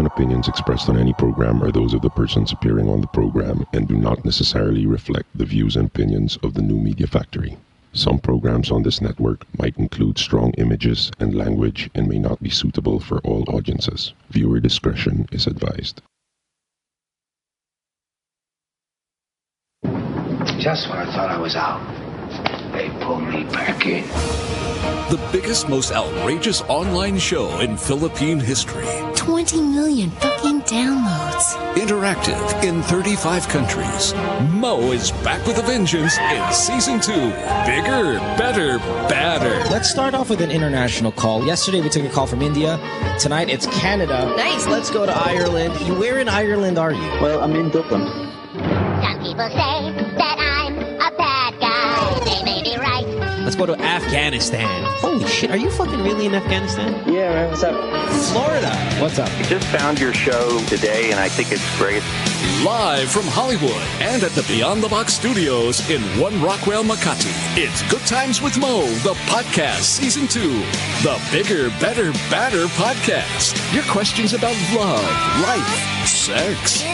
and opinions expressed on any program are those of the persons appearing on the program and do not necessarily reflect the views and opinions of the New Media Factory. Some programs on this network might include strong images and language and may not be suitable for all audiences. Viewer discretion is advised. Just when I thought I was out, they pulled me back in. The biggest, most outrageous online show in Philippine history. 20 million fucking downloads. Interactive in 35 countries. Mo is back with a vengeance in Season 2. Bigger, better, badder. Let's start off with an international call. Yesterday we took a call from India. Tonight it's Canada. Nice. Let's go to Ireland. Where in Ireland are you? Well, I'm in Dublin. Some people say that I'm a bad guy. They may be right. Let's go to Afghanistan. Holy shit, are you fucking really in Afghanistan? Yeah, man, what's up? Florida. What's up? I just found your show today, and I think it's great. Live from Hollywood and at the Beyond the Box Studios in One Rockwell, Makati. It's Good Times with Mo, the podcast, Season 2. The Bigger, Better, Badder podcast. Your questions about love, life, sex,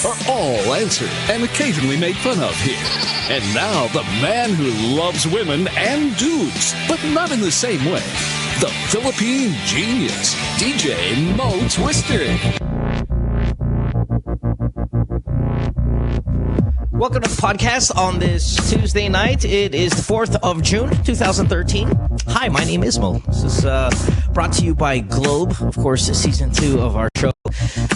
are all answered and occasionally made fun of here. And now, the man who loves women and dudes, but not in the same way. The Philippine genius, DJ Mo Twister. Welcome to the podcast on this Tuesday night. It is the 4th of June, 2013. Hi, my name is Mo. This is brought to you by Globe, of course, Season 2 of our show.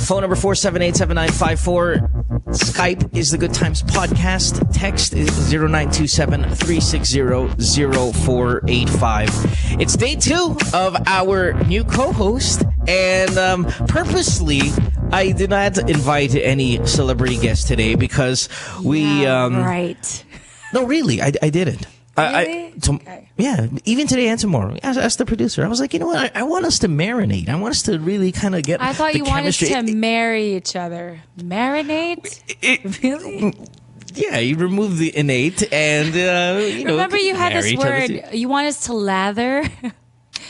Phone number 478-7954. Skype is the Good Times Podcast. Text is 0927-360-0485. It's day 2 of our new co-host, and purposely, I did not invite any celebrity guests today because we... right. No, really, I didn't. Really? Okay. Yeah, even today and tomorrow. I asked the producer. I was like, you know what? I want us to marinate. I want us to really kind of get. I thought you wanted chemistry. to marry each other. Marinate? Really? Yeah, you remove the innate and Remember, you had this word. You want us to lather.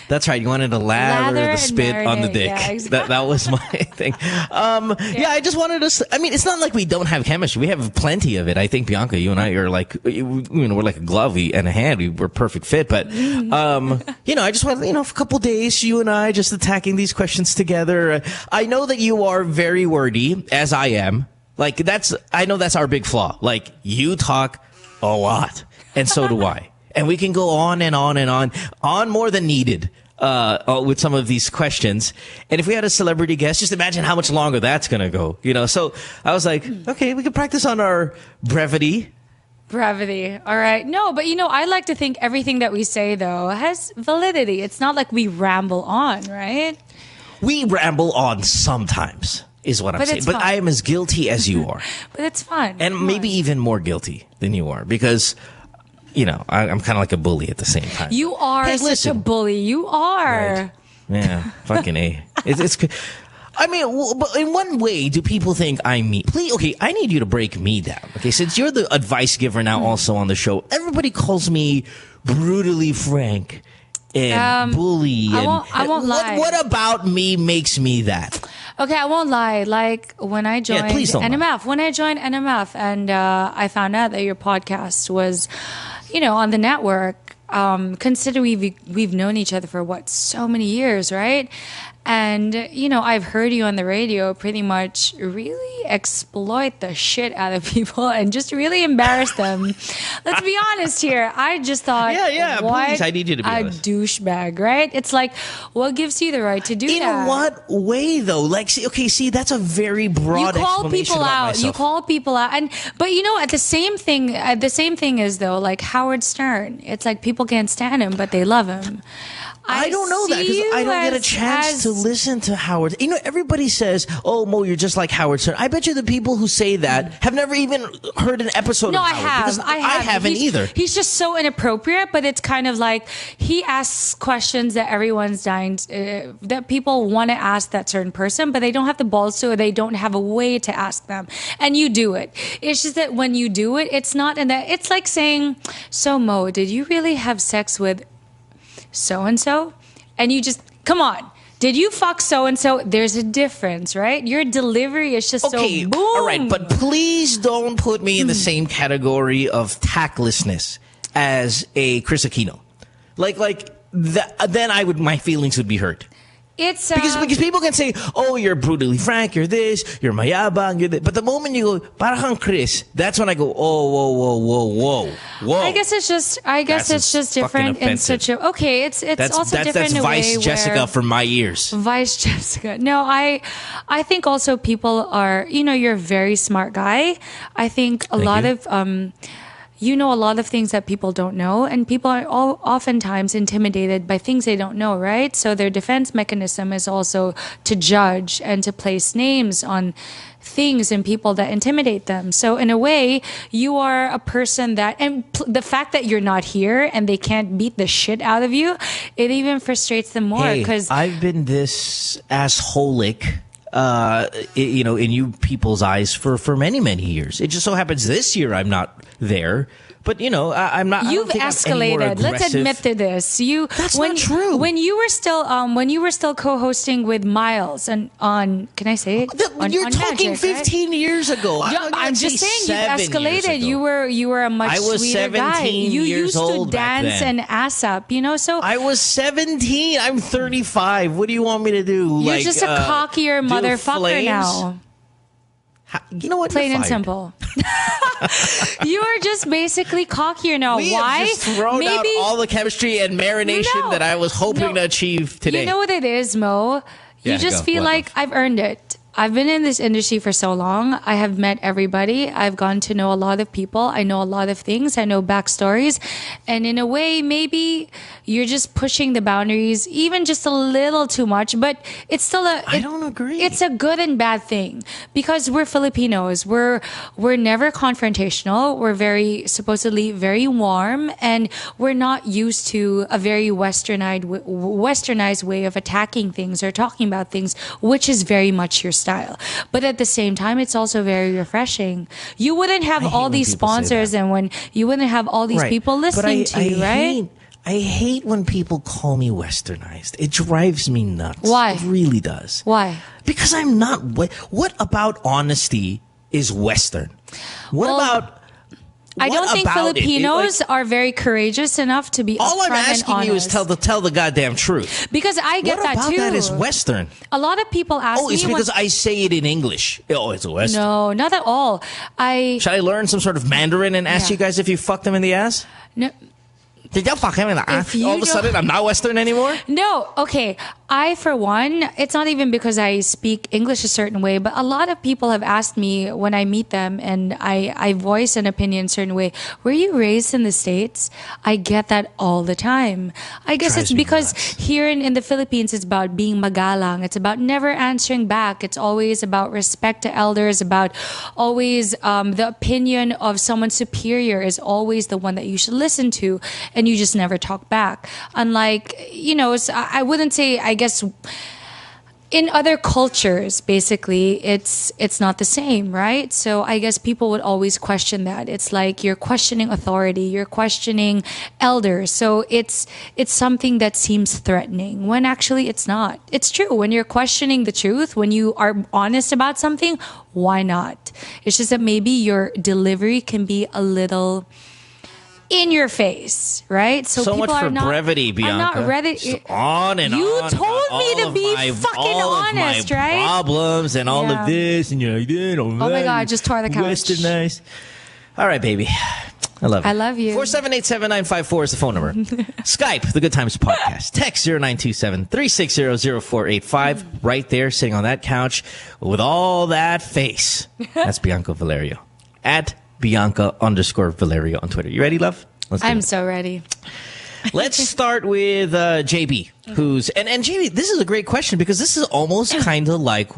That's right. You wanted to lather the spit on the dick. Yeah, exactly. That was my thing. Yeah, I just wanted to. I mean, it's not like we don't have chemistry. We have plenty of it. I think Bianca, you and I are like, we're like a glove and a hand. We're a perfect fit. But I just want, for a couple days, you and I just attacking these questions together. I know that you are very wordy, as I am. Like I know that's our big flaw. Like you talk a lot, and so do I. And we can go on and on and on more than needed with some of these questions. And if we had a celebrity guest, just imagine how much longer that's going to go. So I was like, okay, we could practice on our brevity. Brevity. All right. No, but I like to think everything that we say, though, has validity. It's not like we ramble on, right? We ramble on sometimes, is what I'm saying. But I am as guilty as you are. But it's fun. And maybe even more guilty than you are because... I'm kind of like a bully at the same time. You are such a bully. You are. Right. Yeah, fucking A. It's. I mean, but in one way, do people think I'm mean? Please, okay, I need you to break me down. Okay, since you're the advice giver now also on the show, everybody calls me brutally frank and bully. I won't lie. What about me makes me that? Okay, I won't lie. Like when I joined NMF, and I found out that your podcast was, on the network. Consider we've known each other for so many years, right? And, I've heard you on the radio pretty much really exploit the shit out of people and just really embarrass them. Let's be honest here. I just thought, please, I need you to be honest. Douchebag, right? It's like, what gives you the right to do that? In what way, though? Like, see, that's a very broad explanation about myself. You call people out. But the same thing is, though, like Howard Stern. It's like people can't stand him, but they love him. I don't know that because I don't get a chance to listen to Howard. Everybody says, "Oh, Mo, you're just like Howard Stern." I bet you the people who say that have never even heard an episode of Howard. I haven't either. He's just so inappropriate, but it's kind of like he asks questions that everyone's dying that people want to ask that certain person, but they don't have the balls to, or they don't have a way to ask them. And you do it. It's just that when you do it, it's not in that. It's like saying, "So Mo, did you really have sex with so-and-so?" And you just, come on. did you fuck so-and-so? There's a difference, right? Your delivery is just so boom. All right, but please don't put me in the same category of tactlessness as a Chris Aquino. Then my feelings would be hurt. It's because people can say, "Oh, you're brutally frank. You're this. You're mayabang. You're that." But the moment you go, "Parang Chris," that's when I go, "Oh, whoa." I guess it's just different in such a. Okay, it's also different in a way. That's Vice Jessica for my ears. Vice Jessica. No, I think also people are. You're a very smart guy. I think a lot of you know a lot of things that people don't know, and people are oftentimes intimidated by things they don't know, right? So their defense mechanism is also to judge and to place names on things and people that intimidate them. So in a way, you are a person that, and the fact that you're not here and they can't beat the shit out of you, it even frustrates them more. Because I've been this assholic in you people's eyes for many, many years. It just so happens this year I'm not there. But I'm not. You've escalated. Let's admit to this. That's not true. When you were still co-hosting with Miles and on, can I say it? You're talking Magic, 15 right? years ago. I'm just saying you've escalated. You were a much sweeter guy. You used to dance and ass up. So I was 17. I'm 35. What do you want me to do? You're just a cockier motherfucker now. You know what? Plain and simple. You are just basically cockier now. Why? Have just thrown out all the chemistry and marination that I was hoping to achieve today. You know what it is, Mo? You just feel like I've earned it. I've been in this industry for so long. I have met everybody. I've gotten to know a lot of people. I know a lot of things. I know backstories. And in a way, maybe you're just pushing the boundaries even just a little too much. But it's still I don't agree. It's a good and bad thing because we're Filipinos. We're never confrontational. We're supposedly very warm, and we're not used to a very westernized way of attacking things or talking about things, which is very much your style. But at the same time, it's also very refreshing. You wouldn't have all these sponsors and when you wouldn't have all these people listening to you, right? I hate when people call me westernized. It drives me nuts. Why? It really does. Why? Because I'm not. What about honesty is Western? I don't think Filipinos are very courageous enough to be upfront and honest. All I'm asking you is tell the goddamn truth. Because I get that too. What about that is Western? A lot of people ask me. Oh, it's because I say it in English. Oh, it's a Western. No, not at all. Should I learn some sort of Mandarin and ask you guys if you fucked them in the ass? No. Did y'all fuck him in the ass? All of a sudden, I'm not Western anymore? No. Okay. I, for one, it's not even because I speak English a certain way, but a lot of people have asked me when I meet them and I voice an opinion a certain way, were you raised in the States? I get that all the time. I guess it's because here in the Philippines, it's about being magalang. It's about never answering back. It's always about respect to elders, about always the opinion of someone superior is always the one that you should listen to, and you just never talk back. Unlike, I wouldn't say, I guess in other cultures, basically, it's not the same, right? So I guess people would always question that. It's like you're questioning authority, you're questioning elders. So it's something that seems threatening when actually it's not. It's true. When you're questioning the truth, when you are honest about something, why not? It's just that maybe your delivery can be a little in your face, right? So people much for brevity, Bianca. I'm not ready. On and you on. You told me to be fucking honest, right? Problems and all of this, and you're like, oh my God, I just tore the couch. Westernized. All right, baby. I love you. I love you. 478-7954 is the phone number. Skype, The Good Times Podcast. Text 0927-360-0485. Right there, sitting on that couch with all that face. That's Bianca Valerio. At Bianca_Valerio on Twitter. You ready, love? I'm so ready. Let's start with JB, who's and JB. This is a great question because this is almost kind of like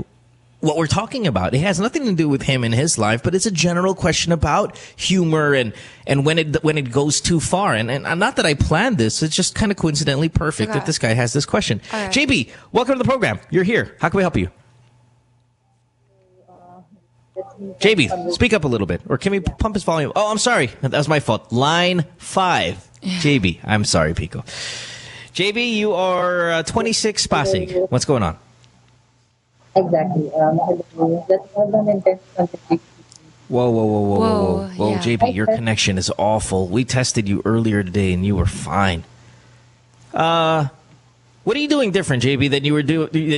what we're talking about. It has nothing to do with him and his life, but it's a general question about humor and when it goes too far. And not that I planned this, it's just kind of coincidentally perfect that this guy has this question. Right. JB, welcome to the program. You're here. How can we help you? JB, speak up a little bit. Or can we pump his volume? Oh, I'm sorry. That was my fault. Line 5. JB. I'm sorry, Pico. JB, you are 26 Pasig. What's going on? Exactly. That's not an intense conversation. Whoa, yeah. JB, your connection is awful. We tested you earlier today and you were fine. What are you doing different, JB, that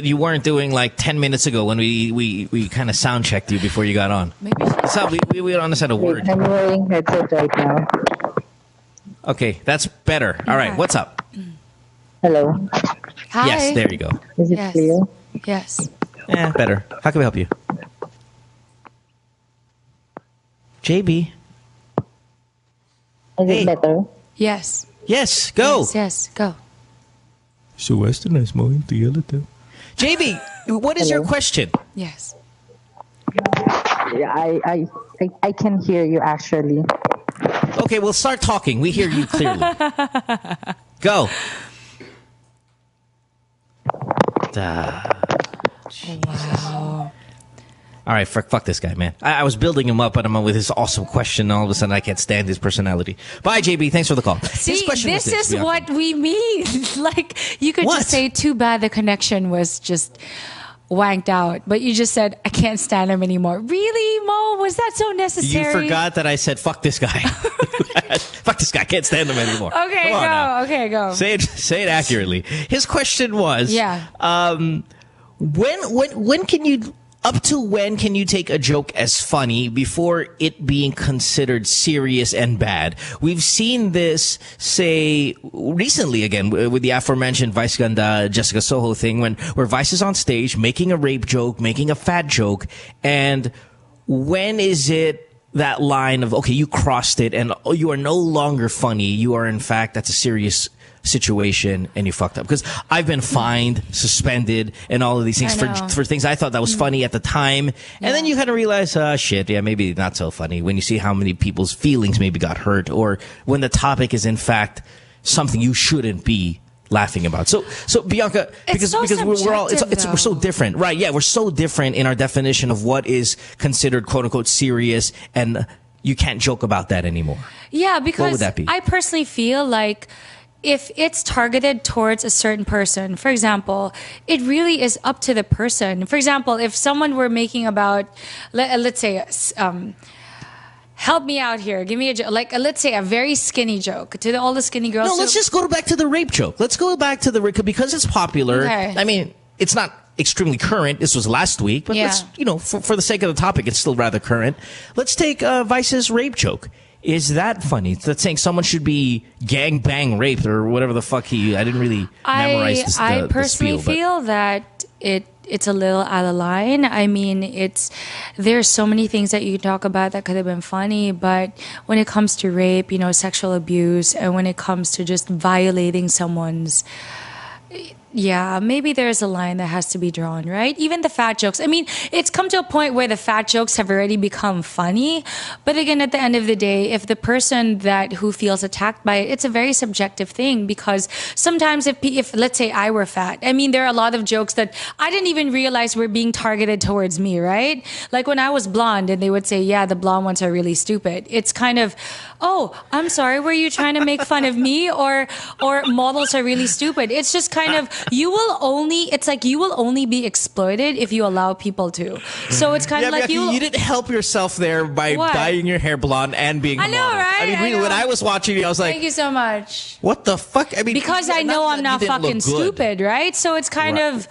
you weren't doing like 10 minutes ago when we kind of sound checked you before you got on? Maybe we don't understand a word. I'm wearing headset right now. Okay, that's better. All right, what's up? Hello. Hi. Yes, there you go. Is it clear? Yes. Yeah, better. How can we help you? JB. Is it better? Yes. Yes, go. Yes, go. So westernized mo yung JB, what is your question? Yes. Yeah, I can hear you actually. Okay, we'll start talking. We hear you clearly. Go. Wow. All right, fuck this guy, man. I was building him up, but I'm with his awesome question, and all of a sudden I can't stand his personality. Bye, JB. Thanks for the call. See, this is what we mean. Like, you could just say, too bad the connection was just wanked out. But you just said, I can't stand him anymore. Really, Mo? Was that so necessary? You forgot that I said, fuck this guy. Fuck this guy. I can't stand him anymore. Okay, go. Okay, go. Say it accurately. His question was, when can you... Up to when can you take a joke as funny before it being considered serious and bad? We've seen this, say, recently again with the aforementioned Vice Ganda Jessica Soho thing where Vice is on stage making a rape joke, making a fat joke, and when is it that line of, okay, you crossed it and you are no longer funny, you are in fact, that's a serious situation and you fucked up? Because I've been fined, suspended, and all of these things for things I thought that was funny at the time, and then you kind of realize, shit, yeah, maybe not so funny when you see how many people's feelings maybe got hurt, or when the topic is in fact something you shouldn't be laughing about. So Bianca, because we're so different, right? Yeah, we're so different in our definition of what is considered quote unquote serious, and you can't joke about that anymore. Yeah, because what would that be? I personally feel like if it's targeted towards a certain person, for example, it really is up to the person. For example, if someone were making about, let's say, help me out here, give me a joke, like let's say a very skinny joke to all the skinny girls. No, let's just go back to the rape joke. Let's go back to the rape because it's popular. Okay. I mean, it's not extremely current. This was last week, but let's, for the sake of the topic, it's still rather current. Let's take Vice's rape joke. Is that funny? That's saying someone should be gang raped or whatever the fuck I didn't really memorize I personally feel that it's a little out of line. I mean, there's so many things that you can talk about that could have been funny, but when it comes to rape, sexual abuse, and when it comes to just violating someone's, maybe there's a line that has to be drawn, right? Even the fat jokes. I mean, it's come to a point where the fat jokes have already become funny. But again, at the end of the day, if the person who feels attacked by it, it's a very subjective thing, because sometimes if let's say I were fat, I mean, there are a lot of jokes that I didn't even realize were being targeted towards me, right? Like when I was blonde and they would say, yeah, the blonde ones are really stupid. It's kind of, oh, I'm sorry, were you trying to make fun of me, or models are really stupid? It's just kind of, you will only be exploited if you allow people to. So it's kind of like you didn't help yourself there by dyeing your hair blonde and being a model. I know, right? I mean, really, when I was watching you, I was like, thank you so much. What the fuck? I mean, because I know I'm not fucking stupid, right? So it's kind of,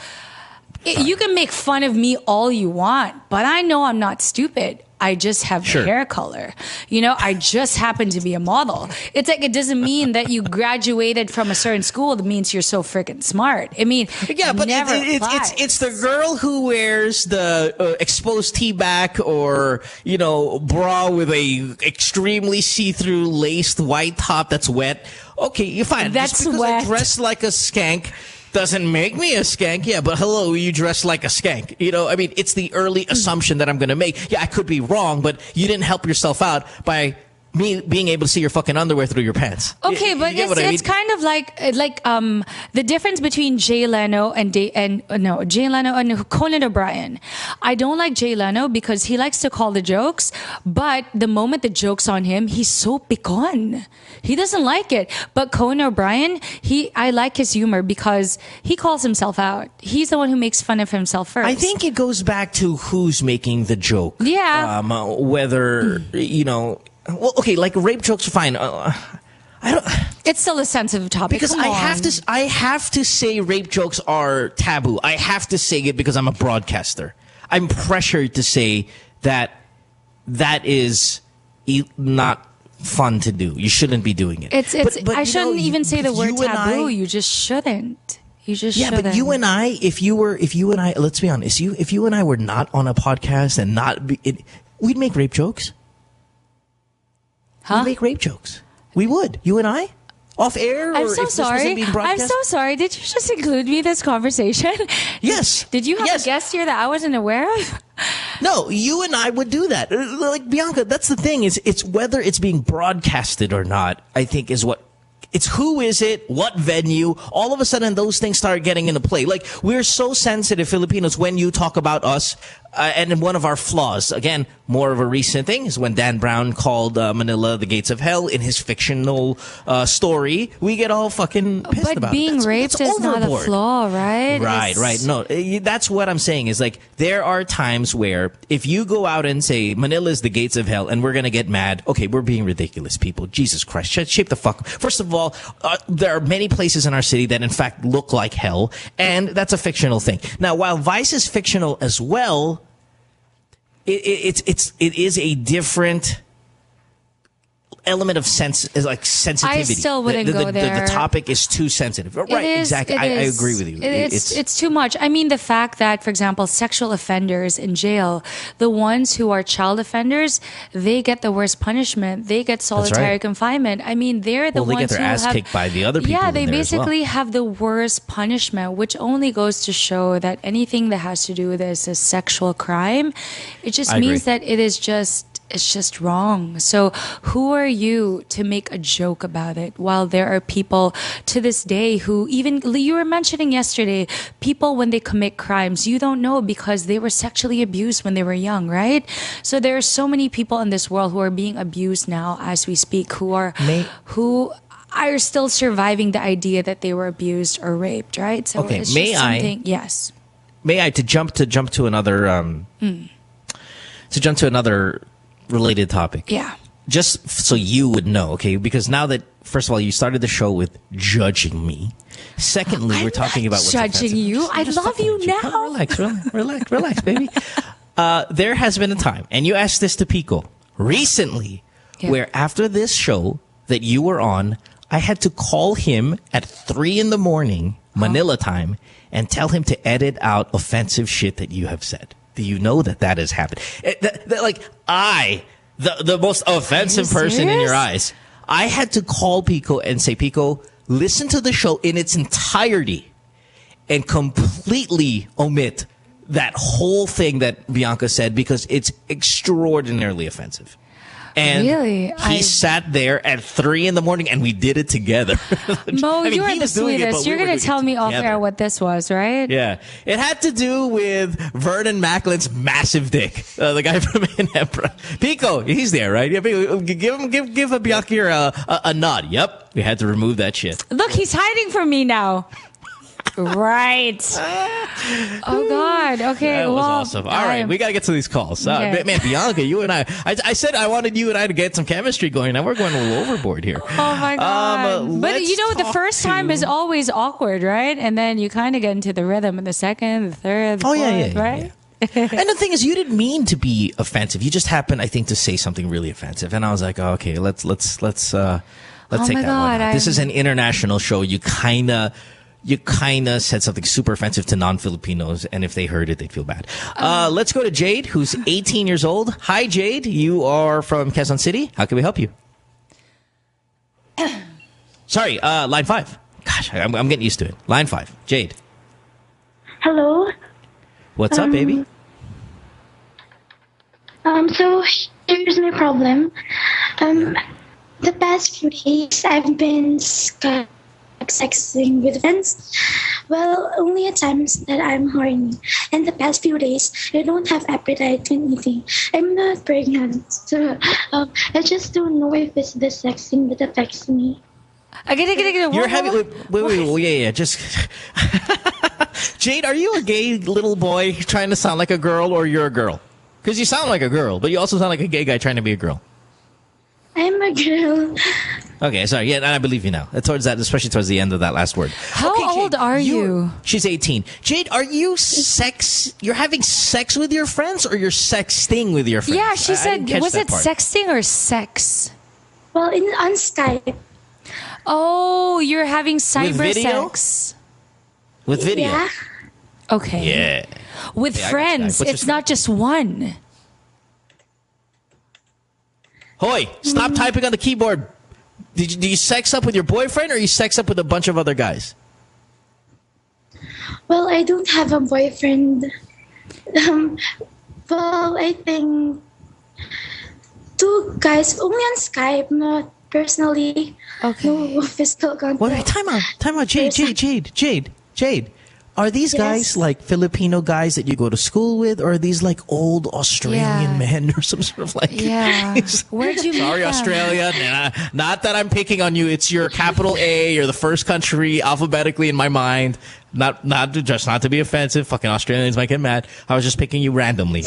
you can make fun of me all you want, but I know I'm not stupid. I just have hair color. I just happen to be a model. It's like, it doesn't mean that you graduated from a certain school that means you're so freaking smart. I mean, but it's the girl who wears the exposed T-back or, bra with a extremely see-through laced white top that's wet. Okay, you're fine. That's just because wet. I dress like a skank doesn't make me a skank. Yeah, but hello, you dress like a skank. I mean, it's the early assumption that I'm going to make. Yeah, I could be wrong, but you didn't help yourself out by me being able to see your fucking underwear through your pants. Okay, but it's kind of like the difference between Jay Leno and Conan O'Brien. I don't like Jay Leno because he likes to call the jokes, but the moment the joke's on him, he's so picon. He doesn't like it. But Conan O'Brien, I like his humor because he calls himself out. He's the one who makes fun of himself first. I think it goes back to who's making the joke. Yeah. Whether, well, okay, like rape jokes are fine. I don't. It's still a sensitive topic because I have to say rape jokes are taboo. I have to say it because I'm a broadcaster. I'm pressured to say that is not fun to do. You shouldn't be doing it. But I shouldn't even say the word taboo. You just shouldn't. You just shouldn't. But you and I, if you and I, let's be honest, if you and I were not on a podcast and we'd make rape jokes. Huh? We'd make rape jokes. We would. You and I? Off air? I'm so sorry. I'm so sorry. Did you just include me in this conversation? Yes. Did you have a guest here that I wasn't aware of? No, you and I would do that. Like, Bianca, that's the thing. It's whether it's being broadcasted or not, I think is what... It's who is it, what venue, all of a sudden those things start getting into play. Like, we're so sensitive, Filipinos, when you talk about us, and one of our flaws, again, more of a recent thing, is when Dan Brown called Manila the gates of hell in his fictional story. We get all fucking pissed about it. But being raped is not a flaw, right? Right. No, that's what I'm saying is like, there are times where if you go out and say Manila is the gates of hell and we're going to get mad, okay, we're being ridiculous, people. Jesus Christ, shape the fuck. First of all, there are many places in our city that in fact look like hell, and that's a fictional thing. Now, while Vice is fictional as well, it is a different element of sensitivity. I still wouldn't go there. The topic is too sensitive. Right, exactly. I agree with you. It's too much. I mean, the fact that, for example, sexual offenders in jail, the ones who are child offenders, they get the worst punishment. They get solitary confinement. I mean, they're the ones they get their ass kicked by the other people. Yeah, they basically have the worst punishment, which only goes to show that anything that has to do with this is sexual crime. It just means that it's just wrong. So who are you to make a joke about it while there are people to this day who, even you were mentioning yesterday, people when they commit crimes, you don't know because they were sexually abused when they were young, right? So there are so many people in this world who are being abused now as we speak, who are still surviving the idea that they were abused or raped, right? So okay, it's just something. Yes. May I to jump to another related topic. Yeah. Just so you would know, okay? Because now that, first of all, you started the show with judging me. Secondly, we're talking about what's judging you. I love you now. Relax, baby. There has been a time, and you asked this to Pico recently, where after this show that you were on, I had to call him at 3 a.m, Manila time, and tell him to edit out offensive shit that you have said. Do you know that has happened? The most offensive person in your eyes, I had to call Pico and say, Pico, listen to the show in its entirety and completely omit that whole thing that Bianca said because it's extraordinarily offensive. And really? He sat there at 3 a.m, and we did it together. Mo, you are the sweetest. You're going to tell me off air what this was, right? Yeah. It had to do with Vernon Macklin's massive dick. The guy from Inepra. Pico, he's there, right? Yeah, give a Bianca a nod. Yep. We had to remove that shit. Look, he's hiding from me now. Right. Oh God. Okay. That was awesome. All right, we gotta get to these calls. Man, Bianca, you and I said I wanted you and I to get some chemistry going. Now we're going a little overboard here. Oh my God. But you know, the first time is always awkward, right? And then you kind of get into the rhythm in the second, the third, the fourth, right? Yeah. And the thing is, you didn't mean to be offensive. You just happened, I think, to say something really offensive. And I was like, oh, okay, let's take that one out. This is an international show. You kind of said something super offensive to non-Filipinos, and if they heard it, they'd feel bad. Let's go to Jade, who's 18 years old. Hi, Jade. You are from Quezon City. How can we help you? Sorry, line 5. Gosh, I'm getting used to it. Line 5. Jade. Hello. What's up, baby? So here's my problem. The past few days, I've been sexting with friends. Well, only at times that I'm horny. And the past few days, I don't have appetite when eating. I'm not pregnant, so I just don't know if it's the sexting that affects me. You're having wait, just Jade, are you a gay little boy trying to sound like a girl, or you're a girl? Because you sound like a girl, but you also sound like a gay guy trying to be a girl. I'm a girl. Okay, sorry. Yeah, and I believe you now. Towards that, especially towards the end of that last word. How old are you? She's 18. Jade, are you you're having sex with your friends, or you're sexting with your friends? Yeah, she said, was it sexting or sex? Well, on Skype. Oh, you're having cybersex. With video? Yeah. Okay. Yeah. With friends. It's not just one. Hoy, stop typing on the keyboard. Do you sex up with your boyfriend, or you sex up with a bunch of other guys? Well, I don't have a boyfriend. Well, I think 2 guys, only on Skype, not personally. Okay. No physical contact. Wait, time out. Jade. Are these guys like Filipino guys that you go to school with, or are these like old Australian men or some sort of like? Yeah. Where'd you meet Sorry, them? Australia. Nah, not that I'm picking on you. It's your capital A. You're the first country alphabetically in my mind. Not to be offensive. Fucking Australians might get mad. I was just picking you randomly.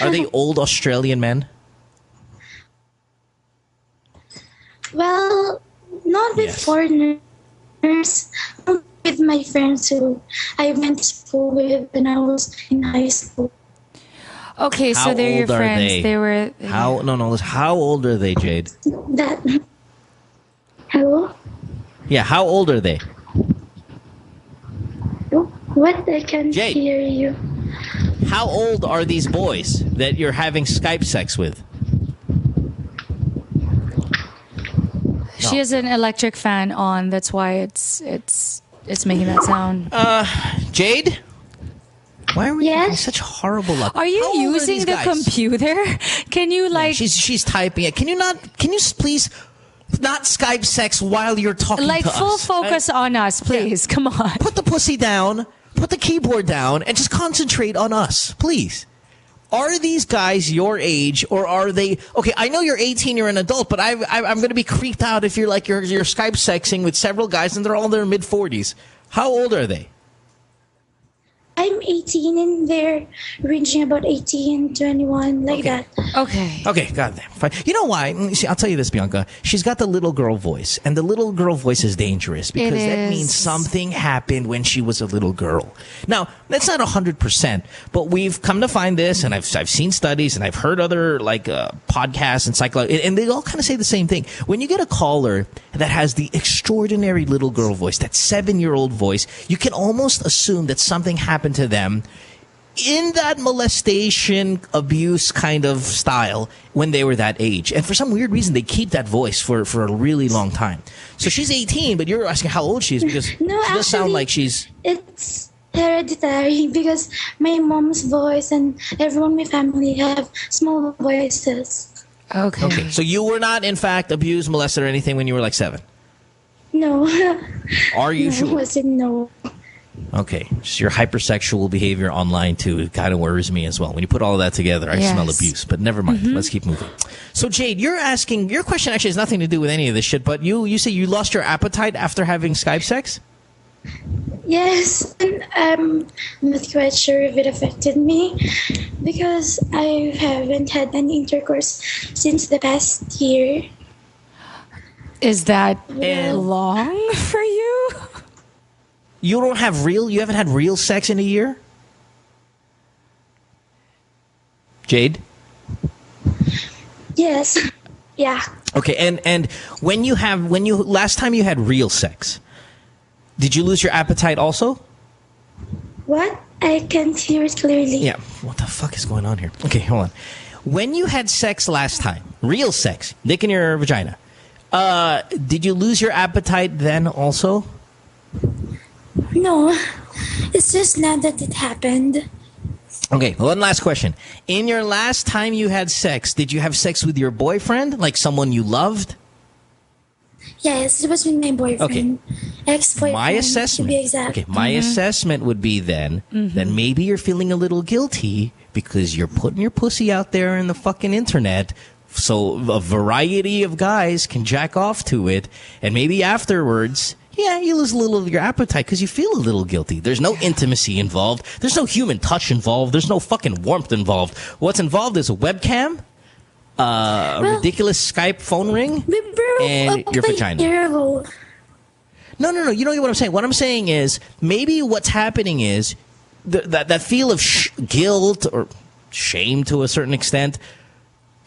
Are they old Australian men? Well, not with foreigners. With my friends who I went to school with when I was in high school. Okay, so they're your friends. They were. How old are they, Jade? Hello? Yeah, how old are they? What? I can't Jade, hear you. How old are these boys that you're having Skype sex with? She has an electric fan on. That's why it's making that sound. Jade? Why are we having such horrible luck? Are you using the computer? Can you like... Yeah, she's typing it. Can you please not Skype sex while you're talking to us? Like full focus on us, please. Yeah. Come on. Put the pussy down, put the keyboard down, and just concentrate on us, please. Are these guys your age, or are they... Okay, I know you're 18, you're an adult, but I'm going to be creeped out if you're Skype sexing with several guys and they're all in their mid-40s. How old are they? I'm 18 and they're ranging about 18, 21, like that. Okay. Okay, goddamn. Fine. You know why? See, I'll tell you this, Bianca. She's got the little girl voice, and the little girl voice is dangerous because that means something happened when she was a little girl. Now, that's not 100%, but we've come to find this, and I've seen studies, and I've heard other podcasts and psychology, and they all kind of say the same thing. When you get a caller that has the extraordinary little girl voice, that 7-year-old voice, you can almost assume that something happened to them in that molestation, abuse kind of style when they were that age. And for some weird reason, they keep that voice for a really long time. So she's 18, but you're asking how old she is because she does sound like she's... It's hereditary because my mom's voice and everyone in my family have small voices. Okay. So you were not, in fact, abused, molested, or anything when you were like 7? No. Are you sure? I wasn't, no. Okay, so your hypersexual behavior online too, it kind of worries me as well. When you put all of that together, I smell abuse, but never mind. Let's keep moving. So Jade, your question actually has nothing to do with any of this shit, but you say you lost your appetite after having Skype sex? Yes, and I'm not quite sure if it affected me because I haven't had any intercourse since the past year. Is that long for you? You haven't had real sex in a year? Jade? Yes. Yeah. Okay, and when last time you had real sex, did you lose your appetite also? What? I can't hear it clearly. Yeah. What the fuck is going on here? Okay, hold on. When you had sex last time, real sex, dick in your vagina, did you lose your appetite then also? No, it's just now that it happened. Okay, one last question. In your last time you had sex, did you have sex with your boyfriend? Like someone you loved? Yes, it was with my boyfriend. Okay. Ex-boyfriend, My assessment. to be exact. Okay, my assessment would be then that maybe you're feeling a little guilty because you're putting your pussy out there in the fucking internet so a variety of guys can jack off to it, and maybe afterwards, yeah, you lose a little of your appetite because you feel a little guilty. There's no intimacy involved. There's no human touch involved. There's no fucking warmth involved. What's involved is a webcam, a ridiculous Skype phone ring, and your vagina. No. You don't get what I'm saying. What I'm saying is maybe what's happening is that feel of guilt or shame to a certain extent.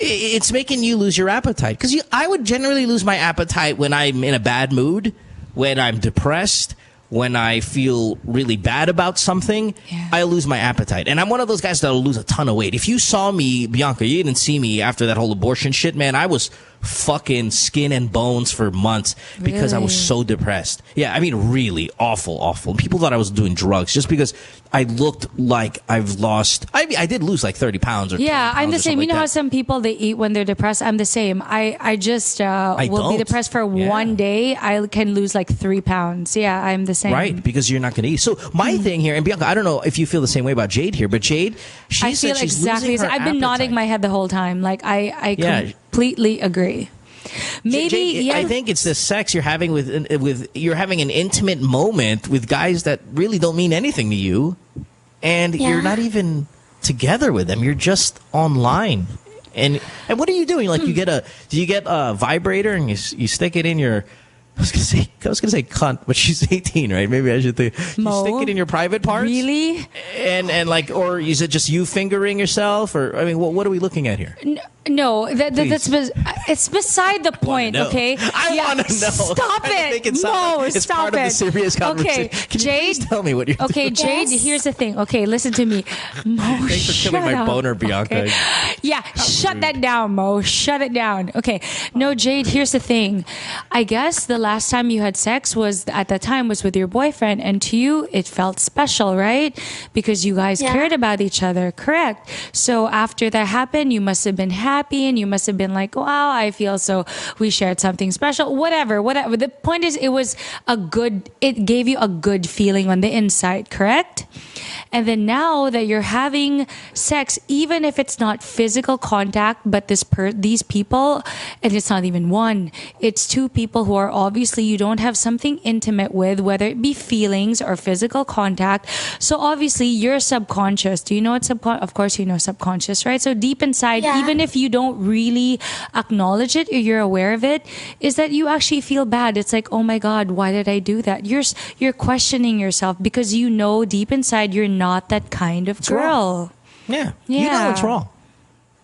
It's making you lose your appetite. Because I would generally lose my appetite when I'm in a bad mood, when I'm depressed, when I feel really bad about something. I lose my appetite. And I'm one of those guys that'll lose a ton of weight. If you saw me, Bianca, you didn't see me after that whole abortion shit, man. I was fucking skin and bones for months because I was so depressed. Yeah, I mean, really awful. People thought I was doing drugs just because I looked like I've lost. I did lose like 30 pounds. I'm the same. You know how some people they eat when they're depressed? I'm the same. I just will be depressed for one day. I can lose like 3 pounds. Yeah, I'm the same. Right, because you're not going to eat. So my thing here, and Bianca, I don't know if you feel the same way about Jade here, but Jade, I feel exactly. I've been nodding my head the whole time. Like I completely agree. Maybe Jade, I think it's the sex you're having with you're having an intimate moment with guys that really don't mean anything to you, and you're not even together with them. You're just online. And what are you doing? Like do you get a vibrator and you stick it in your I was gonna say cunt, but she's 18, right? Maybe I should think. You stick it in your private parts, really, and like, or is it just you fingering yourself, or I mean, what are we looking at here? No, it's beside the point. Okay, I want to know. Stop it! It's stop part of the serious conversation. Okay, Can Jade, you please tell me what you're doing? Okay, Jade, here's the thing. Okay, listen to me. Mo, thanks for killing my boner, Bianca. Okay. Yeah, shut that down, Mo. Shut it down. Okay, no, Jade. Here's the thing. I guess the last time you had sex was at that time was with your boyfriend, and to you it felt special, right? Because you guys cared about each other, correct? So after that happened, you must have been happy, and you must have been like, wow, I feel so we shared something special, whatever. The point is, it gave you a good feeling on the inside, correct? And then now that you're having sex, even if it's not physical contact, but these people, and it's not even one, it's two people who are obviously you don't have something intimate with, whether it be feelings or physical contact. So obviously you're subconscious. Do you know what of course you know subconscious, right? So deep inside, even if you don't really acknowledge it or you're aware of it, is that you actually feel bad. It's like, oh my God, why did I do that? You're questioning yourself because you know deep inside you're not that kind of girl. Yeah. You know what's wrong.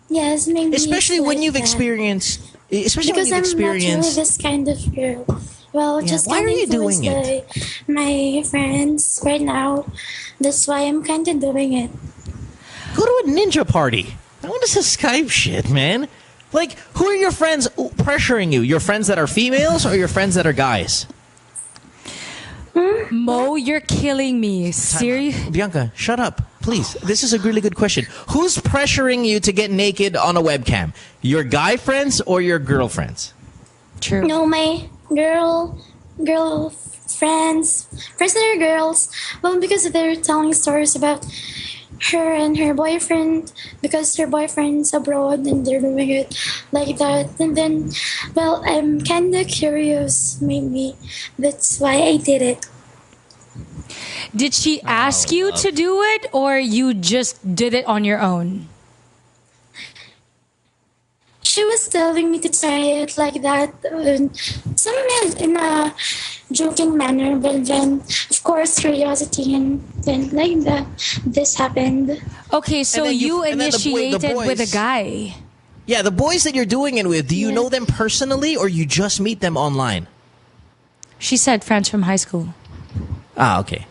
Yes, maybe. Especially when you've experienced. Especially when you've experienced. Because I'm not really this kind of girl. Well, just why are you doing it? My friends right now. That's why I'm kind of doing it. Go to a ninja party. What is this Skype shit, man? Like, who are your friends pressuring you? Your friends that are females or your friends that are guys? Mo, you're killing me. Seriously? Bianca, shut up. Please. This is a really good question. Who's pressuring you to get naked on a webcam? Your guy friends or your girlfriends? True. No, my girl friends that are girls. Well, because they're telling stories about her and her boyfriend, because her boyfriend's abroad and they're doing it like that. And then, well, I'm kind of curious, maybe. That's why I did it. Did she ask you to do it, or you just did it on your own? She was telling me to try it like that, somewhat in a joking manner, but then, of course, curiosity, and then like that, this happened. Okay, so you initiated with a guy. Yeah, the boys that you're doing it with, do you know them personally, or you just meet them online? She said friends from high school. Ah, okay.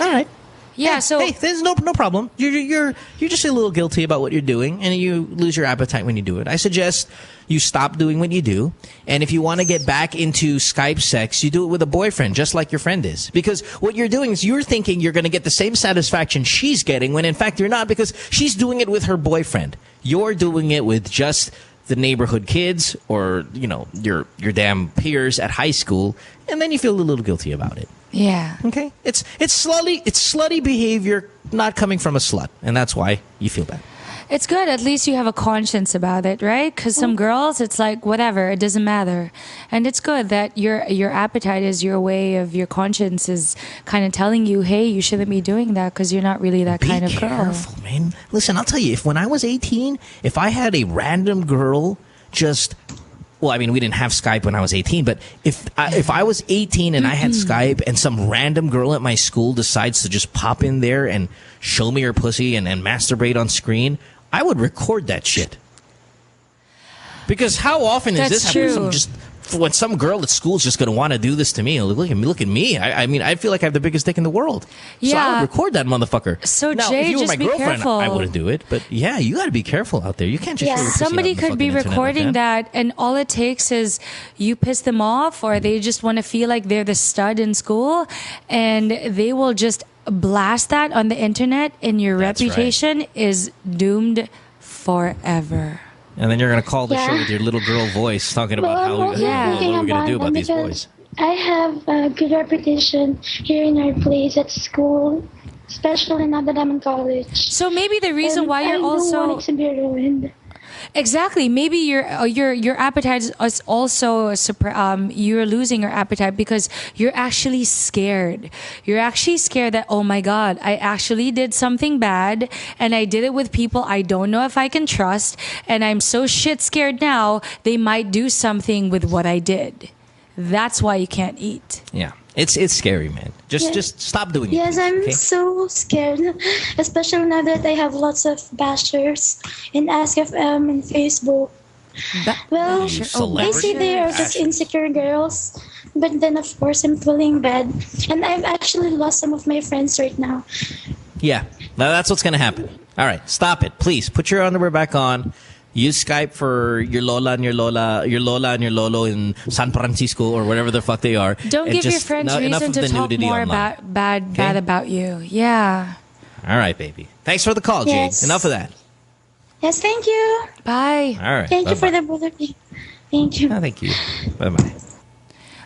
All right. Yeah, so hey, there's no problem. You're just a little guilty about what you're doing, and you lose your appetite when you do it. I suggest you stop doing what you do, and if you want to get back into Skype sex, you do it with a boyfriend, just like your friend is. Because what you're doing is you're thinking you're going to get the same satisfaction she's getting, when in fact you're not, because she's doing it with her boyfriend. You're doing it with just the neighborhood kids, or your damn peers at high school, and then you feel a little guilty about it. Yeah. Okay. It's slutty behavior not coming from a slut, and that's why you feel bad. It's good. At least you have a conscience about it, right? Because some girls, it's like, whatever, it doesn't matter. And it's good that your appetite is your way of, your conscience is kind of telling you, hey, you shouldn't be doing that because you're not really that kind of girl. Be careful, man. Listen, I'll tell you, when I was 18, if I had a random girl well, I mean, we didn't have Skype when I was 18, but if I was 18 and I had Skype and some random girl at my school decides to just pop in there and show me her pussy and masturbate on screen, I would record that shit. Because how often is this happening? When some girl at school is just going to want to do this to me, look at me. I mean, I feel like I have the biggest dick in the world. Yeah. So I would record that motherfucker. So now, Jay, if you were just my be girlfriend, careful. I wouldn't do it. But yeah, you got to be careful out there. You can't just show your pussy somebody out could be recording like that, and all it takes is you piss them off, or they just want to feel like they're the stud in school, and they will just blast that on the internet, and your reputation is doomed forever. And then you're going to call the show with your little girl voice talking about what we're going to do about these boys. I have a good reputation here in our place at school, especially now that I'm in college. So maybe the reason why you're also... I don't want it to be ruined. Exactly. Maybe your appetite is also you're losing your appetite because you're actually scared. You're actually scared that, oh my God, I actually did something bad, and I did it with people I don't know if I can trust, and I'm so shit scared now they might do something with what I did. That's why you can't eat. Yeah. It's scary, man. Just stop doing it. Yes, I'm so scared, especially now that I have lots of bashers in AskFM and Facebook. Well, I see they are just insecure girls, but then of course I'm feeling bad, and I've actually lost some of my friends right now. Yeah, now that's what's gonna happen. All right, stop it, please. Put your underwear back on. Use Skype for your Lola and your Lolo in San Francisco or wherever the fuck they are. Don't give your friends reason to talk more bad about you. Yeah. All right, baby. Thanks for the call, Jade. Enough of that. Yes, thank you. Bye. All right. Thank you for the both of you. Thank you. Oh, thank you. Bye-bye.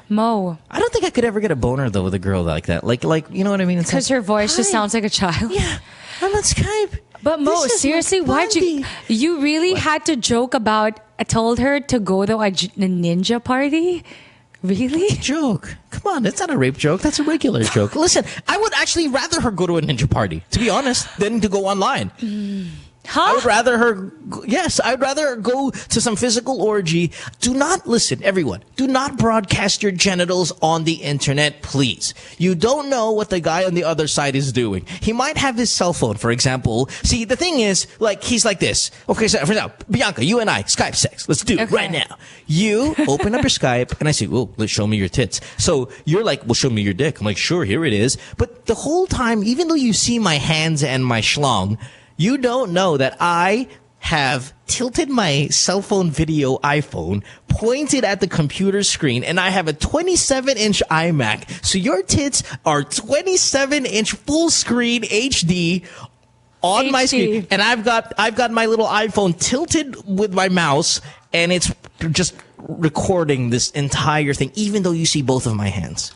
Mo. I don't think I could ever get a boner, though, with a girl like that. Like you know what I mean? Because her voice just sounds like a child. Yeah. I'm on Skype. But Mo, seriously, why'd you really had to joke about, I told her to go to a ninja party? Really? Joke. Come on, that's not a rape joke. That's a regular joke. Listen, I would actually rather her go to a ninja party, to be honest, than to go online. Huh? I would rather I'd rather go to some physical orgy. Do not, listen, everyone, do not broadcast your genitals on the internet, please. You don't know what the guy on the other side is doing. He might have his cell phone, for example. See, the thing is, like, he's like this. Okay, so for now, Bianca, you and I, Skype sex. Let's do it right now. You open up your Skype, and I say, well, let's show me your tits. So you're like, well, show me your dick. I'm like, sure, here it is. But the whole time, even though you see my hands and my schlong, you don't know that I have tilted my cell phone video iPhone, pointed at the computer screen, and I have a 27-inch iMac. So your tits are 27-inch full screen HD on my screen. And I've got my little iPhone tilted with my mouse, and it's just recording this entire thing, even though you see both of my hands.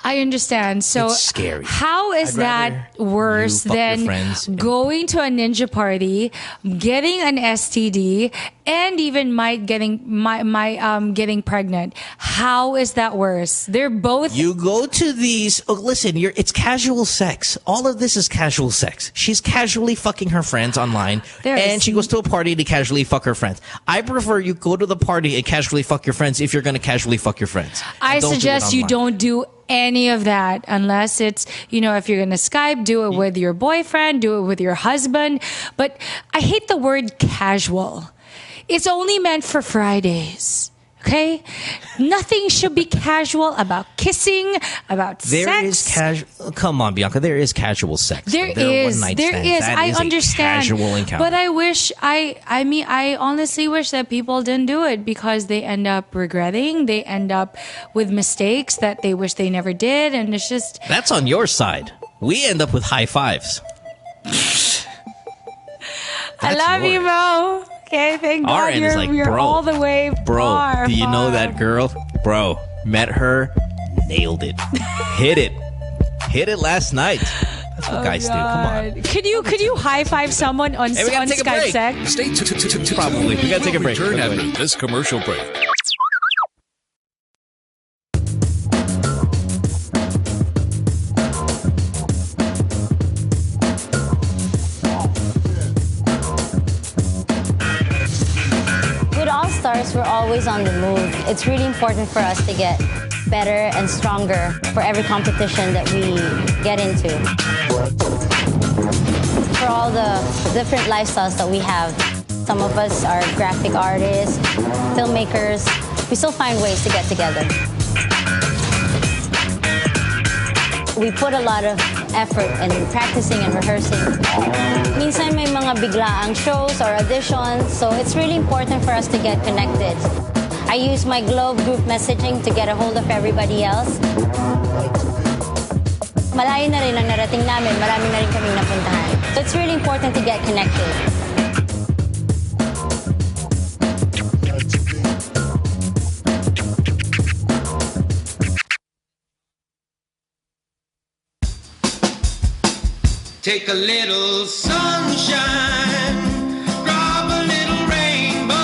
I understand. So it's scary. How is that worse than going to a ninja party, getting an STD, and even getting pregnant? How is that worse? They're both. You go to these. Oh, listen, it's casual sex. All of this is casual sex. She's casually fucking her friends online, and she goes to a party to casually fuck her friends. I prefer you go to the party and casually fuck your friends if you're going to casually fuck your friends. I suggest you don't do any of that unless it's, if you're going to Skype, do it with your boyfriend, do it with your husband. But I hate the word casual. It's only meant for Fridays. Okay? Nothing should be casual about kissing, about There is sex. casual. Come on, Bianca. There is casual sex. There is. There is. That I is understand. A casual encounter. But I wish, I honestly wish that people didn't do it because they end up regretting. They end up with mistakes that they wish they never did. And it's just. That's on your side. We end up with high fives. I love you, Mo. Okay, thank God Our end is like, you're bro, all the way far. do you know that girl? Bro, met her, nailed it. Hit it last night. That's what guys do. Come on. Could you high five someone on Hey, we gotta take a Skype break. Sex? Stay tuned. Probably. We gotta take a break. Return after this commercial break. With All Stars, we're always on the move. It's really important for us to get better and stronger for every competition that we get into. For all the different lifestyles that we have, some of us are graphic artists, filmmakers. We still find ways to get together. We put a lot of effort in practicing and rehearsing. Minsan may mga biglaang shows or auditions, so it's really important for us to get connected. I use my Globe group messaging to get a hold of everybody else. Malayo na rin ang narating namin, marami na rin kaming napuntahan. So it's really important to get connected. Take a little sunshine, drop a little rainbow,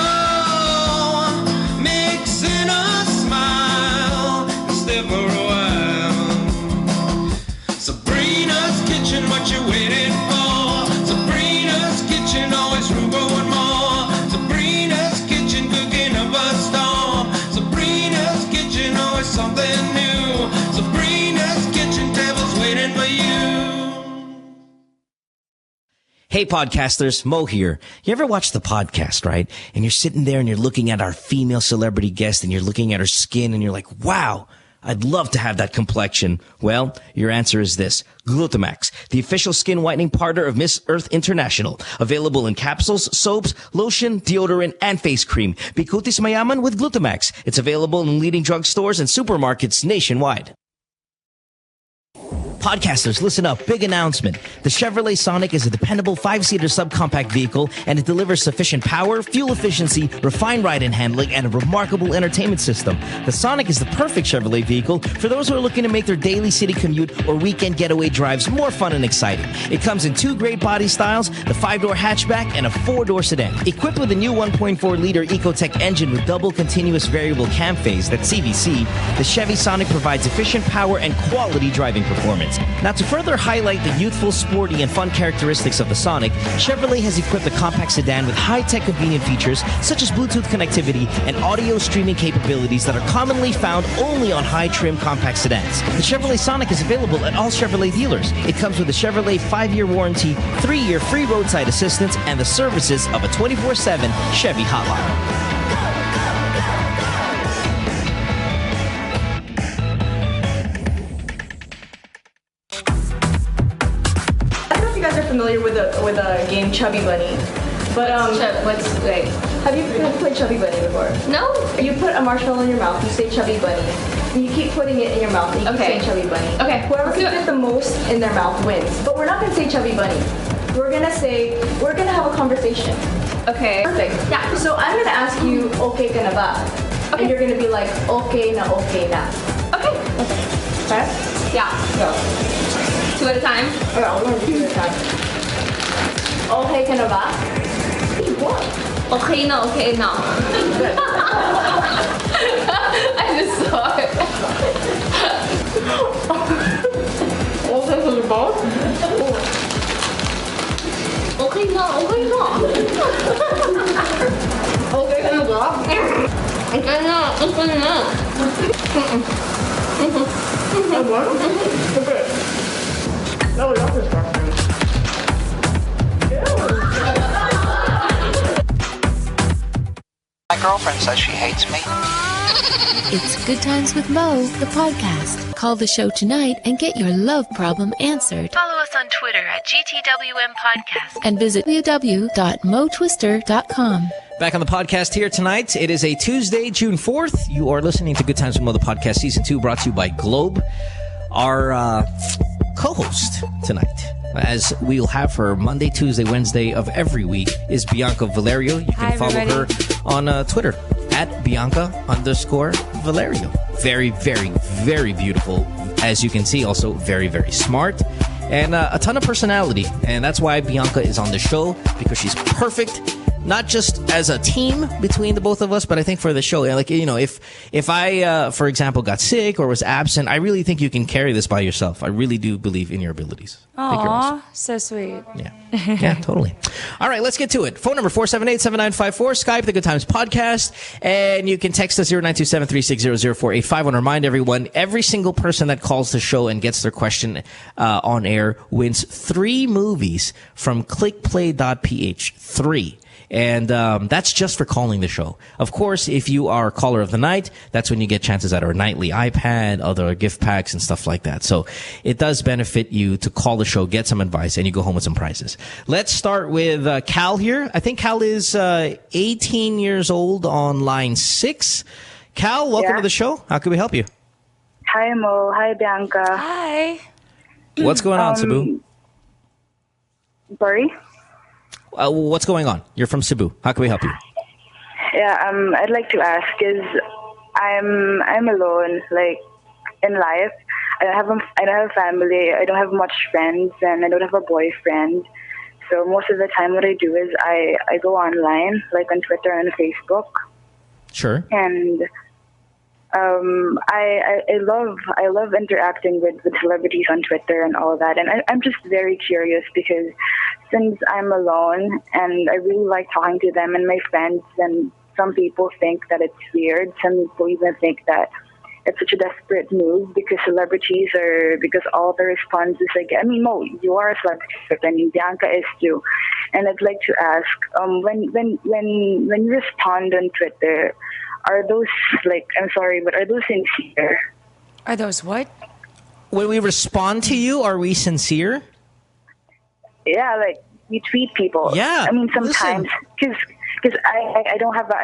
mix in a smile, and stay for a while. Sabrina's kitchen, what you waiting for? Sabrina's kitchen, always room for one more. Sabrina's kitchen, cooking up a storm. Sabrina's kitchen, always something new. Sabrina's kitchen, tables waiting for you. Hey, podcasters, Mo here. You ever watch the podcast, right? And you're sitting there and you're looking at our female celebrity guest and you're looking at her skin and you're like, wow, I'd love to have that complexion. Well, your answer is this. Glutamax, the official skin whitening partner of Miss Earth International. Available in capsules, soaps, lotion, deodorant, and face cream. Bikutis Mayaman with Glutamax. It's available in leading drugstores and supermarkets nationwide. Podcasters, listen up. Big announcement. The Chevrolet Sonic is a dependable 5-seater subcompact vehicle, and it delivers sufficient power, fuel efficiency, refined ride and handling, and a remarkable entertainment system. The Sonic is the perfect Chevrolet vehicle for those who are looking to make their daily city commute or weekend getaway drives more fun and exciting. It comes in 2 great body styles, the 5-door hatchback and a 4-door sedan. Equipped with a new 1.4-liter Ecotec engine with double continuous variable cam phase, that's CVC, the Chevy Sonic provides efficient power and quality driving performance. Now, to further highlight the youthful, sporty, and fun characteristics of the Sonic, Chevrolet has equipped the compact sedan with high-tech convenient features such as Bluetooth connectivity and audio streaming capabilities that are commonly found only on high-trim compact sedans. The Chevrolet Sonic is available at all Chevrolet dealers. It comes with a Chevrolet 5-year warranty, 3-year free roadside assistance, and the services of a 24/7 Chevy hotline. Familiar with a game Chubby Bunny, but wait, have you played Chubby Bunny before? No. You put a marshmallow in your mouth, you say Chubby Bunny, and you keep putting it in your mouth, and you keep saying Chubby Bunny. Okay. Whoever can fit the most in their mouth wins. But we're not gonna say Chubby Bunny. We're gonna have a conversation. Okay. Perfect. Yeah. So I'm gonna ask you, okay ka na ba? Okay. And you're gonna be like, okay na. Okay. Okay. Yeah. Go. 2 at a time? Okay, I'll learn 2 at a time. Okay ka na ba? What? Okay na. I just saw it. Okay ka na ba? Okay na. Okay ka na ba? Okay na. Okay. No, we love this question. My girlfriend says she hates me. It's Good Times with Mo, the podcast. Call the show tonight and get your love problem answered. Follow us on Twitter at GTWM Podcast. And visit www.motwister.com. Back on the podcast here tonight. It is a Tuesday, June 4th. You are listening to Good Times with Mo, the podcast, Season 2, brought to you by Globe. Our co-host tonight, as we'll have her Monday, Tuesday, Wednesday of every week, is Bianca Valerio. You can follow her on Twitter at Bianca_Valerio. Very, very, very beautiful. As you can see, also very, very smart. And a ton of personality. And that's why Bianca is on the show, because she's perfect. Not just as a team between the both of us, but I think for the show, like, you know, if I, for example, got sick or was absent, I really think you can carry this by yourself. I really do believe in your abilities. Aw, so sweet. Yeah. Yeah, totally. All right, let's get to it. Phone number 478-7954, Skype, The Good Times Podcast, and you can text us 0927-360-0485. I want to remind everyone, every single person that calls the show and gets their question on air wins 3 movies from clickplay.ph. 3. And that's just for calling the show. Of course, if you are caller of the night, that's when you get chances at our nightly iPad, other gift packs, and stuff like that. So it does benefit you to call the show, get some advice, and you go home with some prizes. Let's start with Cal here. I think Cal is 18 years old on line 6. Cal, welcome to the show. How can we help you? Hi, Mo. Hi, Bianca. Hi. What's going on, Cebu? Sorry? What's going on? You're from Cebu. How can we help you? Yeah, I'd like to ask, is I'm alone, like, in life. I don't have a family. I don't have much friends, and I don't have a boyfriend. So most of the time, what I do is I go online, like on Twitter and Facebook. Sure. And I love interacting with celebrities on Twitter and all that. And I'm just very curious because since I'm alone and I really like talking to them and my friends, and some people think that it's weird. Some people even think that it's such a desperate move because because all the responses I get. I mean, Mo, you are a celebrity, I mean, Bianca is too. And I'd like to ask, when you respond on Twitter, are those, like, I'm sorry, but are those sincere? Are those what? When we respond to you, are we sincere? Yeah, like, we tweet people. Yeah. I mean, sometimes, because I don't have the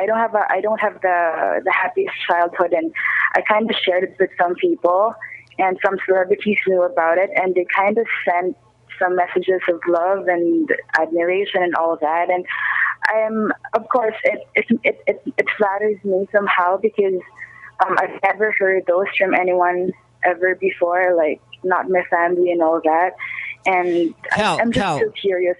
happiest childhood, and I kind of shared it with some people, and some celebrities knew about it, and they kind of sent some messages of love and admiration and all that. And of course, it flatters me somehow because I've never heard those from anyone ever before, like not my family and all that. And I'm just so curious.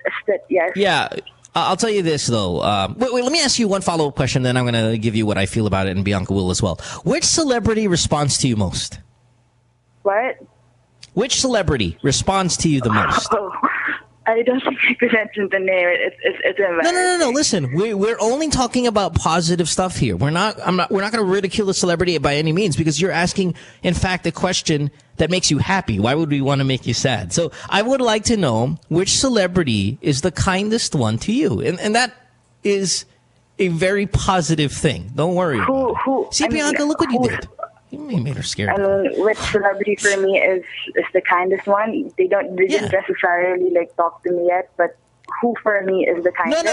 Yes. Yeah. I'll tell you this, though. Wait, let me ask you one follow-up question, then I'm going to give you what I feel about it, and Bianca will as well. Which celebrity responds to you most? What? Which celebrity responds to you the most? Oh, I don't think I could mention the name. It's No. Listen, we're only talking about positive stuff here. We're not going to ridicule the celebrity by any means, because you're asking, in fact, a question that makes you happy. Why would we want to make you sad? So I would like to know which celebrity is the kindest one to you, and that is a very positive thing. Don't worry. See, Bianca, look what you did. You made her scared. Which celebrity for me is the kindest one? They didn't necessarily like talk to me yet, but who for me is the kindest?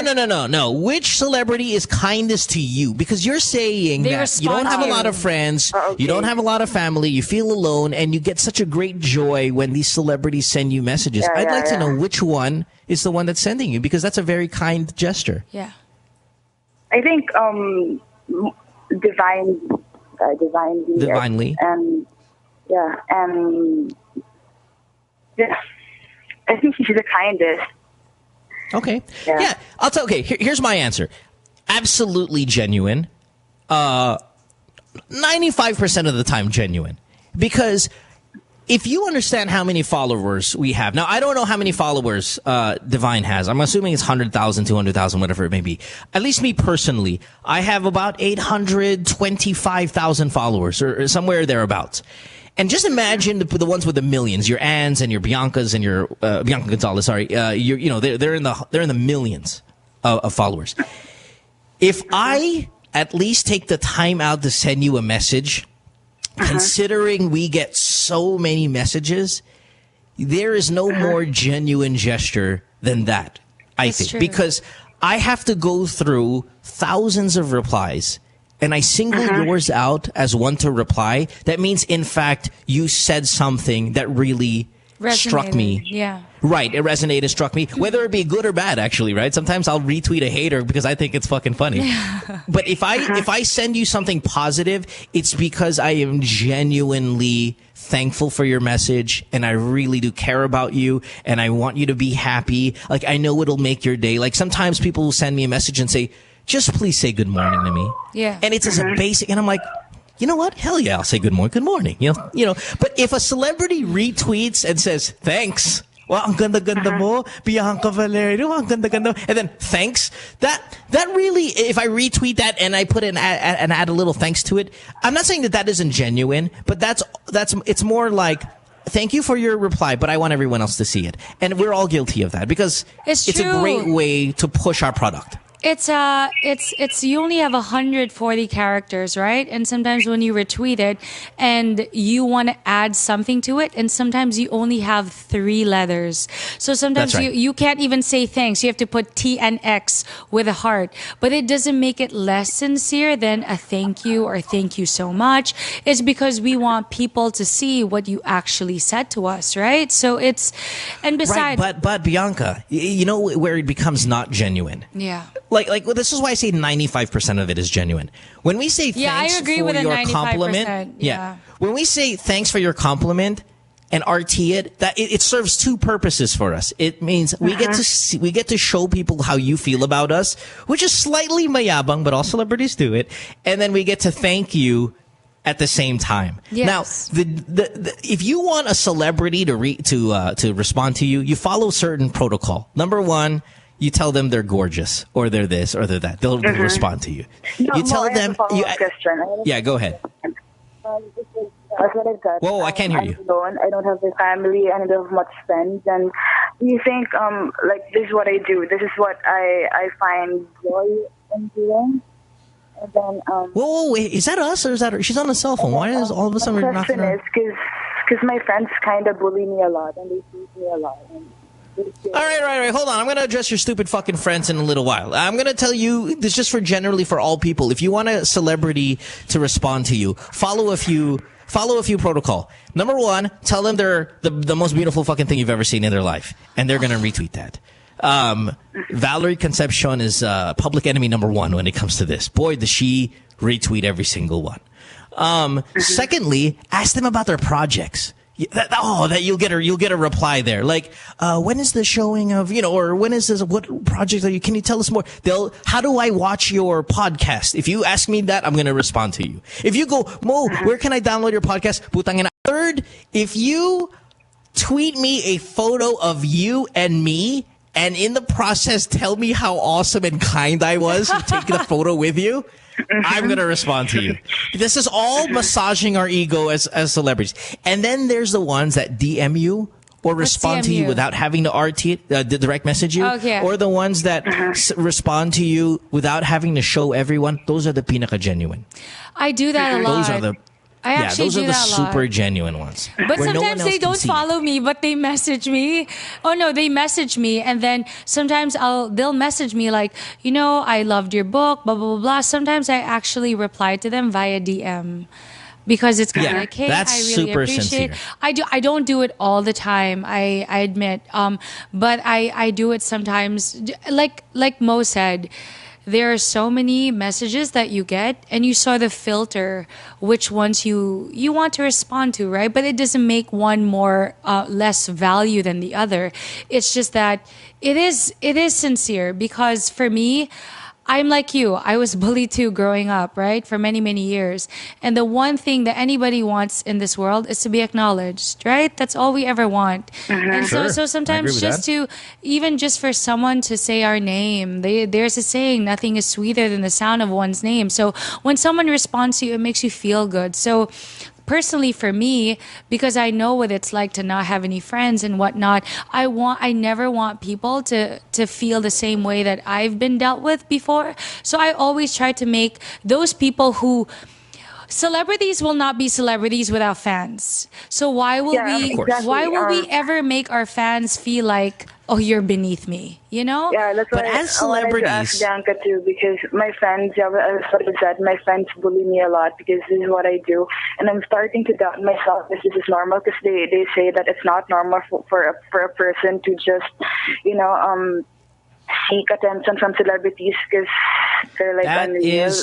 No. Which celebrity is kindest to you? Because you're saying that you don't have a lot of friends, you don't have a lot of family, you feel alone, and you get such a great joy when these celebrities send you messages. I'd like to know which one is the one that's sending you, because that's a very kind gesture. Yeah. I think Divinely. And I think he's the kindest. Okay. Yeah. I'll tell. Okay. Here's my answer. Absolutely genuine. 95% of the time genuine, because if you understand how many followers we have now, I don't know how many followers Divine has. I'm assuming it's 100,000, 200,000, whatever it may be. At least me personally, I have about 825,000 followers, or somewhere thereabouts. And just imagine the ones with the millions, your Anns and your Biancas and your Bianca Gonzalez. Sorry, they're in the millions of followers. If I at least take the time out to send you a message. Considering we get so many messages, there is no more genuine gesture than that, I think. true. Because I have to go through thousands of replies and I single yours out as one to reply. That means, in fact, you said something that really struck me. Yeah. Right. It resonated, struck me, whether it be good or bad, actually, right? Sometimes I'll retweet a hater because I think it's fucking funny. But if I send you something positive, it's because I am genuinely thankful for your message and I really do care about you and I want you to be happy. Like, I know it'll make your day. Like, sometimes people will send me a message and say, just please say good morning to me. Yeah. And it's as a basic, and I'm like, you know what? Hell yeah, I'll say good morning. You know. But if a celebrity retweets and says thanks, well, ang ganda mo, Bianca Valerio, ang ganda, and then thanks. That really, if I retweet that and I put and add a little thanks to it, I'm not saying that isn't genuine, but it's more like, thank you for your reply, but I want everyone else to see it, and we're all guilty of that because it's a great way to push our product. It's you only have 140 characters, right? And sometimes when you retweet it and you want to add something to it, and sometimes you only have 3 letters. So sometimes you can't even say thanks. You have to put T and X with a heart. But it doesn't make it less sincere than a thank you or thank you so much. It's because we want people to see what you actually said to us, right? So and besides... Right, but Bianca, you know where it becomes not genuine? Yeah. Like well, this is why I say 95% of it is genuine. When we say thanks for your compliment, when we say thanks for your compliment and RT it, that it serves 2 purposes for us. It means we get to show people how you feel about us, which is slightly mayabang, but all celebrities do it, and then we get to thank you at the same time. Yes. Now, if you want a celebrity to respond to you, you follow certain protocol. Number 1. You tell them they're gorgeous, or they're this, or they're that. They'll respond to you. No, you tell them. Question. Yeah, go ahead. As what I said, whoa, I can't hear you. I'm alone. I don't have a family, and I don't have much friends. And you think, like, this is what I do. This is what I find joy in doing. And then, whoa, wait, is that us or is that her? She's on a cell phone. Why is all of a sudden we're not? The question is because my friends kind of bully me a lot, and they tease me a lot. All right. Hold on. I'm going to address your stupid fucking friends in a little while. I'm going to tell you, this is just generally for all people. If you want a celebrity to respond to you, follow a few protocol. Number 1, tell them they're the most beautiful fucking thing you've ever seen in their life, and they're going to retweet that. Valerie Concepcion is public enemy number 1 when it comes to this. Boy, does she retweet every single one. Secondly, ask them about their projects. That you'll get a reply there. Like, when is the showing of, or when is this, what project are you, can you tell us more? How do I watch your podcast? If you ask me that, I'm going to respond to you. If you go, Mo, where can I download your podcast? Putang ina. Third, if you tweet me a photo of you and me, and in the process tell me how awesome and kind I was to take the photo with you, I'm going to respond to you. This is all massaging our ego as celebrities. And then there's the ones that DM you or respond to you without having to direct message you. Okay. Or the ones that respond to you without having to show everyone. Those are the pinaka genuine. I do that a lot. Those are the... those are the super genuine ones. But sometimes they don't follow me, but they message me. Oh no, they message me, and then sometimes they'll message me like, I loved your book, blah blah blah blah. Sometimes I actually reply to them via DM because it's kind of like, hey, that's I really super appreciate. sincere. I don't do it all the time. I admit, but I do it sometimes. Like Mo said. There are so many messages that you get, and you sort of filter which ones you want to respond to, right? But it doesn't make one more less value than the other. It's just that it is sincere, because for me, I'm like you. I was bullied too growing up, right? For many, many years. And the one thing that anybody wants in this world is to be acknowledged, right? That's all we ever want. And so sometimes just for someone to say our name, there's a saying, nothing is sweeter than the sound of one's name. So when someone responds to you, it makes you feel good. So personally for me, because I know what it's like to not have any friends and whatnot, I never want people to feel the same way that I've been dealt with before. So I always try to make those people who celebrities will not be celebrities without fans. So why will we ever make our fans feel like, oh, you're beneath me, you know? Yeah, that's why as celebrities, I wanted to ask Bianca too, because my fans, as what I said, my fans bully me a lot because this is what I do, and I'm starting to doubt myself if this is normal, because they say that it's not normal for a person to just, seek attention from celebrities because they're like that unreal.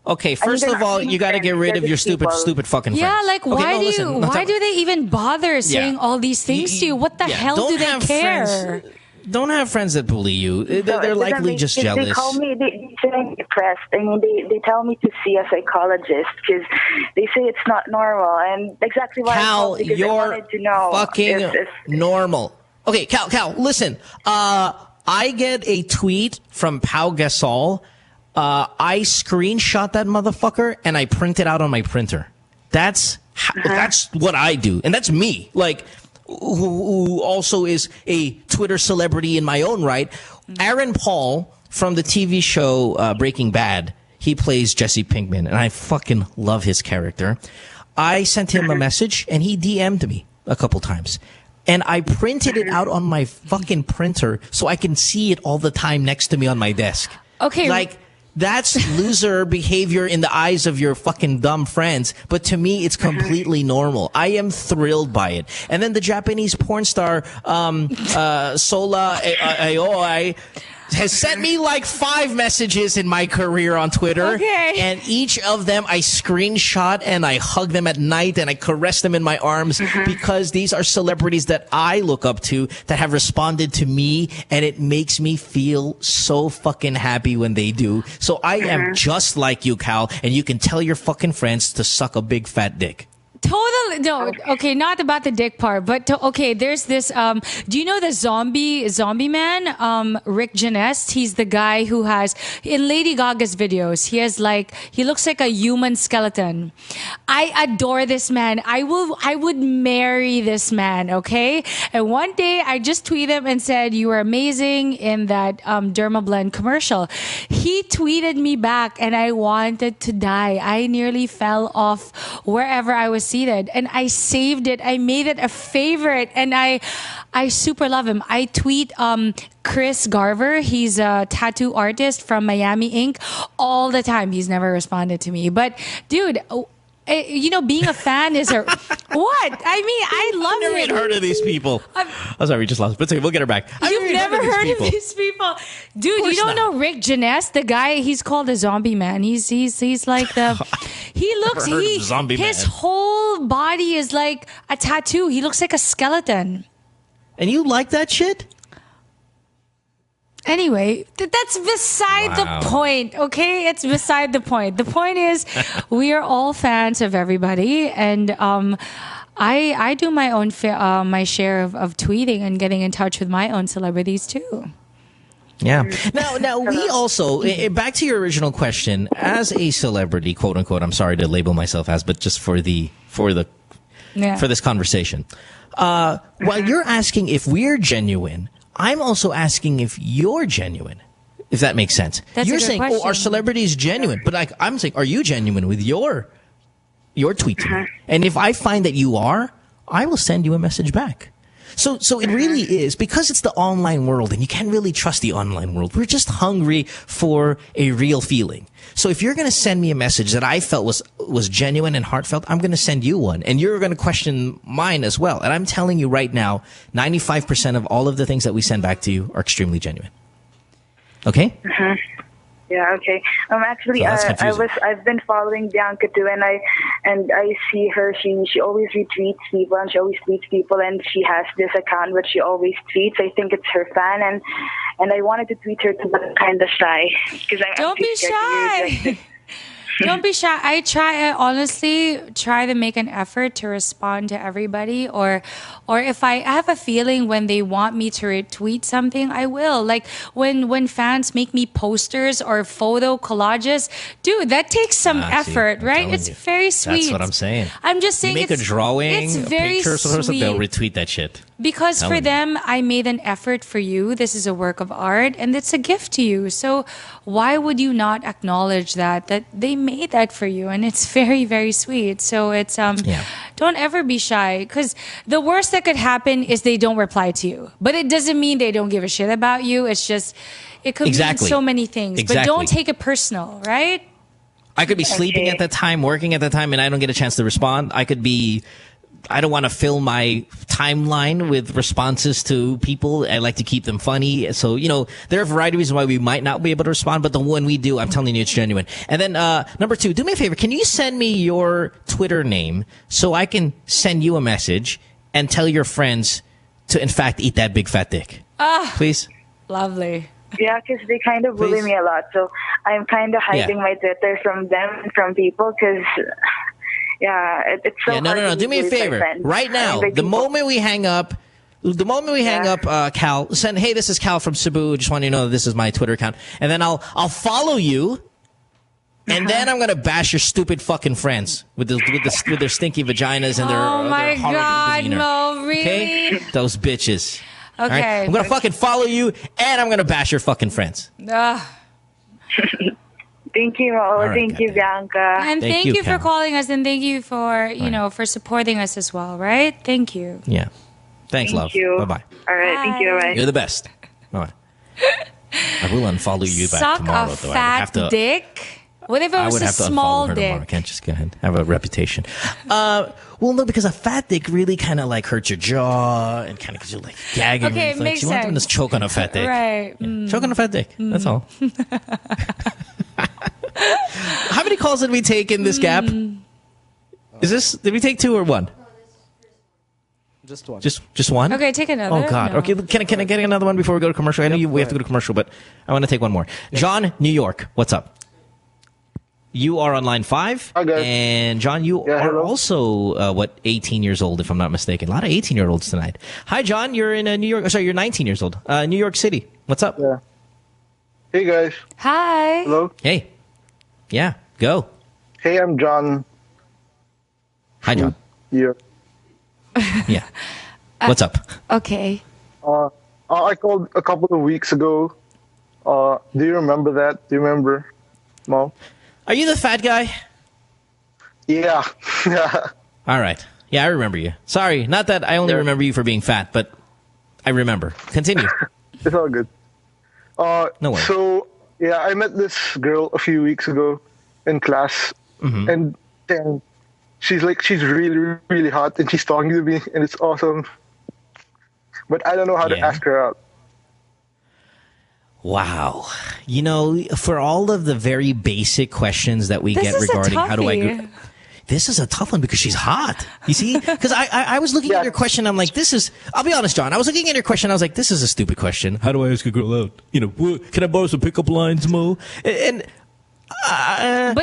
Okay, first of all, you got to get rid of your stupid fucking friends. Yeah, like why do they even bother saying all these things to you? What the hell do they care? Don't have friends that bully you. They're likely just jealous. They call me, they say I'm depressed. I mean, they tell me to see a psychologist because they say it's not normal. And exactly why Cal, you're I wanted to know fucking if normal. Okay, Cal, listen. I get a tweet from Pau Gasol. I screenshot that motherfucker and I print it out on my printer. That's what I do, and that's me. Like, who also is a Twitter celebrity in my own right. Aaron Paul from the TV show Breaking Bad. He plays Jesse Pinkman, and I fucking love his character. I sent him a message, and he DM'd me a couple times. And I printed it out on my fucking printer so I can see it all the time next to me on my desk. Okay. Like, that's loser behavior in the eyes of your fucking dumb friends. But to me, it's completely normal. I am thrilled by it. And then the Japanese porn star, Sola Aoi, has sent me like 5 messages in my career on Twitter. Okay. And each of them I screenshot and I hug them at night and I caress them in my arms because these are celebrities that I look up to that have responded to me, and it makes me feel so fucking happy when they do. So I am just like you, Cal, and you can tell your fucking friends to suck a big fat dick. Totally. No, okay, not about the dick part, but okay, there's this, do you know the zombie man, Rick Genest? He's the guy who has, in Lady Gaga's videos, he looks like a human skeleton. I adore this man. I would marry this man, okay? And one day I just tweeted him and said, you were amazing in that, Dermablend commercial. He tweeted me back and I wanted to die. I nearly fell off wherever I was seated, and I saved it. I made it a favorite, and I super love him. I tweet Chris Garver. He's a tattoo artist from Miami Ink. All the time. He's never responded to me, but dude, being a fan is a what? I mean, I love I've never it. even heard of these people. I'm sorry, we just lost. But we'll get her back. You've never heard of these people, dude. You don't know Rick Genest, the guy? He's called a zombie man. He's like the. He looks. His whole body is like a tattoo. He looks like a skeleton. And you like that shit? Anyway, that's beside the point, okay? It's beside the point. The point is, we are all fans of everybody, and I do my own my share of tweeting and getting in touch with my own celebrities too. Yeah. Now we also, back to your original question, as a celebrity, quote unquote. I'm sorry to label myself as, but just for this conversation, while you're asking if we're genuine, I'm also asking if you're genuine, if that makes sense. You're saying, question. Are celebrities genuine? But I'm saying, are you genuine with your tweet to me? And if I find that you are, I will send you a message back. So it really is, because it's the online world and you can't really trust the online world. We're just hungry for a real feeling. So if you're going to send me a message that I felt was genuine and heartfelt, I'm going to send you one, and you're going to question mine as well. And I'm telling you right now, 95% of all of the things that we send back to you are extremely genuine. Okay? Yeah, okay. Actually, so I've been following Bianca too, and I see her. She always retweets people and she always tweets people, and she has this account which she always tweets. I think it's her fan, and I wanted to tweet her too, but I'm kind of shy because I'm Don't too be scared to shy. Don't be shy. I honestly try to make an effort to respond to everybody, or if I have a feeling when they want me to retweet something, I will. Like when fans make me posters or photo collages, dude, that takes some effort, right? It's very sweet. That's what I'm saying. I'm just saying, you make a drawing, it's a very picture, sweet. they'll retweet that shit. Because for them, I made an effort for you. This is a work of art, and it's a gift to you. So why would you not acknowledge that they made that for you? And it's very, very sweet. So it's don't ever be shy, because the worst that could happen is they don't reply to you. But it doesn't mean they don't give a shit about you. It's just it could mean so many things. But don't take it personal, right? I could be sleeping at that time, working at that time, and I don't get a chance to respond. I don't want to fill my timeline with responses to people. I like to keep them funny. So, there are a variety of reasons why we might not be able to respond, but when we do, I'm telling you, it's genuine. And then, number 2, do me a favor. Can you send me your Twitter name so I can send you a message and tell your friends to, in fact, eat that big fat dick? Please? Lovely. Yeah, because they kind of bully me a lot. So I'm kind of hiding my Twitter from them and from people because... Yeah, it's so hard. No. Do me a favor. Right now, the moment we hang up, Cal, send, hey, this is Cal from Cebu. Just want you to know that this is my Twitter account. And then I'll follow you. And then I'm going to bash your stupid fucking friends with their stinky vaginas and their my horrible God, demeanor. Mo, really? Okay? Those bitches. Okay. All right? I'm going to fucking follow you, and I'm going to bash your fucking friends. Thank you, Mo. Right, thank you, Bianca. And thank you for calling us, and thank you for, for supporting us as well, right? Thank you. Yeah. Thanks, love. You. Bye-bye. All right, thank you. Bye. You're the best. Bye-bye. I will unfollow you back tomorrow, Suck though. a fat dick? What if it was a small dick? I can't just go ahead. I have a reputation. Well, no, because a fat dick really kind of like hurts your jaw and kind of gives you like gagging Okay, reflex. makes You want sense. them to choke on a fat dick. Right. Yeah. Choke on a fat dick. That's all. How many calls did we take in this gap? Did we take 2 or 1? Just 1. Just one? Okay, take another. Oh, God. No. Okay, can I get another one before we go to commercial? I know we have to go to commercial, but I want to take one more. John, New York, what's up? You are on line 5. Hi, guys. And John, you are also, 18 years old, if I'm not mistaken. A lot of 18-year-olds tonight. Hi, John. You're in New York. Sorry, you're 19 years old. New York City. What's up? Yeah. Hey, guys. Hi. Hello. Hey. Yeah, go. Hey, I'm John. Hi, John. Yeah. Yeah. What's up? Okay. I called a couple of weeks ago. Do you remember that? Do you remember, Mom? Are you the fat guy? Yeah. All right. Yeah, I remember you. Sorry, not that I only remember you for being fat, but I remember. Continue. It's all good. No worries. So, yeah, I met this girl a few weeks ago in class, and she's really, really hot, and she's talking to me, and it's awesome. But I don't know how to ask her out. Wow. For all of the very basic questions that we get regarding how do I... This is a tough one because she's hot. You see? Because I was looking at your question. I'm like, I'll be honest, John. I was looking at your question. I was like, this is a stupid question. How do I ask a girl out? Can I borrow some pickup lines, Mo? But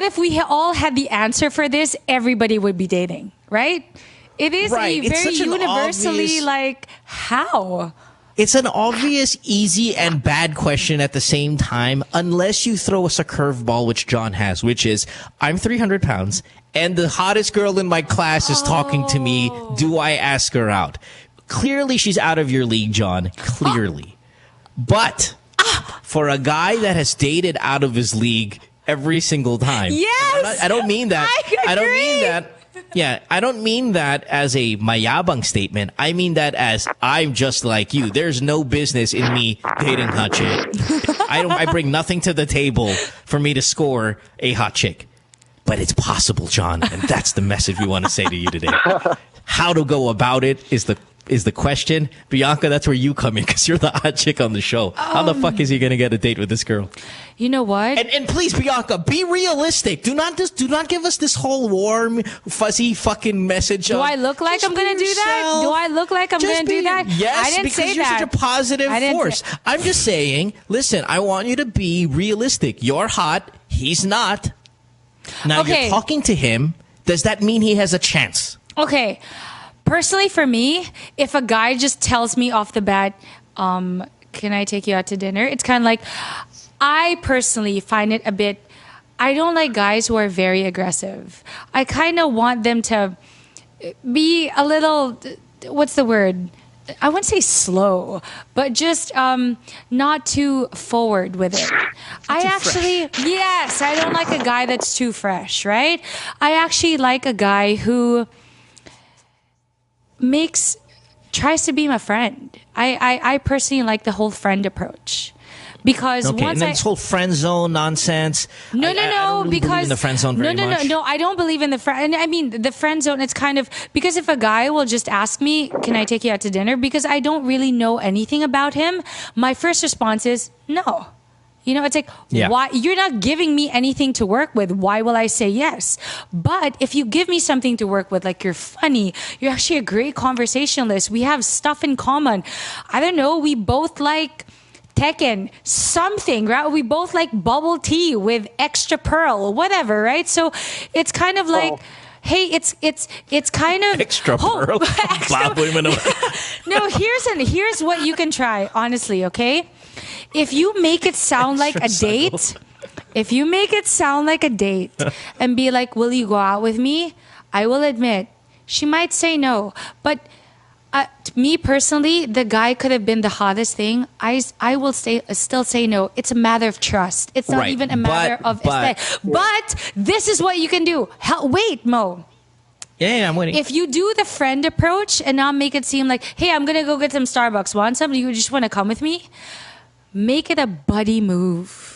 if we all had the answer for this, everybody would be dating, right? It is a very universally how? It's an obvious, easy, and bad question at the same time, unless you throw us a curveball, which John has, which is, I'm 300 pounds, and the hottest girl in my class is talking to me. Do I ask her out? Clearly, she's out of your league, John. Clearly. But for a guy that has dated out of his league every single time. Yes! I don't mean that. I don't mean that. Yeah, I don't mean that as a mayabang statement. I mean that as I'm just like you. There's no business in me dating hot chick. I bring nothing to the table for me to score a hot chick. But it's possible, John, and that's the message we want to say to you today. How to go about it is the question. Bianca, that's where you come in because you're the hot chick on the show. How the fuck is he going to get a date with this girl? You know what? And please, Bianca, be realistic. Do not give us this whole warm, fuzzy fucking message. Do I look like I'm going to do that? Do I look like I'm going to do that? Yes, I didn't because say you're that. such a positive force. I'm just saying, listen, I want you to be realistic. You're hot. He's not. Now you're talking to him. Does that mean he has a chance? Okay. Personally, for me, if a guy just tells me off the bat, can I take you out to dinner? It's kind of like, I personally find it a bit, I don't like guys who are very aggressive. I kind of want them to be a little, what's the word? I wouldn't say slow, but just not too forward with it. Yes, I don't like a guy that's too fresh, right? I actually like a guy who tries to be my friend. I personally like the whole friend approach. Because and then this whole friend zone nonsense. No, I don't really believe in the friend zone very much. No, I don't believe in the friend. I mean, the friend zone. It's kind of because if a guy will just ask me, "Can I take you out to dinner?" Because I don't really know anything about him. My first response is no. It's like, why? You're not giving me anything to work with. Why will I say yes? But if you give me something to work with, like you're funny, you're actually a great conversationalist. We have stuff in common. I don't know. We both like Tekken, something, right? We both like bubble tea with extra pearl, whatever, right? So it's kind of like, hey, it's kind of extra pearl. No, here's what you can try, honestly, okay? If you make it sound like a date, and be like, will you go out with me? I will admit, she might say no, but me personally, the guy could have been the hottest thing. I will still say no. It's a matter of trust. It's not even a matter of aesthetic. But this is what you can do. Wait, Mo. Yeah, I'm waiting. If you do the friend approach and not make it seem like, hey, I'm going to go get some Starbucks. Want some? You just want to come with me? Make it a buddy move.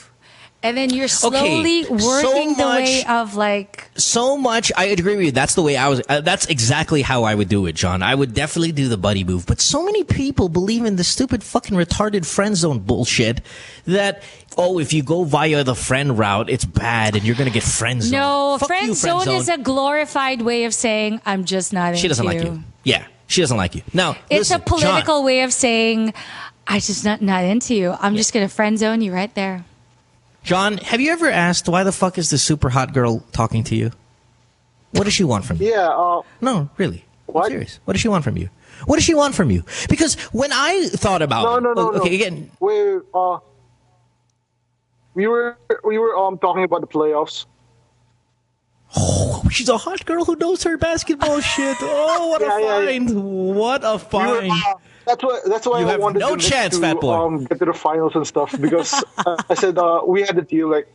And then you're slowly working the way of like... So much, I agree with you. That's the way I was... that's exactly how I would do it, John. I would definitely do the buddy move. But so many people believe in the stupid fucking retarded friend zone bullshit that, if you go via the friend route, it's bad and you're going to get friend zone. No, friend zone is a glorified way of saying, I'm just not into you. She doesn't like you. Yeah, she doesn't like you. Now, it's a political way of saying, I'm just not into you. I'm just going to friend zone you right there. John, have you ever asked why the fuck is this super hot girl talking to you? What does she want from you? Yeah. No, really. What? I'm serious. What does she want from you? What does she want from you? Because when I thought about No. Okay, again. We were talking about the playoffs. Oh, she's a hot girl who knows her basketball shit. Oh, what a find! Yeah. What a find! That's why I wanted no chance, to fat boy. Get to the finals and stuff because I said we had the deal like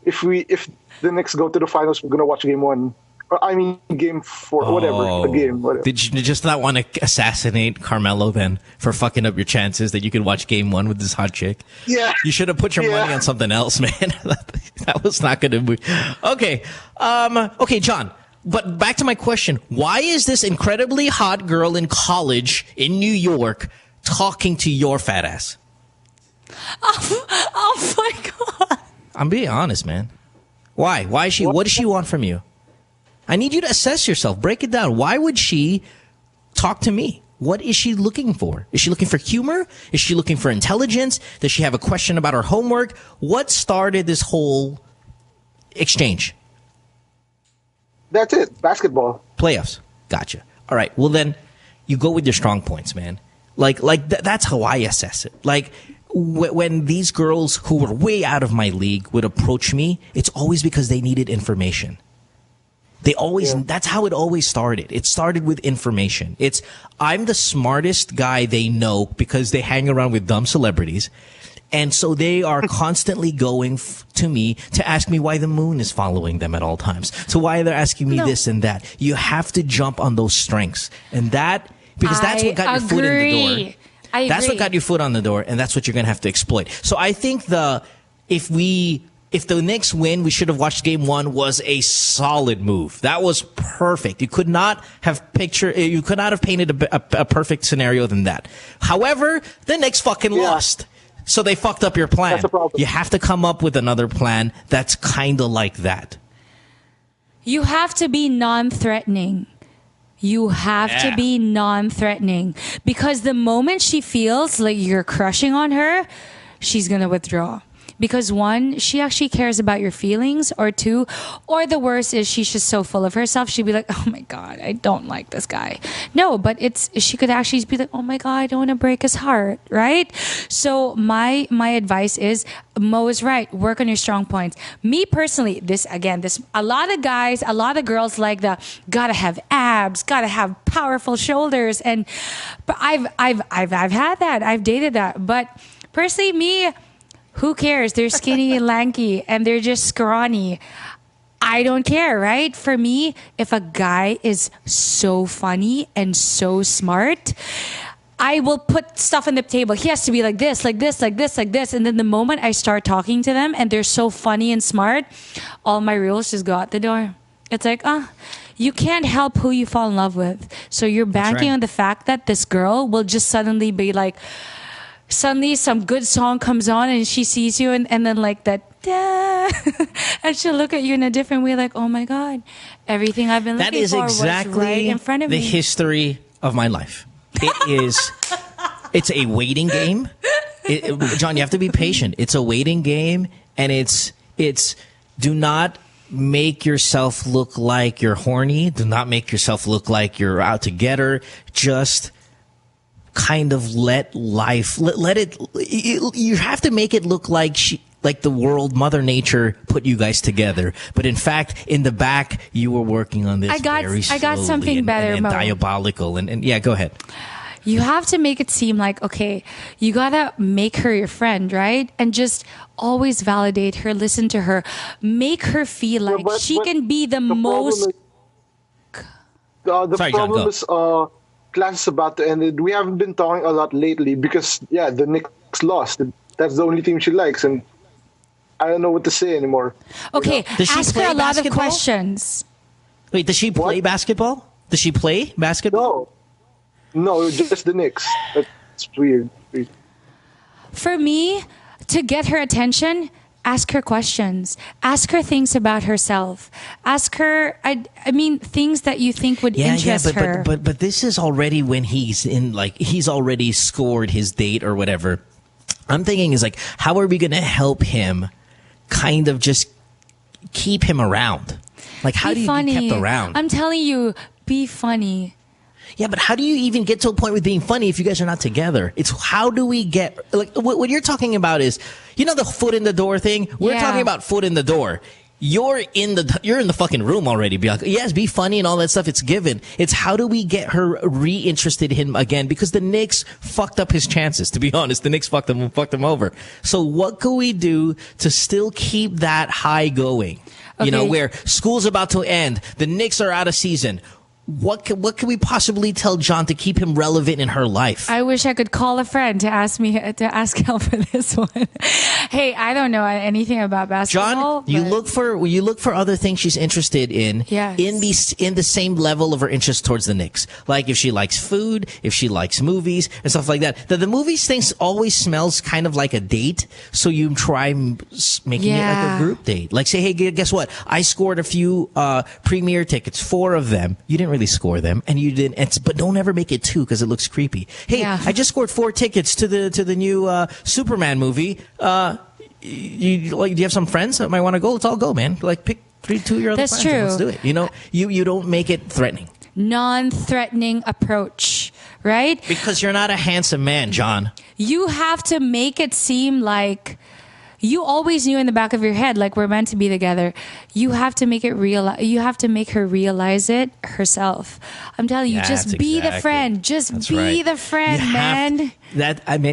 if the Knicks go to the finals, we're gonna watch game 1. I mean game 4, whatever the game. Whatever. Did you just not want to assassinate Carmelo then for fucking up your chances that you could watch game 1 with this hot chick? Yeah, you should have put your money on something else, man. That was not going to be okay. Okay, John. But back to my question. Why is this incredibly hot girl in college in New York talking to your fat ass? Oh my God. I'm being honest, man. Why? Why is she? What does she want from you? I need you to assess yourself. Break it down. Why would she talk to me? What is she looking for? Is she looking for humor? Is she looking for intelligence? Does she have a question about her homework? What started this whole exchange? That's it. Basketball. Playoffs. Gotcha. All right. Well, then you go with your strong points, man. That's how I assess it. Like, when these girls who were way out of my league would approach me, it's always because they needed information. They always, that's how it always started. It started with information. I'm the smartest guy they know because they hang around with dumb celebrities. And so they are constantly going to me to ask me why the moon is following them at all times. So why they're asking me this and that. You have to jump on those strengths. And because that's what got your foot in the door. That's what got your foot on the door, and that's what you're going to have to exploit. So I think if the Knicks win, we should have watched game 1 was a solid move. That was perfect. You could not have painted a perfect scenario than that. However, the Knicks fucking lost. So they fucked up your plan. That's the problem. You have to come up with another plan that's kind of like that. You have to be non-threatening. You have to be non-threatening. Because the moment she feels like you're crushing on her, she's going to withdraw. Because one, she actually cares about your feelings, or two, or the worst is she's just so full of herself. She'd be like, oh my God, I don't like this guy. No, but she could actually be like, oh my God, I don't want to break his heart, right? So my advice is, Mo is right. Work on your strong points. Me personally, a lot of guys, a lot of girls like gotta have abs, gotta have powerful shoulders, but I've had that. I've dated that. But personally, me, who cares? They're skinny and lanky and they're just scrawny. I don't care, right? For me, if a guy is so funny and so smart, I will put stuff on the table. He has to be like this, like this, like this, like this. And then the moment I start talking to them and they're so funny and smart, all my rules just go out the door. It's like, you can't help who you fall in love with. So you're banking on the fact that this girl will just suddenly be like, suddenly some good song comes on and she sees you and then like that, and she'll look at you in a different way like, oh my God, everything I've been looking for was right in front of me. The history of my life. It's a waiting game. John, you have to be patient. It's a waiting game, and it's do not make yourself look like you're horny. Do not make yourself look like you're out to get her. Just kind of let life, let it, you have to make it look like like the world, Mother Nature put you guys together. But in fact, in the back, you were working on this very slowly. I got something better, and Mo. Diabolical. And yeah, go ahead. You have to make it seem like, okay, you gotta make her your friend, right? And just always validate her, listen to her, make her feel like she can be the most... Sorry, problem John, is class is about to end. We haven't been talking a lot lately because, the Knicks lost. That's the only team she likes, and I don't know what to say anymore. Okay, ask her a lot of questions. Wait, does she play basketball? Does she play basketball? No, just the Knicks. That's weird. For me, to get her attention, ask her questions. Ask her things about herself. Ask her, I mean, things that you think would interest her. But this is already when he's in, like, he's already scored his date or whatever. I'm thinking is like, how are we going to help him kind of just keep him around? Like, how do you get kept around? I'm telling you, be funny. Yeah, but how do you even get to a point with being funny if you guys are not together? It's how do we get, like, what you're talking about is, you know, the foot in the door thing? We're talking about foot in the door. You're in the fucking room already, Bianca. Yes, be funny and all that stuff. It's given. It's how do we get her re-interested in him again? Because the Knicks fucked up his chances, to be honest. The Knicks fucked him over. So what can we do to still keep that high going? Okay. You know, where school's about to end. The Knicks are out of season. What can we possibly tell John to keep him relevant in her life? I wish I could call a friend to ask help for this one. Hey, I don't know anything about basketball. John, you look for other things she's interested in. Yes. In the same level of her interest towards the Knicks. Like if she likes food, if she likes movies and stuff like that. The movies thing always smells kind of like a date, so you try making it like a group date. Like say, hey, guess what? I scored a few premiere tickets, 4 of them. You didn't really score them, and you didn't. But don't ever make it 2 because it looks creepy. Hey, I just scored 4 tickets to the new Superman movie. Do you have some friends that might want to go? Let's all go, man. Like pick 2 of your other friends. True. Let's do it. You know, you don't make it threatening. Non-threatening approach, right? Because you're not a handsome man, John. You have to make it seem like you always knew in the back of your head, like we're meant to be together. You have to make it real. You have to make her realize it herself. I'm telling you, just be the friend. Just be the friend, man.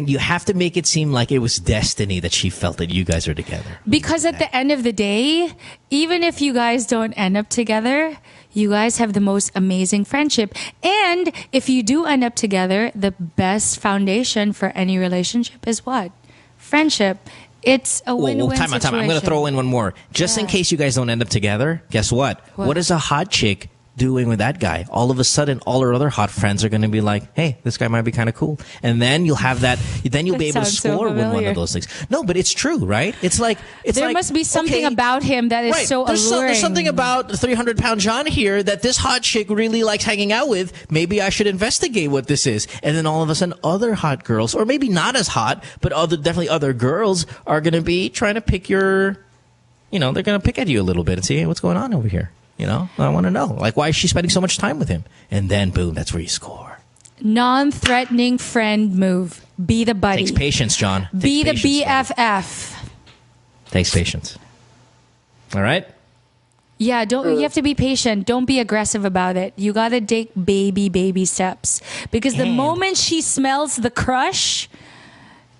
You have to make it seem like it was destiny that she felt that you guys are together. Because at the end of the day, even if you guys don't end up together, you guys have the most amazing friendship. And if you do end up together, the best foundation for any relationship is what? Friendship. It's a win-win time. I'm going to throw in one more. Just in case you guys don't end up together, guess what? What does a hot chick doing with that guy? All of a sudden, all her other hot friends are going to be like, hey, this guy might be kind of cool. And then you'll have that, then you'll be able to score with one of those things. No, but it's true, right? It's like, there must be something about him that is so alluring. There's something about 300-pound John here that this hot chick really likes hanging out with. Maybe I should investigate what this is. And then all of a sudden, other hot girls, or maybe not as hot, but definitely other girls are going to be trying to pick they're going to pick at you a little bit and see, hey, what's going on over here? I want to know. Like, why is she spending so much time with him? And then, boom, that's where you score. Non-threatening friend move. Be the buddy. Takes patience, John. Be the BFF. Takes patience. All right? Yeah, you have to be patient. Don't be aggressive about it. You got to take baby steps. Because the moment she smells the crush,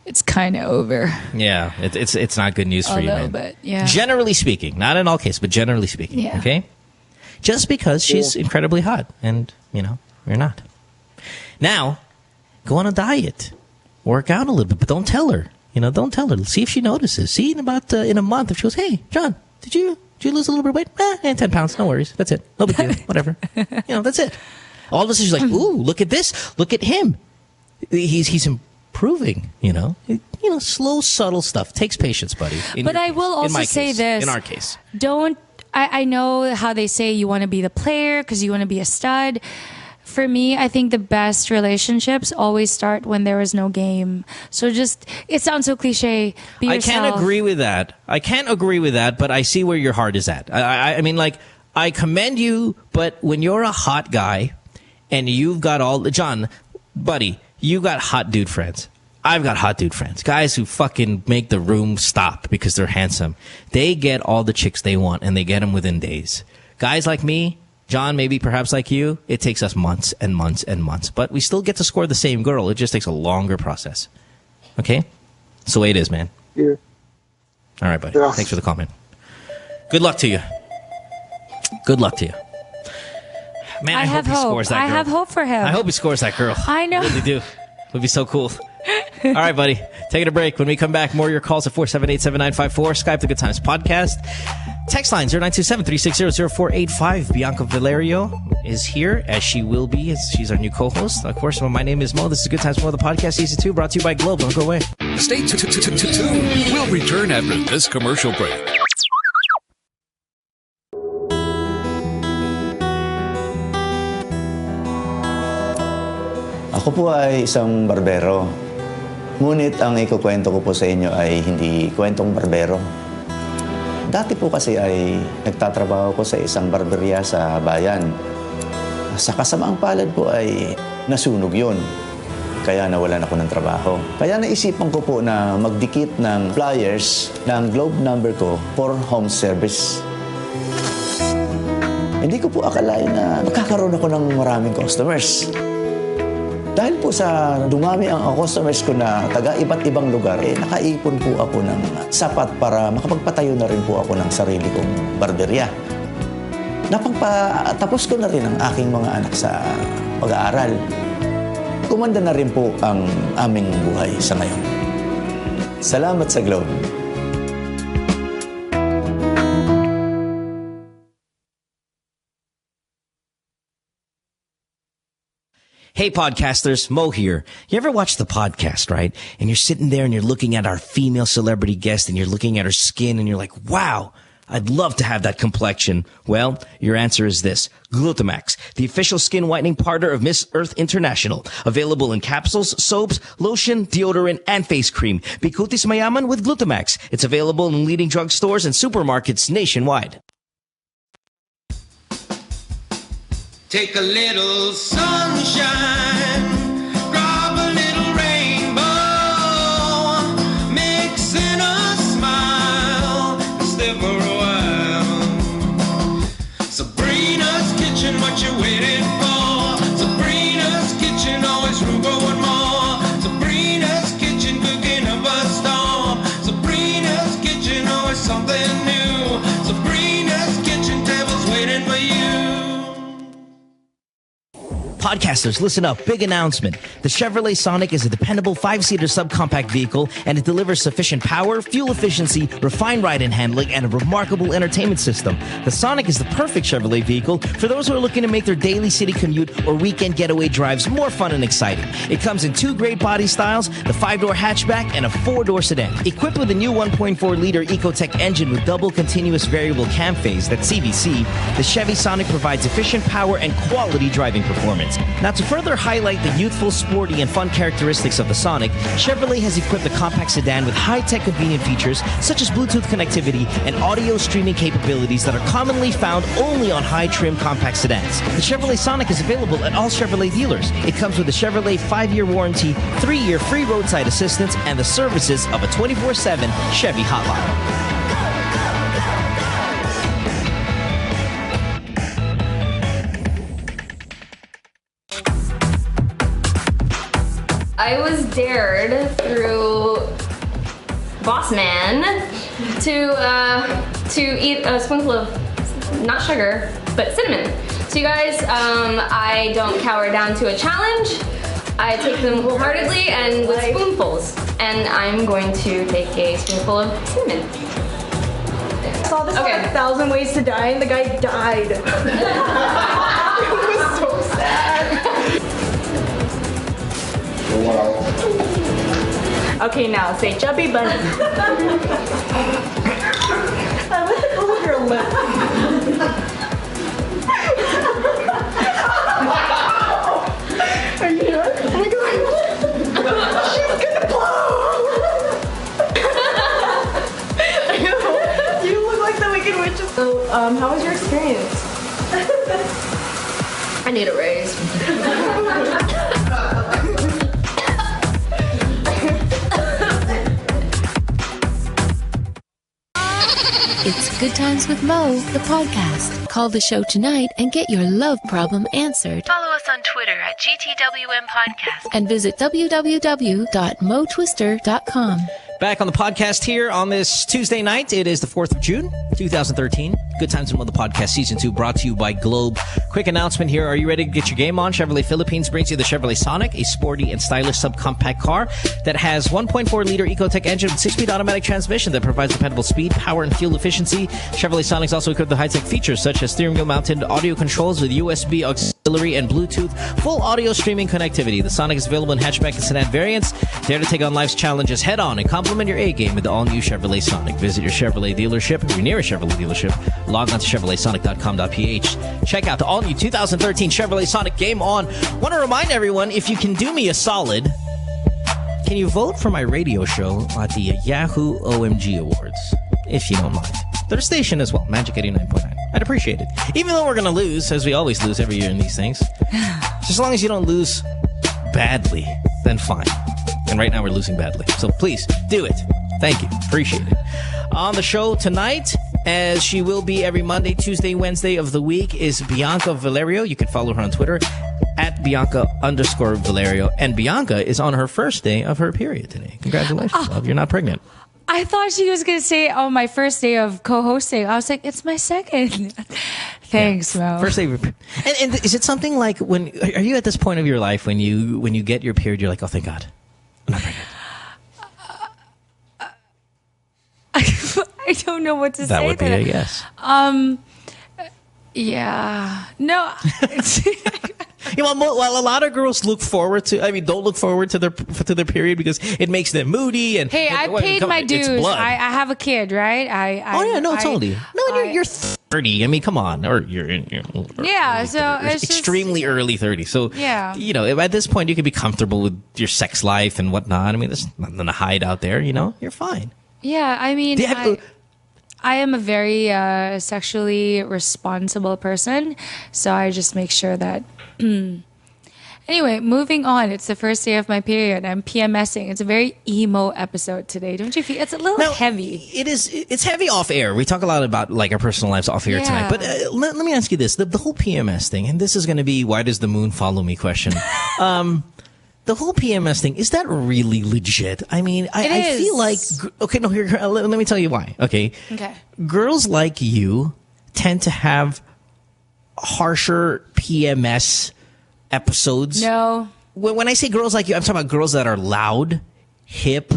it's kind of over. Yeah, it's not good news for you, man. A little bit, yeah. Generally speaking. Not in all cases, but generally speaking. Yeah. Okay? Just because she's incredibly hot and, you're not. Now, go on a diet. Work out a little bit, but don't tell her. Don't tell her. See if she notices. See in a month if she goes, hey, John, did you lose a little bit of weight? 10 pounds. No worries. That's it. No big deal. Whatever. That's it. All of a sudden she's like, ooh, look at this. Look at him. He's improving, slow, subtle stuff. Takes patience, buddy. But I will also say this. In our case. I know how they say you want to be the player because you want to be a stud. For me, I think the best relationships always start when there is no game. So it sounds so cliche. Be yourself. I can't agree with that, but I see where your heart is at. I mean, like, I commend you, but when you're a hot guy and you've got John, buddy, you got hot dude friends. I've got hot dude friends. Guys who fucking make the room stop because they're handsome. They get all the chicks they want, and they get them within days. Guys like me, John, maybe perhaps like you, it takes us months and months and months. But we still get to score the same girl. It just takes a longer process. Okay? That's the way it is, man. Yeah. All right, buddy. Yeah. Thanks for the comment. Good luck to you. Good luck to you. Man, I hope he scores that girl. I have hope for him. I hope he scores that girl. I know. I really do. It would be so cool. All right, buddy. Taking a break. When we come back, more of your calls at 478-7954. Skype The Good Times Podcast. Text line 0927-360-0485. Bianca Valerio is here, as she will be. She's our new co-host. Of course, my name is Mo. This is Good Times Mo, the podcast, Season 2, brought to you by Globe. Don't go away. Stay tuned. We'll return after this commercial break. Ako po ay isang barbero. Ngunit ang ikukwento ko po sa inyo ay hindi kwentong barbero. Dati po kasi ay nagtatrabaho ko sa isang barberia sa bayan. Sa kasamaang palad po ay nasunog yun. Kaya nawalan ako ng trabaho. Kaya naisipan ko po na magdikit ng flyers ng Globe number ko for home service. Hindi ko po akalain na magkakaroon ako ng maraming customers. Dahil po sa dumami ang customers ko na taga iba't ibang lugar, nakaipon po ako ng sapat para makapagpatayo na rin po ako ng sarili kong barberya. Tapos ko na rin ang aking mga anak sa pag-aaral. Kumanda na rin po ang aming buhay sa ngayon. Salamat sa Globe. Hey, podcasters, Mo here. You ever watch the podcast, right? And you're sitting there and you're looking at our female celebrity guest and you're looking at her skin and you're like, wow, I'd love to have that complexion. Well, your answer is this. Glutamax, the official skin whitening partner of Miss Earth International. Available in capsules, soaps, lotion, deodorant, and face cream. Bikutis mayaman with Glutamax. It's available in leading drugstores and supermarkets nationwide. Take a little sunshine, grab a little rainbow, mix in a smile, stay for a while. Sabrina's kitchen, what you waiting for? Sabrina's kitchen, always room for one more. Sabrina's kitchen, cooking up a storm. Sabrina's kitchen, always something new. Sabrina's kitchen, tables waiting for you. Podcasters, listen up. Big announcement. The Chevrolet Sonic is a dependable 5-seater subcompact vehicle, and it delivers sufficient power, fuel efficiency, refined ride and handling, and a remarkable entertainment system. The Sonic is the perfect Chevrolet vehicle for those who are looking to make their daily city commute or weekend getaway drives more fun and exciting. It comes in 2 great body styles, the 5-door hatchback and a 4-door sedan. Equipped with a new 1.4-liter Ecotec engine with double continuous variable cam phase, that's CVC, the Chevy Sonic provides efficient power and quality driving performance. Now, to further highlight the youthful, sporty, and fun characteristics of the Sonic, Chevrolet has equipped the compact sedan with high-tech convenient features such as Bluetooth connectivity and audio streaming capabilities that are commonly found only on high-trim compact sedans. The Chevrolet Sonic is available at all Chevrolet dealers. It comes with a Chevrolet 5-year warranty, 3-year free roadside assistance, and the services of a 24/7 Chevy hotline. I was dared through Boss Man to eat a spoonful of not sugar but cinnamon. So you guys, I don't cower down to a challenge. I take them wholeheartedly and with spoonfuls. And I'm going to take a spoonful of cinnamon. I saw this on 1,000 Ways to Die, and the guy died. It was so sad. Okay, now say chubby bunny. I like the color of your lip. Are you done? Oh my god. She's gonna blow. You look like the Wicked Witch. So, how was your experience? I need a raise. It's Good Times with Mo, the podcast. Call the show tonight and get your love problem answered. Follow us on Twitter at GTWM Podcast. And visit www.motwister.com. Back on the podcast here on this Tuesday night. It is the 4th of June, 2013. Good Times with Mo, the podcast, Season 2, brought to you by Globe. Quick announcement here. Are you ready to get your game on? Chevrolet Philippines brings you the Chevrolet Sonic, a sporty and stylish subcompact car that has 1.4-liter Ecotec engine with 6-speed automatic transmission that provides dependable speed, power, and fuel efficiency. Chevrolet Sonic's also equipped with high-tech features such as steering wheel-mounted audio controls with USB auxiliary and Bluetooth, full audio streaming connectivity. The Sonic is available in hatchback and sedan variants. Dare to take on life's challenges head-on and compliment your A-game with the all-new Chevrolet Sonic. Visit your Chevrolet dealership, your nearest Chevrolet dealership. Log on to ChevroletSonic.com.ph. Check out the all-new 2013 Chevrolet Sonic game on. Want to remind everyone, if you can do me a solid, can you vote for my radio show at the Yahoo OMG Awards, if you don't mind? Their station as well, Magic 89.9. I'd appreciate it. Even though we're going to lose, as we always lose every year in these things, just as long as you don't lose badly, then fine. And right now we're losing badly. So please, do it. Thank you. Appreciate it. On the show tonight, as she will be every Monday, Tuesday, Wednesday of the week, is Bianca Valerio. You can follow her on Twitter at Bianca_Valerio. And Bianca is on her first day of her period today. Congratulations, love. You're not pregnant. I thought she was going to say, oh, my first day of co-hosting. I was like, it's my second. Thanks, Mo. First day of and is it something like when, are you at this point of your life when you get your period, you're like, oh, thank God, I'm not pregnant? I don't know what to say. That would be a yes. Yeah. No. You know, while a lot of girls don't look forward to their period because it makes them moody and. Hey, I paid my dues. I have a kid, right? Totally. No, you're 30. I mean, come on, or you're in your so it's extremely early 30. So yeah, you know, at this point, you can be comfortable with your sex life and whatnot. I mean, there's nothing to hide out there. You know, you're fine. Yeah, I mean, I am a very sexually responsible person, so I just make sure that. Anyway, moving on. It's the first day of my period. I'm PMSing. It's a very emo episode today. Don't you feel? It's a little heavy. It is. It's heavy off air. We talk a lot about like our personal lives off air tonight. But let me ask you this: the whole PMS thing, and this is going to be why does the moon follow me question. The whole PMS thing, is that really legit? I mean, I feel like... Okay, no, here, let me tell you why. Okay. Girls like you tend to have harsher PMS episodes. No. When I say girls like you, I'm talking about girls that are loud, hip,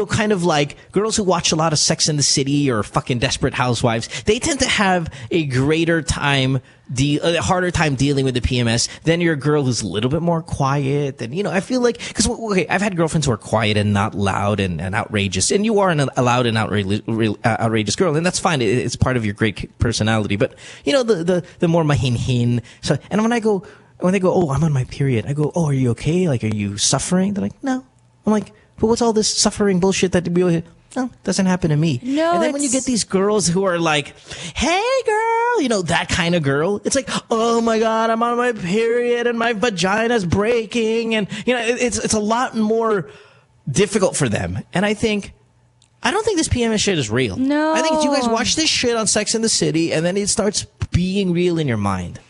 kind of like girls who watch a lot of Sex and the City or fucking Desperate Housewives. They tend to have a harder time dealing with the PMS than your girl who's a little bit more quiet. And, I feel like, because, I've had girlfriends who are quiet and not loud and outrageous. And you are a loud and outrageous girl. And that's fine. It's part of your great personality. But, the more mahinhin. So, and when they go, oh, I'm on my period, I go, oh, are you okay? Like, are you suffering? They're like, no. I'm like, but what's all this suffering bullshit that we no, doesn't happen to me. No, and then when you get these girls who are like, hey girl, that kind of girl, it's like, oh my God, I'm on my period and my vagina's breaking. And, it's a lot more difficult for them. And I don't think this PMS shit is real. No. I think you guys watch this shit on Sex and the City and then it starts being real in your mind.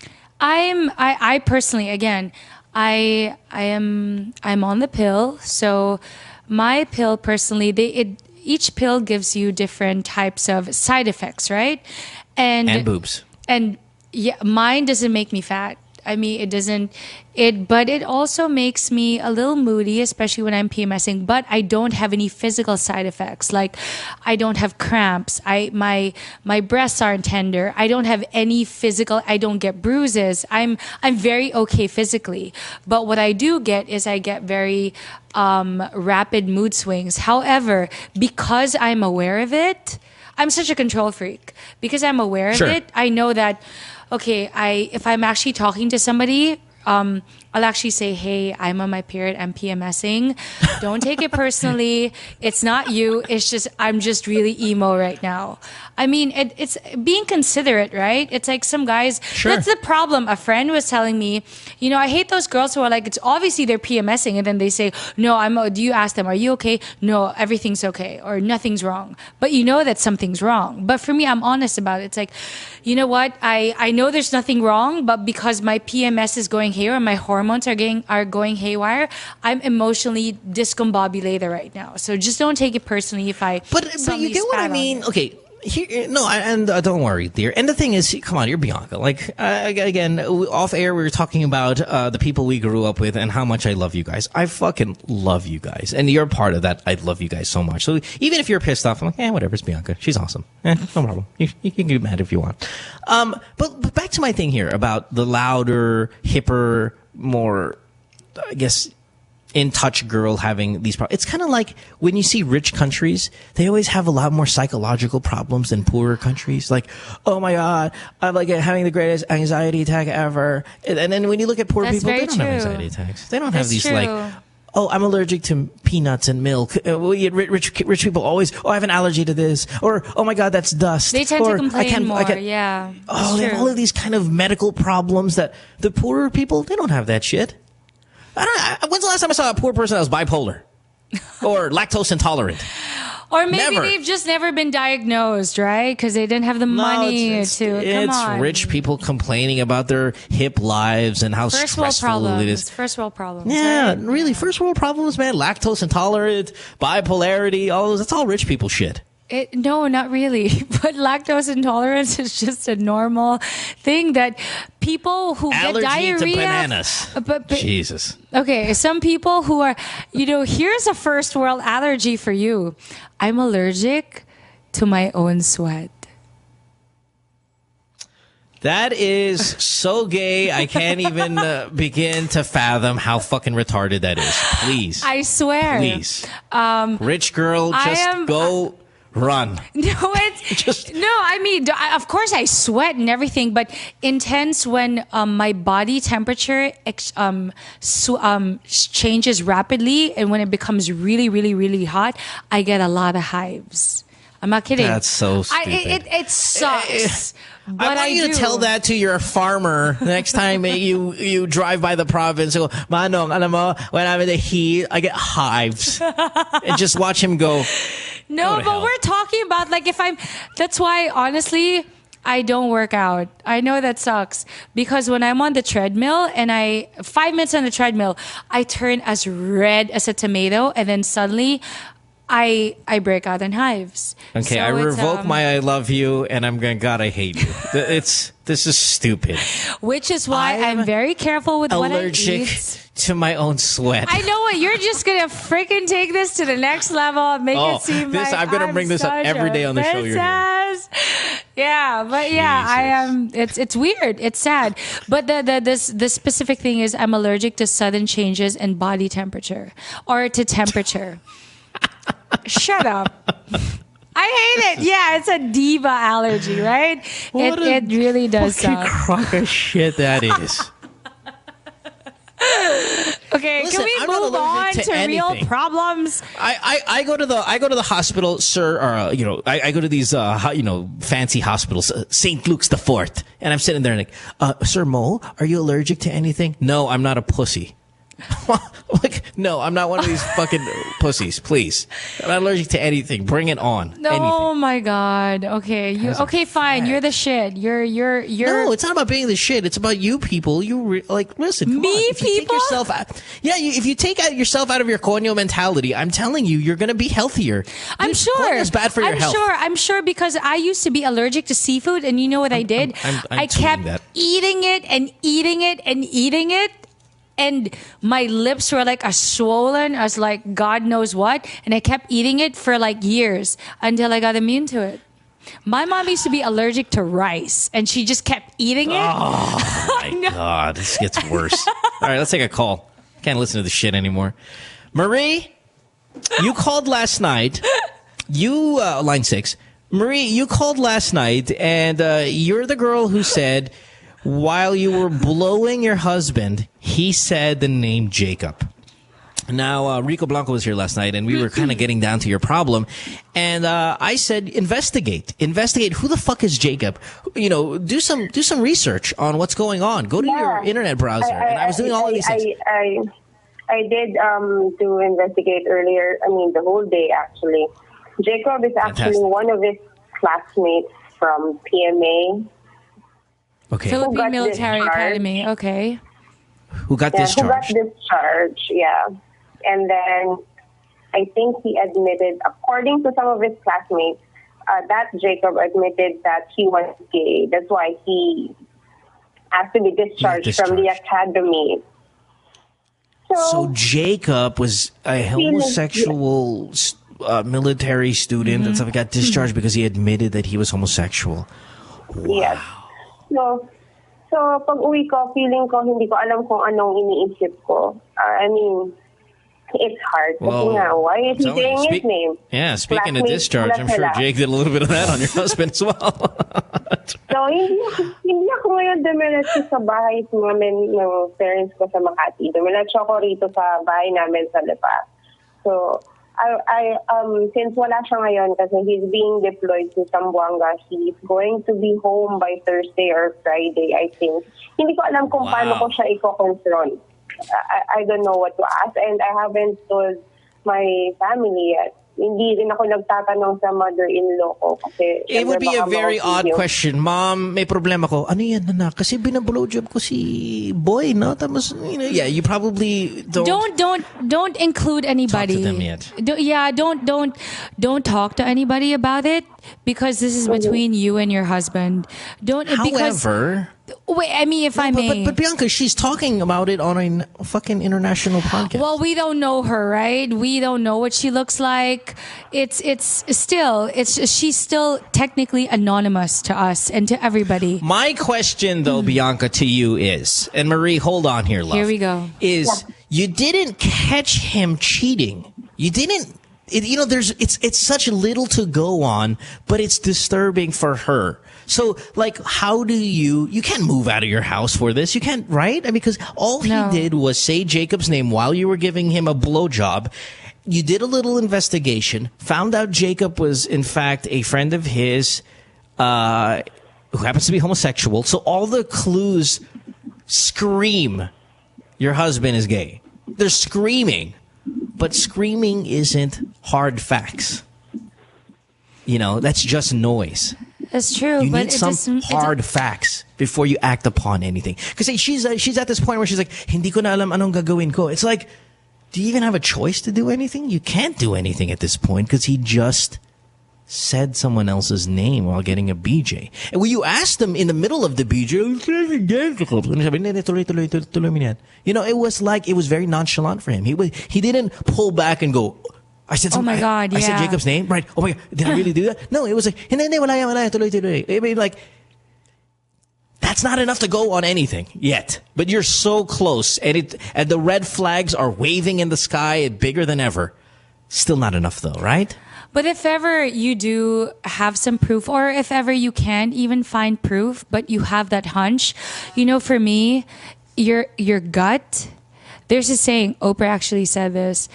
I personally, again, I'm on the pill. So my pill personally, each pill gives you different types of side effects, right? And boobs. And yeah, mine doesn't make me fat. I mean, it doesn't, but it also makes me a little moody, especially when I'm PMSing, but I don't have any physical side effects. Like, I don't have cramps. My breasts aren't tender. I don't have any physical, I don't get bruises. I'm very okay physically. But what I do get is I get very, rapid mood swings. However, because I'm aware of it, I'm such a control freak. Because I'm aware of it, I know that, okay, if I'm actually talking to somebody, I'll actually say, hey, I'm on my period, I'm PMSing. Don't take it personally. It's not you. It's just, I'm just really emo right now. I mean, it's being considerate, right? It's like some guys, that's the problem. A friend was telling me, I hate those girls who are like, it's obviously they're PMSing. And then they say, no, do you ask them, are you okay? No, everything's okay. Or nothing's wrong. But you know that something's wrong. But for me, I'm honest about it. It's like, you know what? I know there's nothing wrong, but because my PMS is going haywire and my hormones are going haywire, I'm emotionally discombobulated right now. So just don't take it personally if I. But you get what I mean? Okay. Don't worry, dear. And the thing is, come on, you're Bianca. Like, again, off air, we were talking about the people we grew up with and how much I love you guys. I fucking love you guys. And you're part of that. I love you guys so much. So even if you're pissed off, I'm like, whatever, it's Bianca. She's awesome. No problem. You can get mad if you want. But back to my thing here about the louder, hipper, more, I guess, in touch girl having these problems. It's kind of like when you see rich countries, they always have a lot more psychological problems than poorer countries. Like, oh my God, I'm like having the greatest anxiety attack ever. And then when you look at poor people, they don't have anxiety attacks. They don't have these like, oh, I'm allergic to peanuts and milk. Rich people always, I have an allergy to this. Or, oh my God, that's dust. They tend to complain more, yeah. Oh, they have all of these kind of medical problems that the poorer people, they don't have that shit. When's the last time I saw a poor person that was bipolar or lactose intolerant? Or maybe they've just never been diagnosed, right? Because they didn't have the money to. Come on. It's rich people complaining about their hip lives and how stressful it is. First world problems. Yeah, right? really, first world problems, man. Lactose intolerant, bipolarity, all those. That's all rich people shit. No, not really. But lactose intolerance is just a normal thing that people who Allergy get diarrhea. to bananas. But Jesus. Okay, some people who are, here's a first world allergy for you. I'm allergic to my own sweat. That is so gay. I can't even begin to fathom how fucking retarded that is. Please. I swear. Please. Rich girl, just go. Run. No, I mean, of course I sweat and everything, but intense when my body temperature changes rapidly, and when it becomes really, really, really hot, I get a lot of hives. I'm not kidding. That's so stupid. It sucks. I want you to tell that to your farmer next time you drive by the province. Go, Manong, alam mo, when I'm in the heat, I get hives. And just watch him go. No, but we're talking about that's why, honestly, I don't work out. I know that sucks. Because when I'm on the treadmill and 5 minutes on the treadmill, I turn as red as a tomato, and then suddenly I break out in hives. Okay, So I it's, revoke my I love you, and I'm going, God, I hate you. This is stupid. Which is why I'm very careful with what I Allergic eat. to my own sweat. I know what you're just gonna freaking take this to the next level and make it seem like I'm gonna bring this up such every day a on the show. You're here. Yeah, but yeah, I am. It's weird. It's sad. But the specific thing is, I'm allergic to sudden changes in body temperature or to temperature. Shut up. I hate it. Yeah, it's a diva allergy, right? It really does fucking suck. crock of shit that is. Okay, Listen, can we I'm not move on allergic to to real anything. problems? I go to the hospital, sir. Or I go to these fancy hospitals, St. Luke's the Fourth, and I'm sitting there and like, Sir Mo, are you allergic to anything? No, I'm not a pussy. Like, no, I'm not one of these fucking pussies. Please, I'm not allergic to anything. Bring it on. No, anything. oh my God. Okay, okay, fine. You're the shit. You're. No, it's not about being the shit. It's about you people. Listen. Come on. If you take yourself out, if you take yourself out of your coño mentality, I'm telling you, you're gonna be healthier. I'm sure. It's bad for your health. I'm sure because I used to be allergic to seafood, and you know what I did? I kept eating it and eating it and eating it. And my lips were like as swollen as like God knows what. And I kept eating it for like years until I got immune to it. My mom used to be allergic to rice and she just kept eating it. Oh my God, this gets worse. All right, let's take a call. Can't listen to this shit anymore. Marie, you called last night. Line 6. Marie, you called last night and you're the girl who said while you were blowing your husband, he said the name Jacob. Now, Rico Blanco was here last night, and we were kind of getting down to your problem. And I said, investigate. Who the fuck is Jacob? Do some research on what's going on. Go to your internet browser. And I was doing all of these things. I did to investigate earlier. I mean, the whole day, actually. Jacob is actually one of his classmates from PMA. Okay. Philippine Military Academy. Okay. Who got discharged? Who got discharged, yeah. And then I think he admitted, according to some of his classmates, that Jacob admitted that he was gay. That's why he has to be discharged from the academy. So Jacob was a homosexual military student and stuff. Got discharged because he admitted that he was homosexual. Wow. Yes. So pag uwi ko, feeling ko, hindi ko alam kung anong iniisip ko. I mean, it's hard. Kasi why is he saying his name? Yeah, speaking of discharge, I'm sure Jake did a little bit of that on your husband as well. So, hindi ako ngayon dumiretso sa bahay namin ng parents ko sa Makati. Dumiretso ako rito sa bahay namin sa Lipa. So, I since wala siya ngayon kasi he's being deployed to Zamboanga, he's going to be home by Thursday or Friday, I think. Hindi ko alam kung paano ko siya i-confront. I don't know what to ask and I haven't told my family yet. Hindi rin ako nagtatanong sa mother-in-law ko kasi it would be a very odd question. Mom, may problema ko. Ano yan, anak? Kasi binablowjob ko si boy, no? Tapos, you probably don't include anybody. Talk to them yet. Don't talk to anybody about it because this is between you and your husband. However, wait, I mean, if I may. But Bianca, she's talking about it on a fucking international podcast. Well, we don't know her, right? We don't know what she looks like. She's still technically anonymous to us and to everybody. My question, though, Bianca, to you is, and Marie, hold on here, love. Here we go. You didn't catch him cheating. You didn't. It's such little to go on, but it's disturbing for her. So, how do you can't move out of your house for this. You can't, right? I mean, because all he did was say Jacob's name while you were giving him a blowjob. You did a little investigation, found out Jacob was, in fact, a friend of his who happens to be homosexual. So all the clues scream your husband is gay. They're screaming. But screaming isn't hard facts. That's just noise. That's true. You but need some hard facts before you act upon anything. Because she's at this point where she's like, hindi ko na alam anong gagawin ko. It's like, do you even have a choice to do anything? You can't do anything at this point because he just said someone else's name while getting a BJ. And when you asked him in the middle of the BJ, you know, it was very nonchalant for him. He didn't pull back and go, I said something. Oh my God, I said Jacob's name? Right. Oh my God, did I really do that? No, it was like, I mean, like, that's not enough to go on anything yet. But you're so close, and the red flags are waving in the sky bigger than ever. Still not enough though, right? But if ever you do have some proof, or if ever you can't even find proof, but you have that hunch, you know, for me, your gut, there's a saying, Oprah actually said this,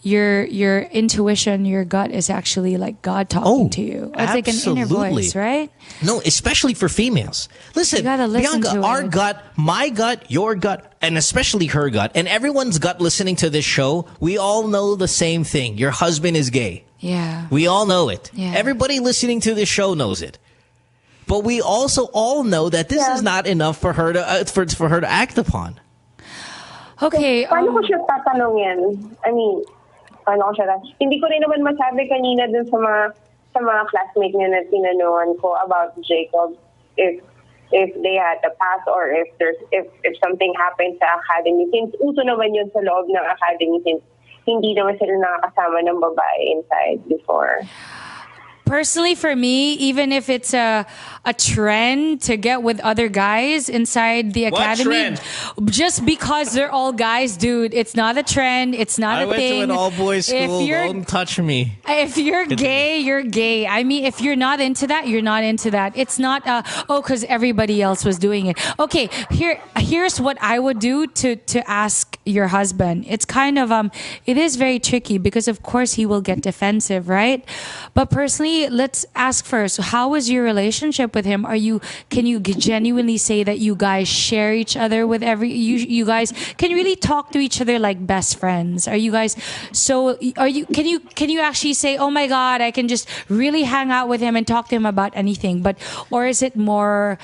your intuition, your gut is actually like God talking to you. It's like an inner voice, right? No, especially for females. Listen, Bianca, our gut, my gut, your gut, and especially her gut, and everyone's gut listening to this show, we all know the same thing. Your husband is gay. Yeah. We all know it. Yeah. Everybody listening to this show knows it. But we also all know that this is not enough for her to for her to act upon. Okay. Paano ko siya tatanungin? I mean, paano ko siya? Hindi ko rin naman masabi kanina dun sa mga classmate niya na tinanungan ko about Jacob if they had a past or if something happened sa academy. Since uso naman yun sa loob ng academy, since hindi naman sila nakakasama ng babae inside before. Personally, for me, even if it's a trend to get with other guys inside the academy, just because they're all guys, dude, it's not a trend. It's not a thing. I went to an all-boys school. Don't touch me. If you're gay, you're gay. I mean, if you're not into that, you're not into that. It's not because everybody else was doing it. Okay, here's what I would do to ask your husband. It's kind of it is very tricky because of course he will get defensive, right? But personally, let's ask first, how was your relationship with him? Can you genuinely say that you guys share each other with you guys can really talk to each other like best friends? Can you actually say, oh my God, I can just really hang out with him and talk to him about anything? Or is it not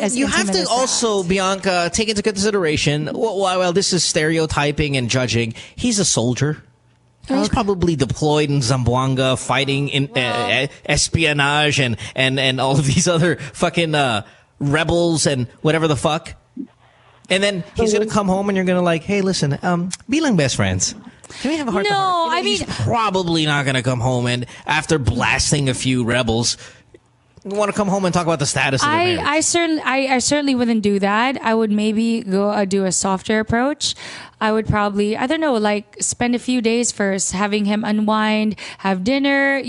as you have to also, Bianca, take into consideration, well, this is stereotyping and judging. He's a soldier. He's probably deployed in Zamboanga fighting in espionage and all of these other fucking rebels and whatever the fuck. And then he's going to come home and you're going to like, hey, listen, be like best friends. Can we have a heart to heart? I mean, he's probably not going to come home and after blasting a few rebels, you want to come home and talk about the status of the marriage. I certainly wouldn't do that. I would maybe go do a softer approach. I would probably, I don't know, like spend a few days first having him unwind, have dinner,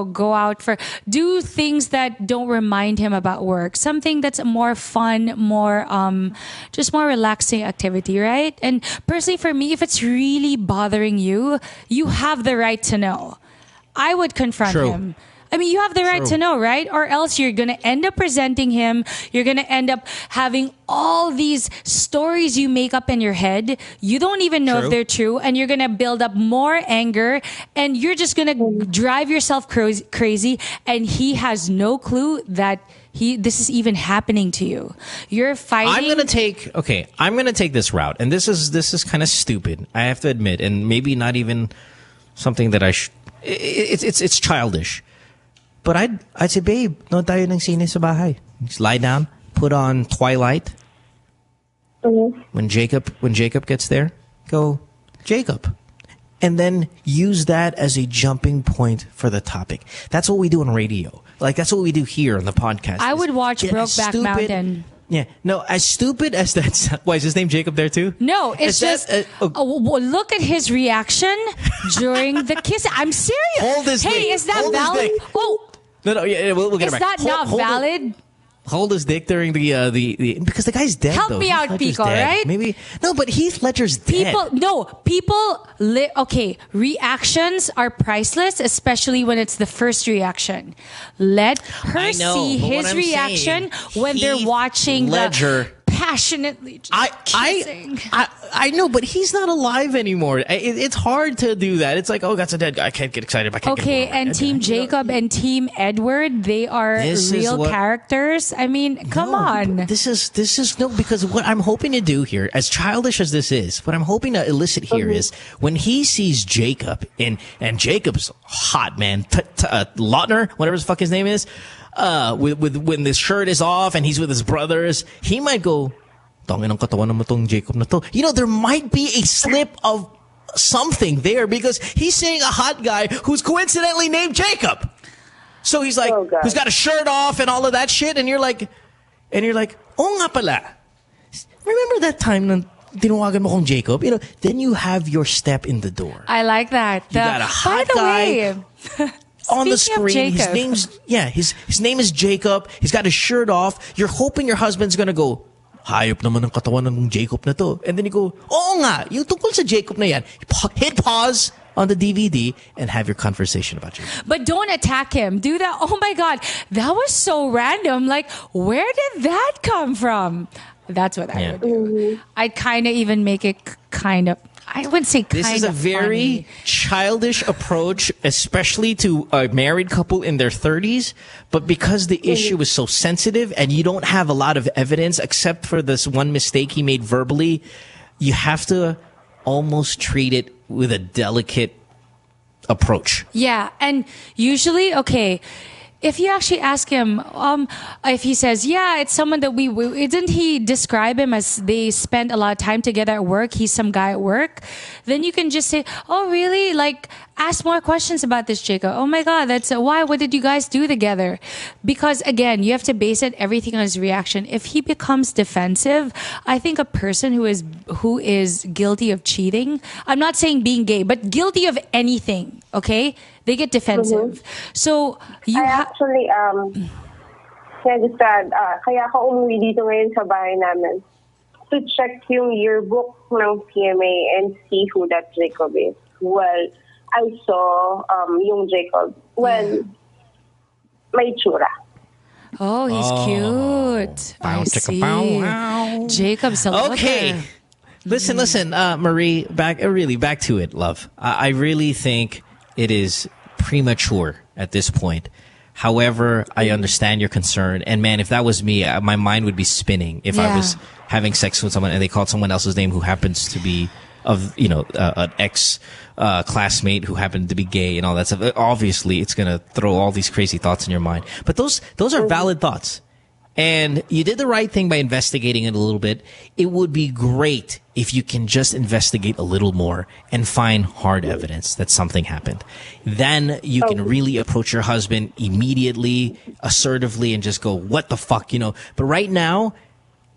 go out do things that don't remind him about work. Something that's more fun, just more relaxing activity, right? And personally for me, if it's really bothering you, you have the right to know. I would confront him. I mean, you have the right to know, right? Or else you're going to end up resenting him. You're going to end up having all these stories you make up in your head. You don't even know if they're true. And you're going to build up more anger. And you're just going to drive yourself crazy. And he has no clue that this is even happening to you. You're fighting. I'm going to take this route. And this is kind of stupid, I have to admit. And maybe not even something that it's childish. But I'd say, babe, no tayo ng sine sa bahay. Just lie down, put on Twilight. Mm-hmm. When Jacob gets there, go, Jacob. And then use that as a jumping point for the topic. That's what we do on radio. Like, that's what we do here on the podcast. I would watch Brokeback Mountain. Yeah. No, as stupid as that... Why, is his name Jacob there too? No, it's just... look at his reaction during the kiss. I'm serious. Hold his dick. Is that valid? No, yeah, we'll get it back. Is that not valid? Hold his dick during the because the guy's dead. Help me out, Pico, right? Maybe no, but Heath Ledger's dead. Reactions are priceless, especially when it's the first reaction. Let her see his reaction when they're watching the passionately kissing. I know, but he's not alive anymore. It's hard to do that. It's like, oh, that's a dead guy. I can't get excited. I can't okay, get and Team Jacob and Team Edward, they are real characters. I mean, come on. This is no, because what I'm hoping to do here, as childish as this is, what I'm hoping to elicit here is when he sees Jacob and Jacob's hot, man, Lautner, whatever his fuck his name is, when the shirt is off and he's with his brothers, he might go, tangin ang katawan naman tong Jacob na to. You know, there might be a slip of something there because he's saying a hot guy who's coincidentally named Jacob. So he's like, who's got a shirt off and all of that shit, and you're like, oh nga pala. Remember that time na tinawagan mo kong Jacob? You know, then you have your step in the door. I like that. You got a hot guy on the screen. His name is Jacob. He's got his shirt off. You're hoping your husband's gonna go, hayop naman ang katawan ng Jacob na to. And then you go, oo nga, yung tungkol sa Jacob na yan. Hit pause on the DVD and have your conversation about Jacob. But don't attack him. Do that. Oh my God, that was so random. Like, where did that come from? That's what I would do. I'd kind of even make it kind of, I wouldn't say kind of. This is a very childish approach, especially to a married couple in their 30s. But because the issue is so sensitive and you don't have a lot of evidence except for this one mistake he made verbally, you have to almost treat it with a delicate approach. Yeah. And usually, okay, if you actually ask him, if he says, yeah, it's someone that didn't he describe him as they spend a lot of time together at work? He's some guy at work. Then you can just say, oh, really? Like, ask more questions about this, Jacob. Oh my God, that's why. What did you guys do together? Because again, you have to base everything on his reaction. If he becomes defensive, I think a person who is guilty of cheating, I'm not saying being gay, but guilty of anything, okay? They get defensive. So you actually kaya ako umuwi dito ngayon sa bahay namin to check yung yearbook ng PMA and see who that Jacob is. Well, I saw yung Jacob. Well, may tsura. Oh, he's cute. I see. Jacob's a looker. Okay. Listen, Marie, back to it, love. I really think it is premature at this point. However, I understand your concern. And man, if that was me, my mind would be spinning if I was having sex with someone and they called someone else's name who happens to be an ex classmate who happened to be gay and all that stuff. Obviously, it's going to throw all these crazy thoughts in your mind. But those are valid thoughts. And you did the right thing by investigating it a little bit. It would be great if you can just investigate a little more and find hard evidence that something happened. Then you can really approach your husband immediately, assertively, and just go, what the fuck, you know? But right now,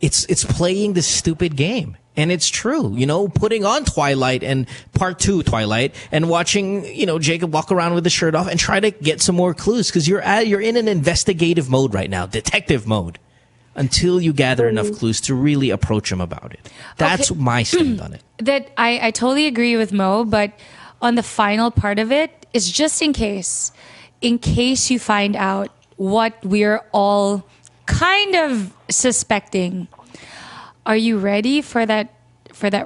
it's playing this stupid game. And it's true, you know, putting on Twilight and part 2 Twilight and watching, you know, Jacob walk around with the shirt off and try to get some more clues because you're in an investigative mode right now, detective mode, until you gather enough clues to really approach him about it. That's my stand on it. That I totally agree with Mo, but on the final part of it is just in case you find out what we're all kind of suspecting. Are you ready for that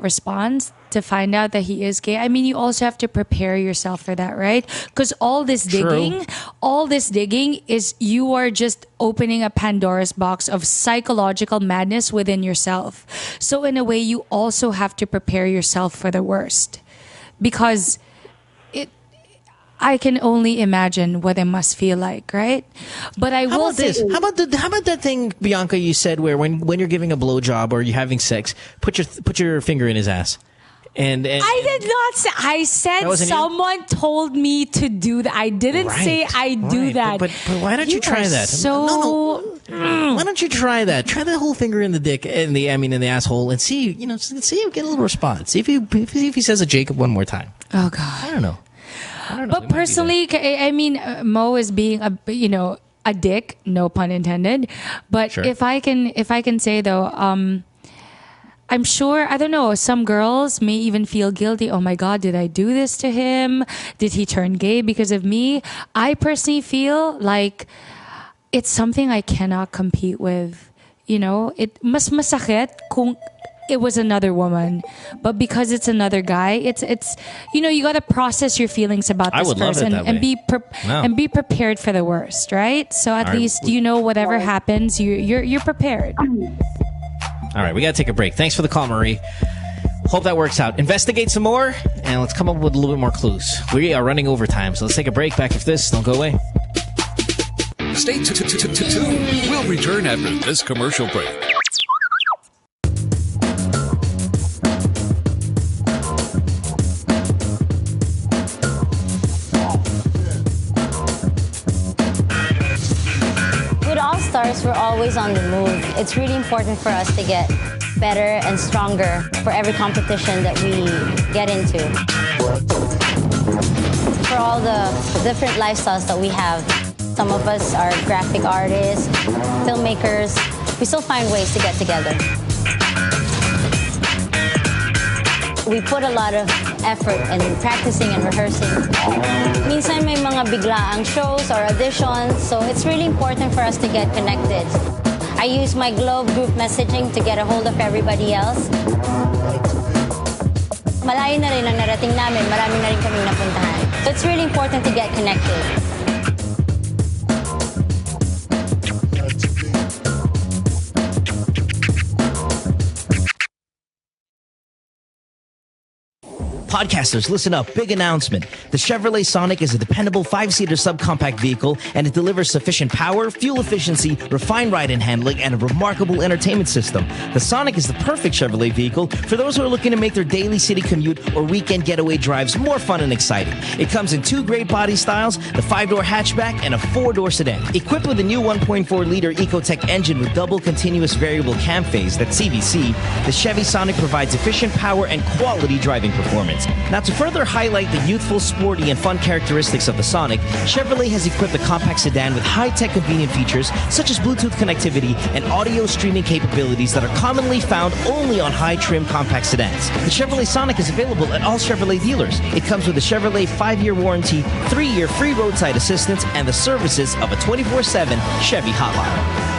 response to find out that he is gay? I mean, you also have to prepare yourself for that, right? Because all this digging is you are just opening a Pandora's box of psychological madness within yourself. So in a way, you also have to prepare yourself for the worst, because I can only imagine what it must feel like, right? But I will say, how about that thing, Bianca, you said where when you're giving a blowjob or you're having sex, put your finger in his ass. And I did not say. I said someone told me to do that. I didn't say I do that. But why don't you try that? So why don't you try that? Try the whole finger in the dick, in the asshole, and see if you get a little response. See if he says a Jacob one more time. Oh God, I don't know. But personally, I mean, Mo is being a dick, no pun intended. But sure. if I can say though, I'm sure, I don't know, some girls may even feel guilty. Oh my God, did I do this to him? Did he turn gay because of me? I personally feel like it's something I cannot compete with. it mas masakit kung it was another woman, but because it's another guy, it's you got to process your feelings about this person and be prepared for the worst, right? So at least whatever happens, you're prepared. All right, we got to take a break. Thanks for the call, Marie. Hope that works out. Investigate some more, and let's come up with a little bit more clues. We are running over time, so let's take a break. Back after this. Don't go away. Stay tuned. We'll return after this commercial break. With All Stars, we're always on the move. It's really important for us to get better and stronger for every competition that we get into. For all the different lifestyles that we have, some of us are graphic artists, filmmakers. We still find ways to get together. We put a lot of effort in practicing and rehearsing. Minsan may mga biglaang shows or auditions, so it's really important for us to get connected. I use my Globe group messaging to get a hold of everybody else. Malayo na rin ang narating namin, marami na rin kami napuntahan. So it's really important to get connected. Podcasters, listen up. Big announcement. The Chevrolet Sonic is a dependable 5-seater subcompact vehicle, and it delivers sufficient power, fuel efficiency, refined ride and handling, and a remarkable entertainment system. The Sonic is the perfect Chevrolet vehicle for those who are looking to make their daily city commute or weekend getaway drives more fun and exciting. It comes in 2 great body styles, the 5-door hatchback and a 4-door sedan. Equipped with a new 1.4-liter Ecotec engine with double continuous variable cam phase, that's CVC, the Chevy Sonic provides efficient power and quality driving performance. Now, to further highlight the youthful, sporty, and fun characteristics of the Sonic, Chevrolet has equipped the compact sedan with high-tech convenient features such as Bluetooth connectivity and audio streaming capabilities that are commonly found only on high-trim compact sedans. The Chevrolet Sonic is available at all Chevrolet dealers. It comes with a Chevrolet 5-year warranty, 3-year free roadside assistance, and the services of a 24/7 Chevy hotline.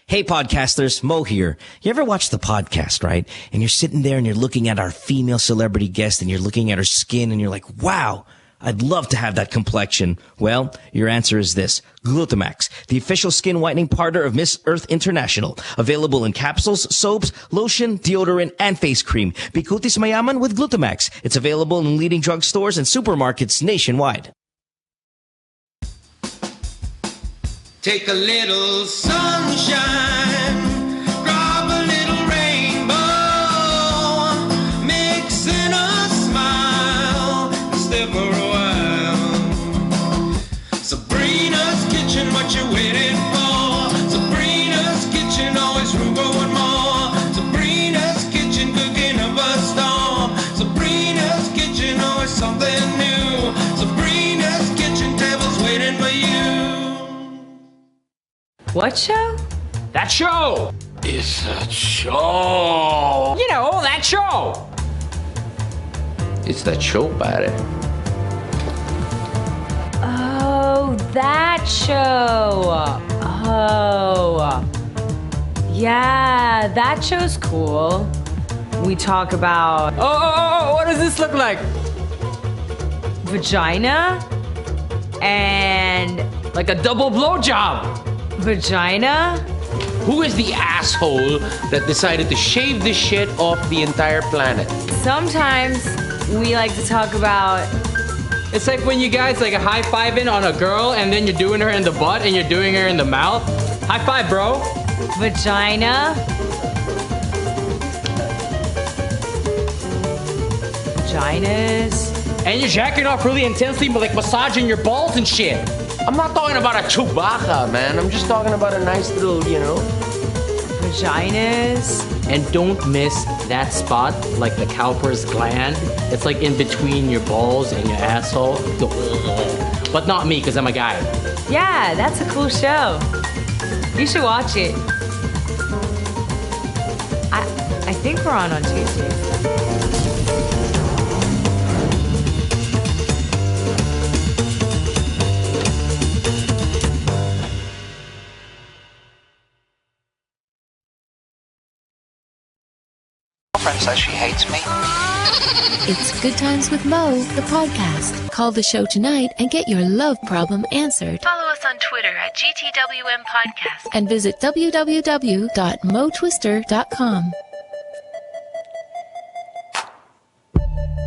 Hey podcasters, Mo here. You ever watch the podcast, right? And you're sitting there and you're looking at our female celebrity guest and you're looking at her skin and you're like, wow, I'd love to have that complexion. Well, your answer is this. Glutamax, the official skin whitening partner of Miss Earth International. Available in capsules, soaps, lotion, deodorant, and face cream. Bikutis mayaman with Glutamax. It's available in leading drugstores and supermarkets nationwide. Take a little sunshine, drop a little rainbow, mix in a smile, stay for a while. Sabrina's kitchen, what you waiting for? Sabrina's kitchen, always room for one more. Sabrina's kitchen, cooking up a storm. Sabrina's kitchen, always something new. Sabrina's kitchen, tables waiting for you. What show? That show! It's a show! You know, that show! It's that show, buddy. Oh, that show! Oh. Yeah, that show's cool. We talk about... Oh, what does this look like? Vagina? And... like a double blowjob! Vagina? Who is the asshole that decided to shave this shit off the entire planet? Sometimes we like to talk about... It's like when you guys like high-fiving on a girl and then you're doing her in the butt and you're doing her in the mouth. High five, bro. Vagina? Vaginas? And you're jacking off really intensely, but like massaging your balls and shit. I'm not talking about a Chewbacca, man. I'm just talking about a nice little, Vaginas. And don't miss that spot, like the cowper's gland. It's like in between your balls and your asshole. But not me, because I'm a guy. Yeah, that's a cool show. You should watch it. I think we're on Tuesday. says she hates me? It's Good Times with Mo, the podcast. Call the show tonight and get your love problem answered. Follow us on Twitter at GTWM Podcast. And visit www.motwister.com.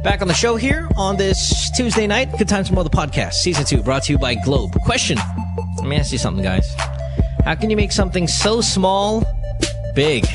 Back on the show here on this Tuesday night. Good Times with Mo, the podcast. Season 2 brought to you by Globe. Question. Let me ask you something, guys. How can you make something so small, big?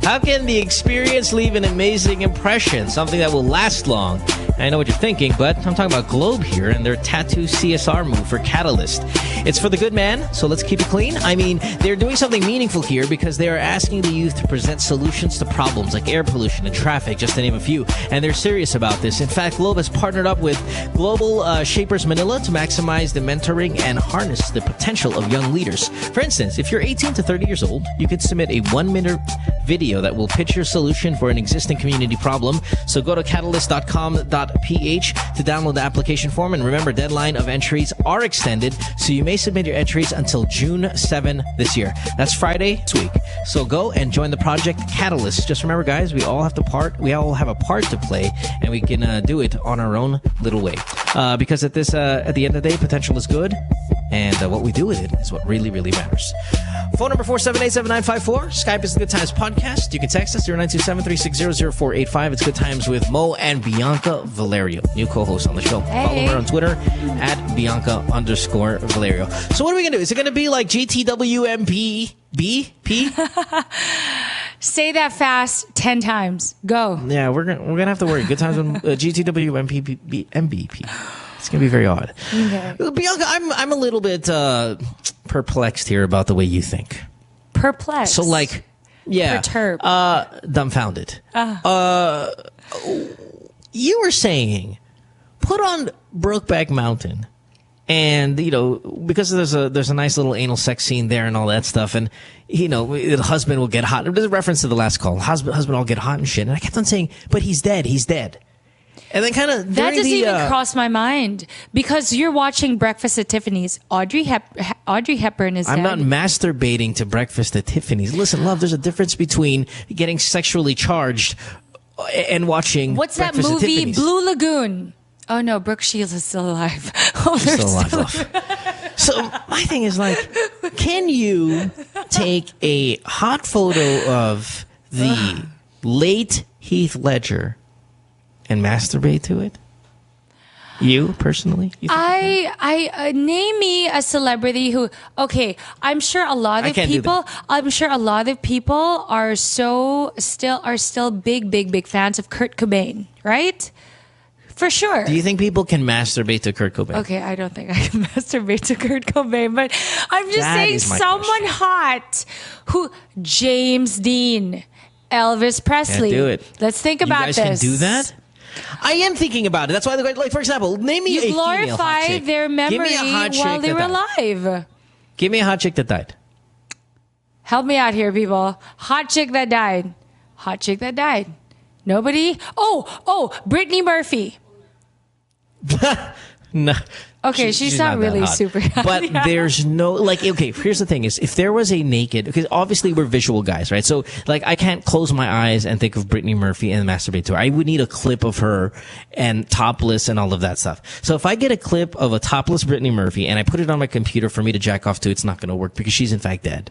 How can the experience leave an amazing impression? Something that will last long. I know what you're thinking, but I'm talking about Globe here and their tattoo CSR move for Catalyst. It's for the good man, so let's keep it clean. I mean, they're doing something meaningful here because they are asking the youth to present solutions to problems like air pollution and traffic, just to name a few. And they're serious about this. In fact, Globe has partnered up with Global Shapers Manila to maximize the mentoring and harness the potential of young leaders. For instance, if you're 18 to 30 years old, you can submit a 1-minute video that will pitch your solution for an existing community problem. So go to catalyst.com.ph to download the application form. And remember, deadline of entries are extended, so you may submit your entries until June 7 this year. That's Friday this week. So go and join the project Catalyst. Just remember, guys, we all have a part to play, and we can do it on our own little way. Because at the end of the day, potential is good, and what we do with it is what really, really matters. Phone number 478-7954. Skype is the Good Times Podcast. You can text us 0927-360-0485. It's Good Times with Mo and Bianca Valerio, new co-host on the show. Hey. Follow her on Twitter at Bianca_Valerio. So what are we going to do? Is it going to be like GTWM P? Say that fast 10 times. Go. Yeah, we're gonna have to worry. Good Times with GTWM MVP. It's going to be very odd. Okay. Bianca, I'm a little bit perplexed here about the way you think. Perplexed? So, like, yeah. Perturbed. Dumbfounded. You were saying, put on Brokeback Mountain, and, you know, because there's a nice little anal sex scene there and all that stuff, and, you know, the husband will get hot. There's a reference to the last call. Husband will get hot and shit. And I kept on saying, but he's dead. And then kind of that doesn't even cross my mind because you're watching Breakfast at Tiffany's. Audrey Hepburn is I'm dead. not masturbating to Breakfast at Tiffany's. Listen, love, there's a difference between getting sexually charged and watching What's that Breakfast movie? at Tiffany's. Blue Lagoon. Oh no, Brooke Shields is still alive. Oh, She's still alive, love. So my thing is, like, can you take a hot photo of the late Heath Ledger and masturbate to it? You personally? I name me a celebrity who. Okay, I'm sure a lot of people. I'm sure a lot of people are still big fans of Kurt Cobain, right? For sure. Do you think people can masturbate to Kurt Cobain? Okay, I don't think I can masturbate to Kurt Cobain, but I'm just saying someone hot who James Dean, Elvis Presley. Can't do it. Let's think about this. You guys can do that? I am thinking about it. That's why, like, for example, name me a female hot chick. You glorify their memory while they were alive. Give me a hot chick that died. Help me out here, people. Hot chick that died. Hot chick that died. Nobody? Oh, Brittany Murphy. No. Okay, she's not really that hot. super hot. But there's no, like, okay, here's the thing is, if there was a naked, because obviously we're visual guys, right? So, like, I can't close my eyes and think of Brittany Murphy and masturbate to her. I would need a clip of her and topless and all of that stuff. So if I get a clip of a topless Brittany Murphy and I put it on my computer for me to jack off to, it's not going to work because she's in fact dead.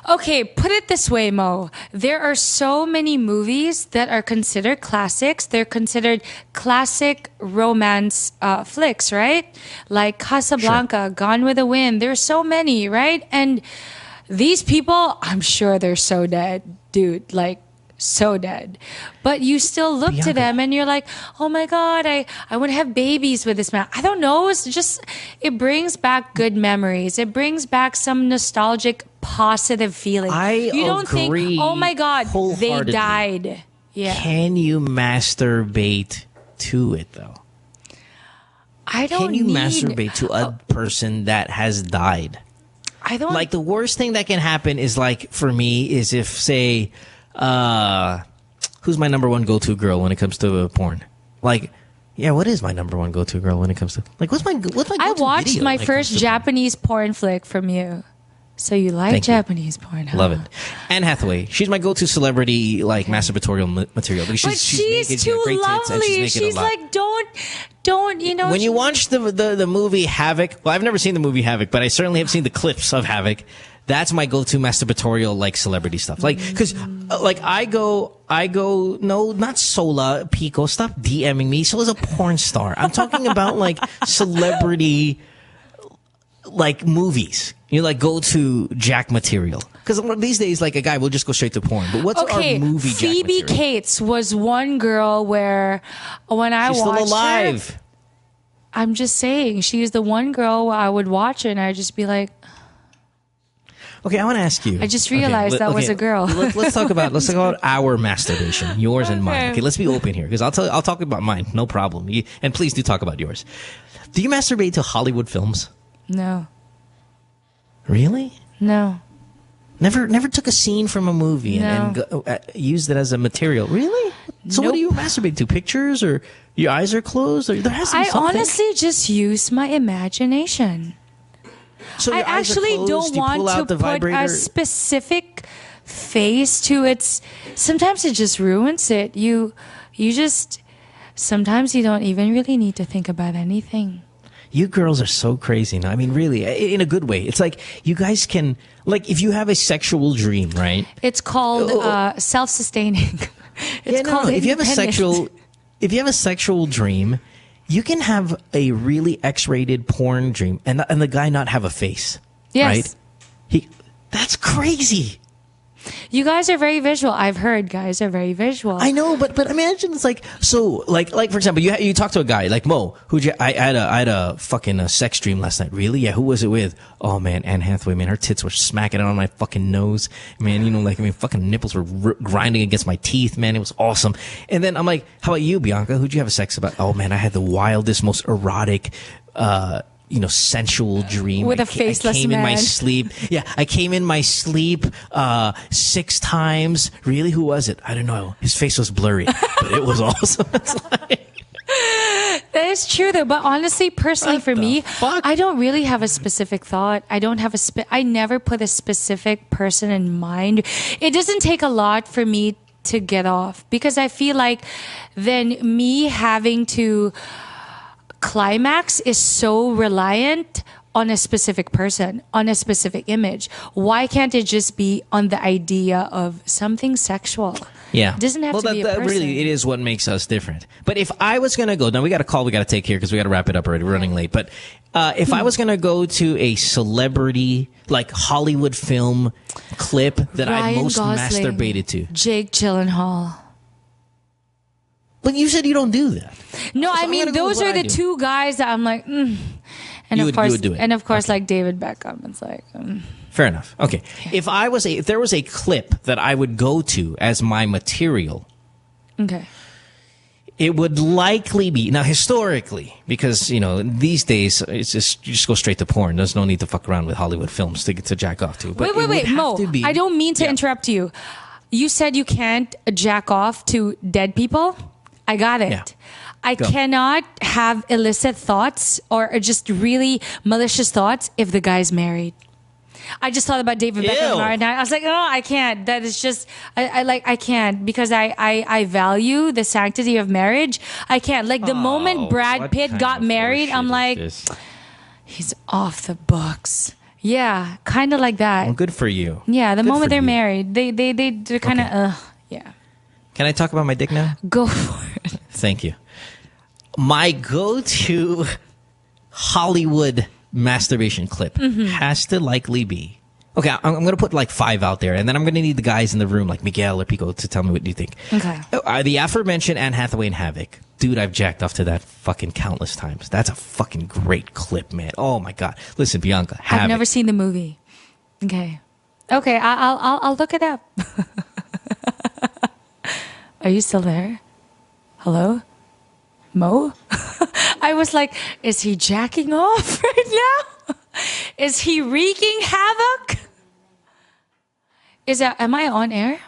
Okay, put it this way, Mo. There are so many movies that are considered classics. They're considered classic romance flicks, right? Like Casablanca, sure. Gone with the Wind. There's so many, right? And these people, I'm sure they're so dead, dude. Like, so dead. But you still look to them and you're like, oh my God, I want to have babies with this man. I don't know. It's just, it brings back good memories. It brings back some nostalgic, positive feeling. You don't think, oh my God, they died. Yeah. Can you masturbate to it though? Can you masturbate to a person that has died? I don't. Like, the worst thing that can happen is, like, for me, is if, say, who's my number one go-to girl when it comes to porn? Like, yeah, what is my number one go-to girl when it comes to, like, what's my go-to I watched video my first Japanese porn flick from you. So you like Thank you. Japanese porn, huh? Love it. Anne Hathaway. She's my go-to celebrity, like, masturbatorial material. Because But she's naked, too great tits, and lovely. she's naked a lot. like, don't, you know. When you watch the movie Havoc, well, I've never seen the movie Havoc, but I certainly have seen the clips of Havoc. That's my go-to masturbatorial, like, celebrity stuff. Like, cause, like, I go, no, not Sola, Pico, stop DMing me. Sola's a porn star. I'm talking about, like, celebrity, like, movies. You like go to Jack material. Because these days, like, a guy will just go straight to porn. But what's our movie Jack Phoebe material? Cates was one girl where when I She's watched still alive. her, I'm just saying, she's the one girl where I would watch her and I'd just be like, Okay, I want to ask you. I just realized that was a girl. Let's talk about our masturbation, yours and mine. Okay, let's be open here because I'll talk about mine, no problem. And please do talk about yours. Do you masturbate to Hollywood films? No. Really? No. Never took a scene from a movie and used it as a material. Really? So what do you masturbate to? Pictures or your eyes are closed? Or there has to be something. I honestly just use my imagination. So I actually don't want to put a specific face to it. Sometimes it just ruins it. You just sometimes you don't even really need to think about anything. You girls are so crazy now. I mean, really, in a good way. It's like you guys can, like, if you have a sexual dream, right? It's called self-sustaining. If you have a sexual dream, you can have a really X-rated porn dream and the guy not have a face. Yes. Right? That's crazy. You guys are very visual. I've heard guys are very visual. I know, but imagine it's like, so like for example, you talk to a guy like Mo, I had a fucking sex dream last night. Really? Yeah. Who was it with? Oh man, Anne Hathaway, man, her tits were smacking it on my fucking nose, man. You know, like, I mean, fucking nipples were grinding against my teeth, man. It was awesome. And then I'm like, how about you, Bianca? Who'd you have a sex about? Oh man, I had the wildest, most erotic, sensual dream. With a faceless I came man. in my sleep. Yeah, I came in my sleep 6 times. Really? Who was it? I don't know. His face was blurry, but it was awesome. It's like, that is true though, but honestly, personally for me, I don't really have a specific thought. I don't have I never put a specific person in mind. It doesn't take a lot for me to get off because I feel like then me having to climax is so reliant on a specific person, on a specific image. Why can't it just be on the idea of something sexual? Yeah. It doesn't have to be a person. Really, it is what makes us different. But if I was going to go, now we got a call we got to take here because we got to wrap it up already. We're running late. But if I was going to go to a celebrity, like Hollywood film clip that I most masturbated to. Jake Gyllenhaal. But you said you don't do that. No, so I mean those are the two guys that I'm like, and you of course, would do it. And of course, like David Beckham, it's like. Fair enough. Okay, if there was a clip that I would go to as my material, okay, it would likely be now historically because these days it's just you just go straight to porn. There's no need to fuck around with Hollywood films to jack off to. But wait, Mo, I don't mean to interrupt you. You said you can't jack off to dead people. I got it. Yeah. I cannot have illicit thoughts or just really malicious thoughts if the guy's married. I just thought about David Beckham right now. I was like, oh, I can't. That is just, I can't because I value the sanctity of marriage. I can't. Like the moment Brad Pitt got married, I'm like, he's off the books. Yeah, kind of like that. Well, good for you. Yeah, the moment they're married, they're kind of, yeah. Can I talk about my dick now? Go for it. Thank you. My go-to Hollywood masturbation clip has to likely be... Okay, I'm going to put like 5 out there, and then I'm going to need the guys in the room, like Miguel or Pico, to tell me what you think. Okay. The aforementioned Anne Hathaway and Havoc. Dude, I've jacked off to that fucking countless times. That's a fucking great clip, man. Oh, my God. Listen, Bianca, I've never seen the movie. Okay, I'll look it up. Are you still there? Hello? Mo? I was like, is he jacking off right now? Is he wreaking havoc? Am I on air?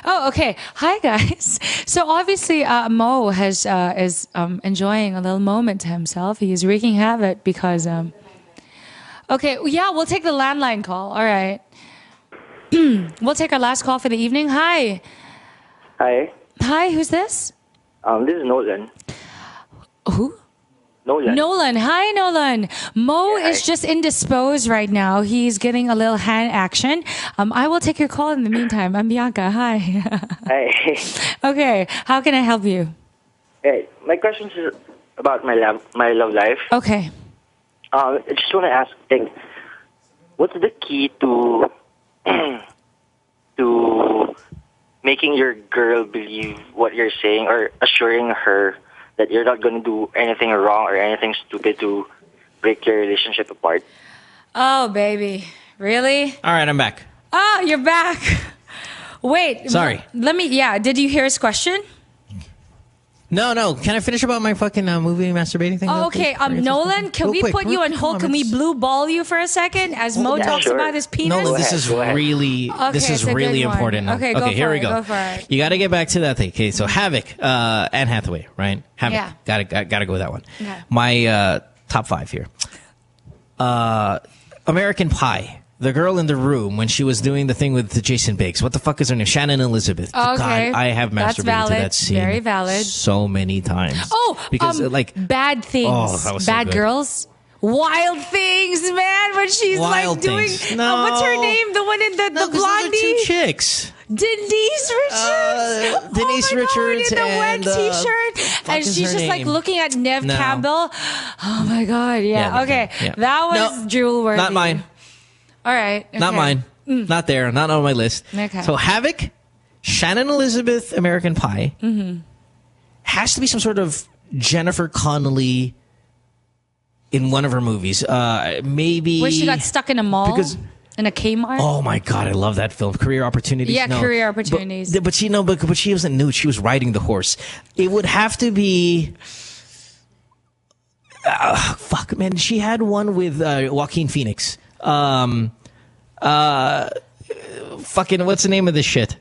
Oh, okay. Hi, guys. So obviously, Mo is enjoying a little moment to himself. He is wreaking havoc because Okay, yeah, we'll take the landline call. All right. We'll take our last call for the evening. Hi. Hi. Hi, who's this? This is Nolan. Who? Nolan. Nolan. Hi, Nolan. Mo is just indisposed right now. He's getting a little hand action. I will take your call in the meantime. I'm Bianca. Hi. Hi. Okay, how can I help you? Hey, my question is about my love life. Okay. I just want to ask, like, what's the key to to making your girl believe what you're saying, or assuring her that you're not going to do anything wrong or anything stupid to break your relationship apart? Oh, baby. Really? All right, I'm back. Oh, you're back. Wait. Sorry. Did you hear his question? No. Can I finish about my fucking movie masturbating thing? Oh, okay. Nolan, can we put you on hold? Can we blue ball you for a second as Mo talks about his penis? No, this is really important. Okay, here we go. Go for it. You got to get back to that thing. Okay, so Havoc, Anne Hathaway, right? Havoc. Yeah. Got to go with that one. Okay. My top 5 here. American Pie. The girl in the room when she was doing the thing with the Jason Biggs. What the fuck is her name? Shannon Elizabeth. Okay. God, I have masturbated to that scene. Very valid. So many times. Oh, because Bad Things. Oh, that was so Bad good. Girls. Wild Things, man. When she's Wild like doing. Things. No. What's her name? The one in the blondie. Those are 2 chicks. Denise Richards. Denise Richards in the wet and, T-shirt, and she's just like looking at Nev No. Campbell. Oh my god, yeah. Okay, yeah. that was drool worthy. Not mine. All right, okay. Not mine. Not there. Not on my list. Okay. So Havoc, Shannon Elizabeth, American Pie, has to be some sort of Jennifer Connelly in one of her movies. Maybe where she got stuck in a mall. Because in a Kmart. Oh my god, I love that film. Career Opportunities. Yeah, No. Career Opportunities. But she wasn't nude. She was riding the horse. It would have to be. Fuck, man. She had one with Joaquin Phoenix. Fucking, what's the name of this shit?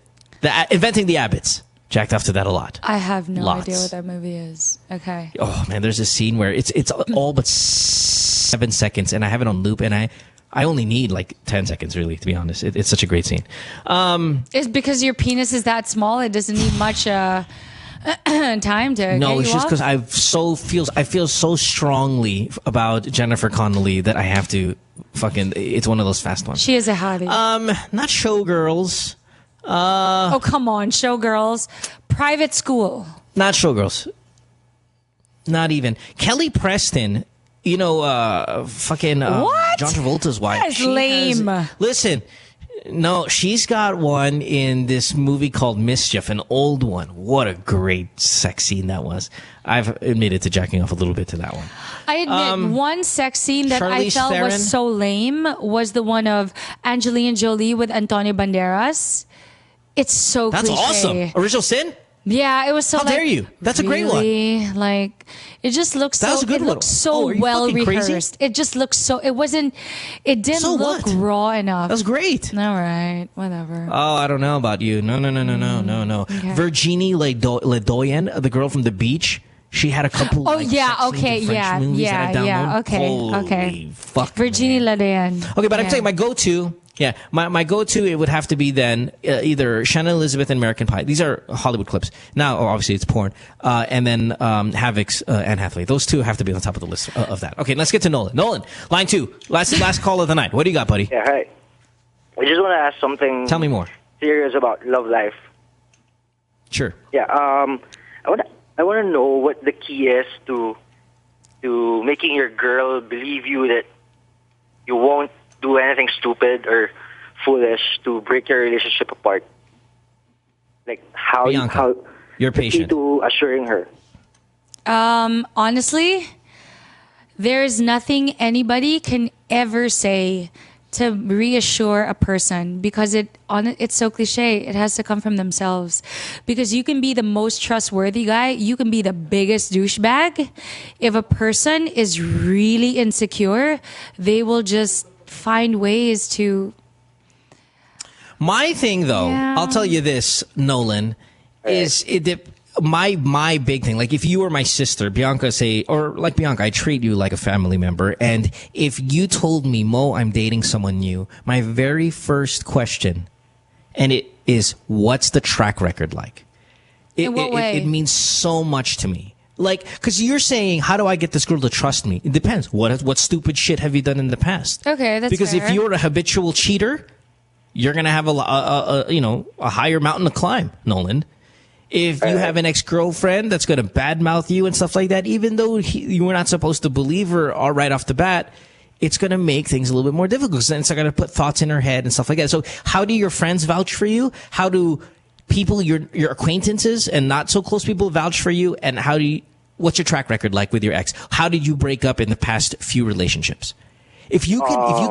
Inventing the Abbots. Jacked off to that a lot. I have no Lots. idea what that movie is. Okay. Oh man, there's a scene where it's all but 7 seconds, and I have it on loop, and I only need like 10 seconds, really, to be honest. It's such a great scene. It's because your penis is that small. It doesn't need much time to. No, get it's you just off? because I feel so strongly about Jennifer Connelly that I have to fucking. It's one of those fast ones. She is a hottie. Not Showgirls. Oh come on, Showgirls, Private School. Not Showgirls. Not even Kelly Preston. You know, fucking What? John Travolta's wife. That's lame. Listen, no, she's got one in this movie called Mischief, an old one. What a great sex scene that was. I've admitted to jacking off a little bit to that one. I admit, one sex scene that I Charlize felt Theron? was so lame was the one of Angelina Jolie with Antonio Banderas. It's so That's cliche. awesome. Original Sin? Yeah, it was so. How dare you? That's a great one. really, like it just looks That so. was a good it one. looks so Oh, are you well fucking crazy? rehearsed. It just looks so. It wasn't. It didn't So look what? raw enough. That was great. All right, whatever. Oh, I don't know about you. No. Okay. Virginie Ledoyen, the girl from The Beach. She had a couple. Oh like, yeah, sex scenes okay, in French yeah, movies that I yeah, yeah. downloaded. Okay, Holy okay. Fuck, Virginie Ledoyen. Okay, but I'm Yeah. saying my go-to. Yeah, my go-to, it would have to be then either Shannon Elizabeth and American Pie. These are Hollywood clips. Now, obviously, it's porn. And then Havoc's Anne Hathaway. Those two have to be on the top of the list of that. Okay, let's get to Nolan. Nolan, line 2. Last call of the night. What do you got, buddy? Yeah, hi. I just want to ask something. Tell me more. Serious about love life. Sure. Yeah. I want to know what the key is to making your girl believe you that you won't do anything stupid or foolish to break your relationship apart. Like how Bianca, you're the key patient. to assuring her. Honestly, there's nothing anybody can ever say to reassure a person because it's so cliche. It has to come from themselves. Because you can be the most trustworthy guy, you can be the biggest douchebag. If a person is really insecure, they will just find ways to. My thing, though, Yeah. I'll tell you this, Nolan, is my big thing, like if you were my sister, Bianca, Bianca, I treat you like a family member, and if you told me, Mo, I'm dating someone new, my very first question, and it is, what's the track record like? In what way? It means so much to me. Like, because you're saying, how do I get this girl to trust me? It depends. What stupid shit have you done in the past? Okay, that's because fair. if you're a habitual cheater, you're gonna have a higher mountain to climb, Nolan. If you have an ex-girlfriend that's going to badmouth you and stuff like that, even though you were not supposed to believe her all right off the bat, it's going to make things a little bit more difficult. Because then it's going to put thoughts in her head and stuff like that. So how do your friends vouch for you? How do people, your acquaintances and not so close people vouch for you? And what's your track record like with your ex? How did you break up in the past few relationships? If you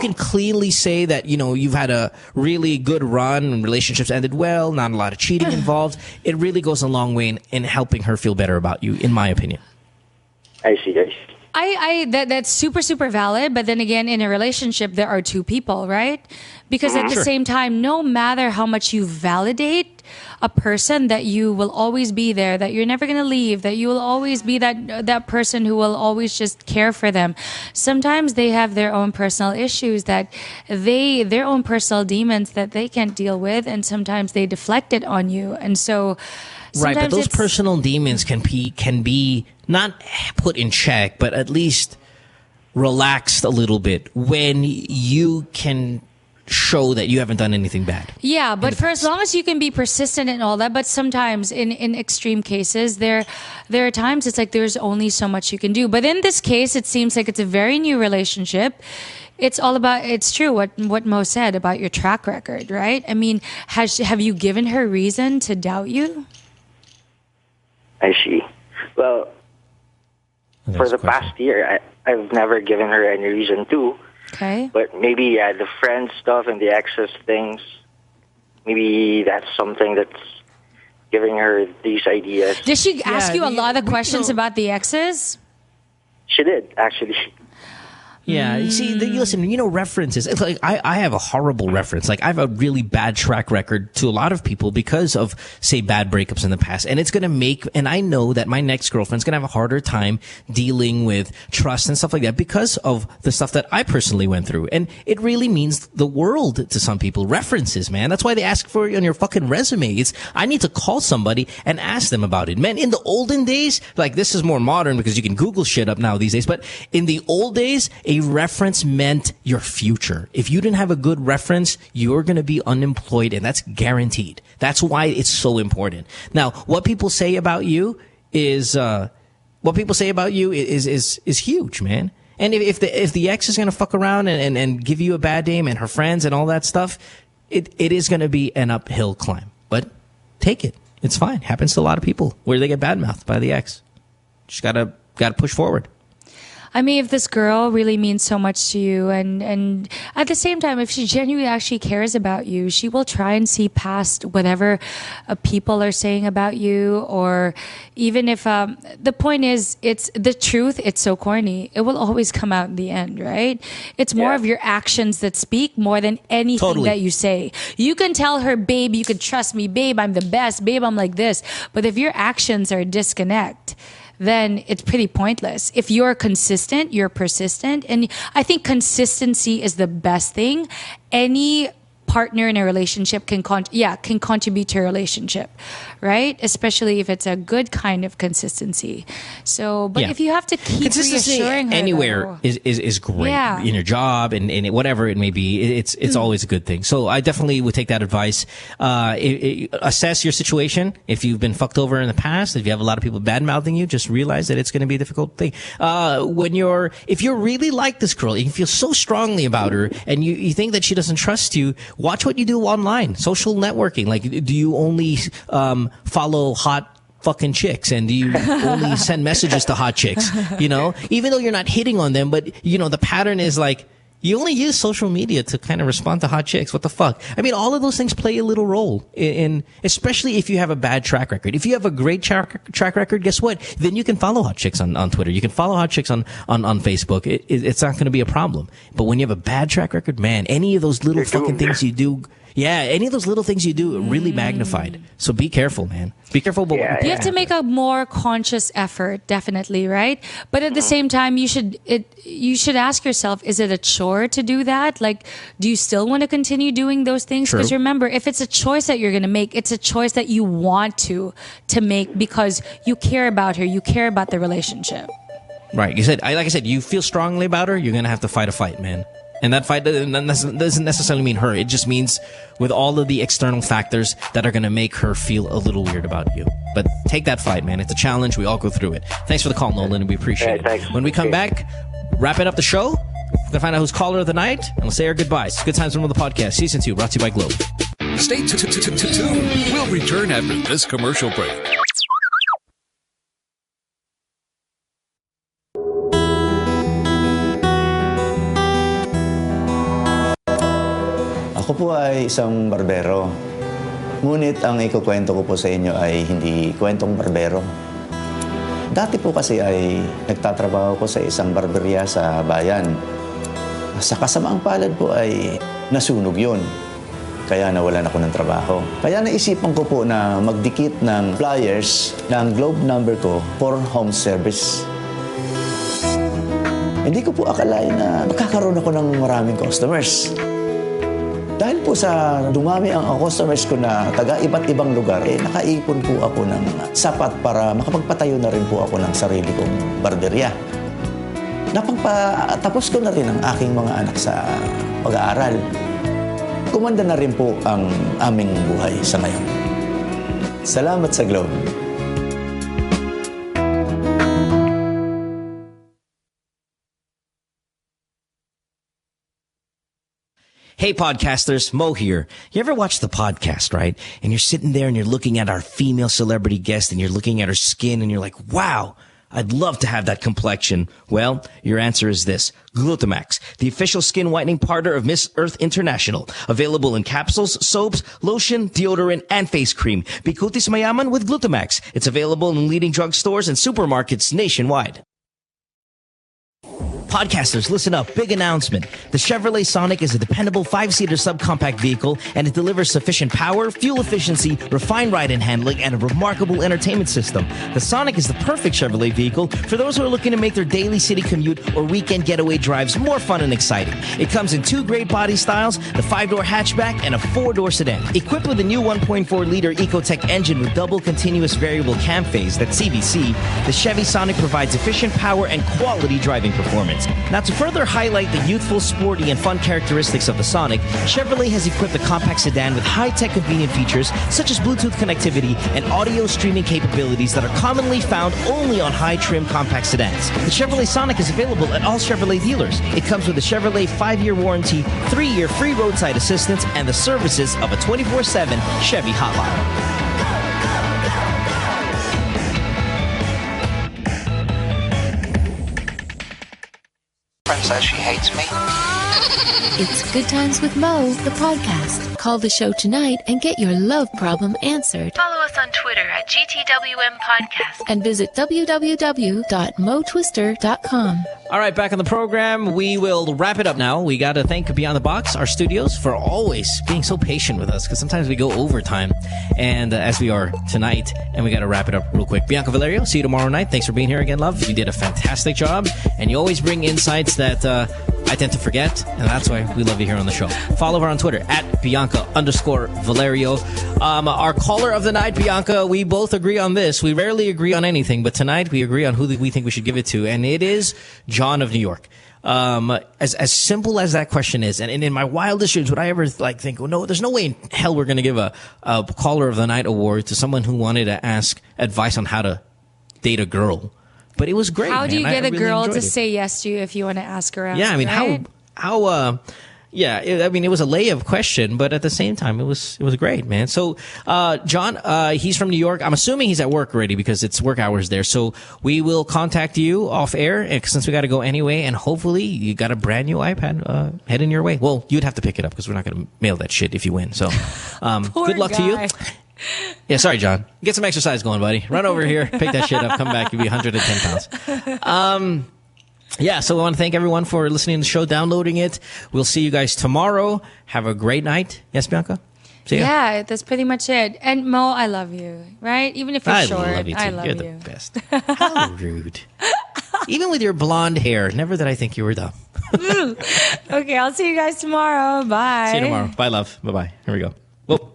can clearly say that, you've had a really good run and relationships ended well, not a lot of cheating involved, it really goes a long way in helping her feel better about you, in my opinion. I see. That's super, super valid. But then again, in a relationship, there are two people, right? Because at the same time, no matter how much you validate a person, that you will always be there, that you're never going to leave, that you will always be that person who will always just care for them. Sometimes they have their own personal issues, their own personal demons that they can't deal with. And sometimes they deflect it on you. And so, right, but those personal demons can be not put in check, but at least relaxed a little bit when you can show that you haven't done anything bad. Yeah, but for as long as you can be persistent and all that, but sometimes in extreme cases, there are times it's like there's only so much you can do. But in this case, it seems like it's a very new relationship. It's true what Mo said about your track record, right? I mean, have you given her reason to doubt you? I see. Well, for the past year, I've never given her any reason to. Okay. But maybe, the friend stuff and the access things, maybe that's something that's giving her these ideas. Did she ask you a lot of questions about the exes? She did, actually. Yeah, you see, listen, references. It's like I have a horrible reference. Like I have a really bad track record to a lot of people because of, say, bad breakups in the past. And it's going to and I know that my next girlfriend's going to have a harder time dealing with trust and stuff like that because of the stuff that I personally went through. And it really means the world to some people. References, man. That's why they ask for it on your fucking resume. I need to call somebody and ask them about it. Man, in the olden days, like this is more modern because you can Google shit up now these days, but in the old days, a reference meant your future. If you didn't have a good reference, you're going to be unemployed, and that's guaranteed. That's why it's so important. Now, what people say about you is huge, man. And if the ex is going to fuck around and give you a bad name and her friends and all that stuff, it is going to be an uphill climb. But take it. It's fine. Happens to a lot of people where they get badmouthed by the ex. Just gotta push forward. I mean, if this girl really means so much to you, and at the same time, if she genuinely actually cares about you, she will try and see past whatever people are saying about you, or even if the point is, it's the truth. It's so corny. It will always come out in the end, right? It's more of your actions that speak more than anything that you say. You can tell her, babe, you can trust me, babe, I'm the best, babe, I'm like this. But if your actions are a disconnect, then it's pretty pointless. If you're consistent, you're persistent. And I think consistency is the best thing. Any partner in a relationship can contribute to a relationship, right? Especially if it's a good kind of consistency. So, but if you have to keep reassuring her, anywhere is great. Yeah. In your job and whatever it may be, it's always a good thing. So I definitely would take that advice. Assess your situation. If you've been fucked over in the past, if you have a lot of people bad mouthing you, just realize that it's going to be a difficult thing. If you're really like this girl, you feel so strongly about her, and you think that she doesn't trust you, watch what you do online, social networking. Like, do you only follow hot fucking chicks, and do you only send messages to hot chicks? Even though you're not hitting on them, but the pattern is like you only use social media to kind of respond to hot chicks. What the fuck? I mean, all of those things play a little role in especially if you have a bad track record. If you have a great track record, guess what? Then you can follow hot chicks on Twitter. You can follow hot chicks on Facebook. It's not going to be a problem. But when you have a bad track record, man, any of those little fucking things you do, Yeah, any of those little things you do really magnified. So be careful, man. Be careful about what you have to make a more conscious effort, definitely, right? But at the same time, you should ask yourself, is it a chore to do that? Like, do you still want to continue doing those things? Because remember, if it's a choice that you're going to make, it's a choice that you want to make because you care about her, you care about the relationship. Right. You said, like I said, you feel strongly about her, you're going to have to fight a fight, man. And that fight doesn't necessarily mean her. It just means with all of the external factors that are going to make her feel a little weird about you. But take that fight, man. It's a challenge. We all go through it. Thanks for the call, Nolan, and we appreciate it. Thanks. When we come back, wrapping up the show, we're going to find out who's caller of the night, and we'll say our goodbyes. Good Times from the Podcast, Season 2, brought to you by Globe. Stay tuned. We'll return after this commercial break. Ako po ay isang barbero. Ngunit ang ikukwento ko po sa inyo ay hindi kwentong barbero. Dati po kasi ay nagtatrabaho ko sa isang barberya sa bayan. Sa kasamaang palad po ay nasunog yun. Kaya nawalan ako ng trabaho. Kaya naisipan ko po na magdikit ng flyers ng Globe number ko for home service. Hindi ko po akalain na magkakaroon ako ng maraming customers. Dahil po sa dumami ang customers ko na taga iba't ibang lugar, nakaipon po ako ng sapat para makapagpatayo na rin po ako ng sarili kong barberya. Tapos ko na rin ang aking mga anak sa pag-aaral. Kumanda na rin po ang aming buhay sa ngayon. Salamat sa Globe. Hey podcasters, Mo here. You ever watch the podcast, right? And you're sitting there and you're looking at our female celebrity guest and you're looking at her skin and you're like, wow, I'd love to have that complexion. Well, your answer is this. Glutamax, the official skin whitening partner of Miss Earth International. Available in capsules, soaps, lotion, deodorant, and face cream. Bikutis Mayaman with Glutamax. It's available in leading drugstores and supermarkets nationwide. Podcasters, listen up. Big announcement. The Chevrolet Sonic is a dependable 5-seater subcompact vehicle, and it delivers sufficient power, fuel efficiency, refined ride and handling, and a remarkable entertainment system. The Sonic is the perfect Chevrolet vehicle for those who are looking to make their daily city commute or weekend getaway drives more fun and exciting. It comes in 2 great body styles, the 5-door hatchback and a 4-door sedan. Equipped with a new 1.4-liter Ecotec engine with double continuous variable cam phase, that's CVC, the Chevy Sonic provides efficient power and quality driving performance. Now, to further highlight the youthful, sporty, and fun characteristics of the Sonic, Chevrolet has equipped the compact sedan with high-tech convenient features such as Bluetooth connectivity and audio streaming capabilities that are commonly found only on high-trim compact sedans. The Chevrolet Sonic is available at all Chevrolet dealers. It comes with a Chevrolet 5-year warranty, 3-year free roadside assistance, and the services of a 24/7 Chevy hotline. Says she hates me. It's Good Times with Mo, the podcast. Call the show tonight and get your love problem answered. Follow us on Twitter at GTWM Podcast. And visit www.motwister.com. All right, back on the program. We will wrap it up now. We got to thank Beyond the Box, our studios, for always being so patient with us, because sometimes we go overtime, and as we are tonight, and we got to wrap it up real quick. Bianca Valerio, see you tomorrow night. Thanks for being here again, love. You did a fantastic job, and you always bring insights that I tend to forget, and that's why we love you here on the show. Follow her on Twitter at Bianca_Valerio. Our caller of the night, Bianca, we both agree on this. We rarely agree on anything, but tonight we agree on who we think we should give it to, and it is John of New York. As simple as that question is, and in my wildest dreams, would I ever think, well, no, there's no way in hell we're going to give a caller of the night award to someone who wanted to ask advice on how to date a girl. But it was great. How do you get a really girl to it. say yes to you if you want to ask her out? Yeah, I mean, right? it was a layup question, but at the same time, it was great, man. So, John, he's from New York. I'm assuming he's at work already because it's work hours there. So we will contact you off air since we got to go anyway, and hopefully you got a brand new iPad heading your way. Well, you'd have to pick it up because we're not going to mail that shit if you win. So, good luck to you. Yeah, sorry, John. Get some exercise going, buddy. Run over here, pick that shit up, come back, you'll be 110 pounds. Yeah, so I want to thank everyone for listening to the show, downloading it. We'll see you guys tomorrow. Have a great night. Yes, Bianca? See ya. Yeah, that's pretty much it. And Mo, I love you, right? Even if you're short, love you too. I love You're you. the best. How rude. Even with your blonde hair, never did I think you were dumb. Okay, I'll see you guys tomorrow. Bye. See you tomorrow. Bye, love. Bye-bye. Here we go. Whoa.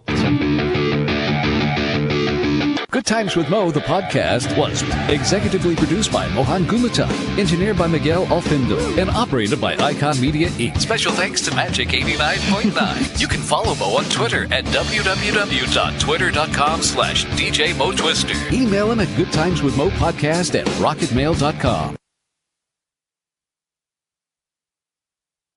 Good Times with Mo, the podcast, was executively produced by Mohan Gumata, engineered by Miguel Alfindo, and operated by Icon Media Inc. Special thanks to Magic 89.9. You can follow Mo on Twitter at www.twitter.com/DJ Mo Twister. Email him at goodtimeswithmopodcast@rocketmail.com.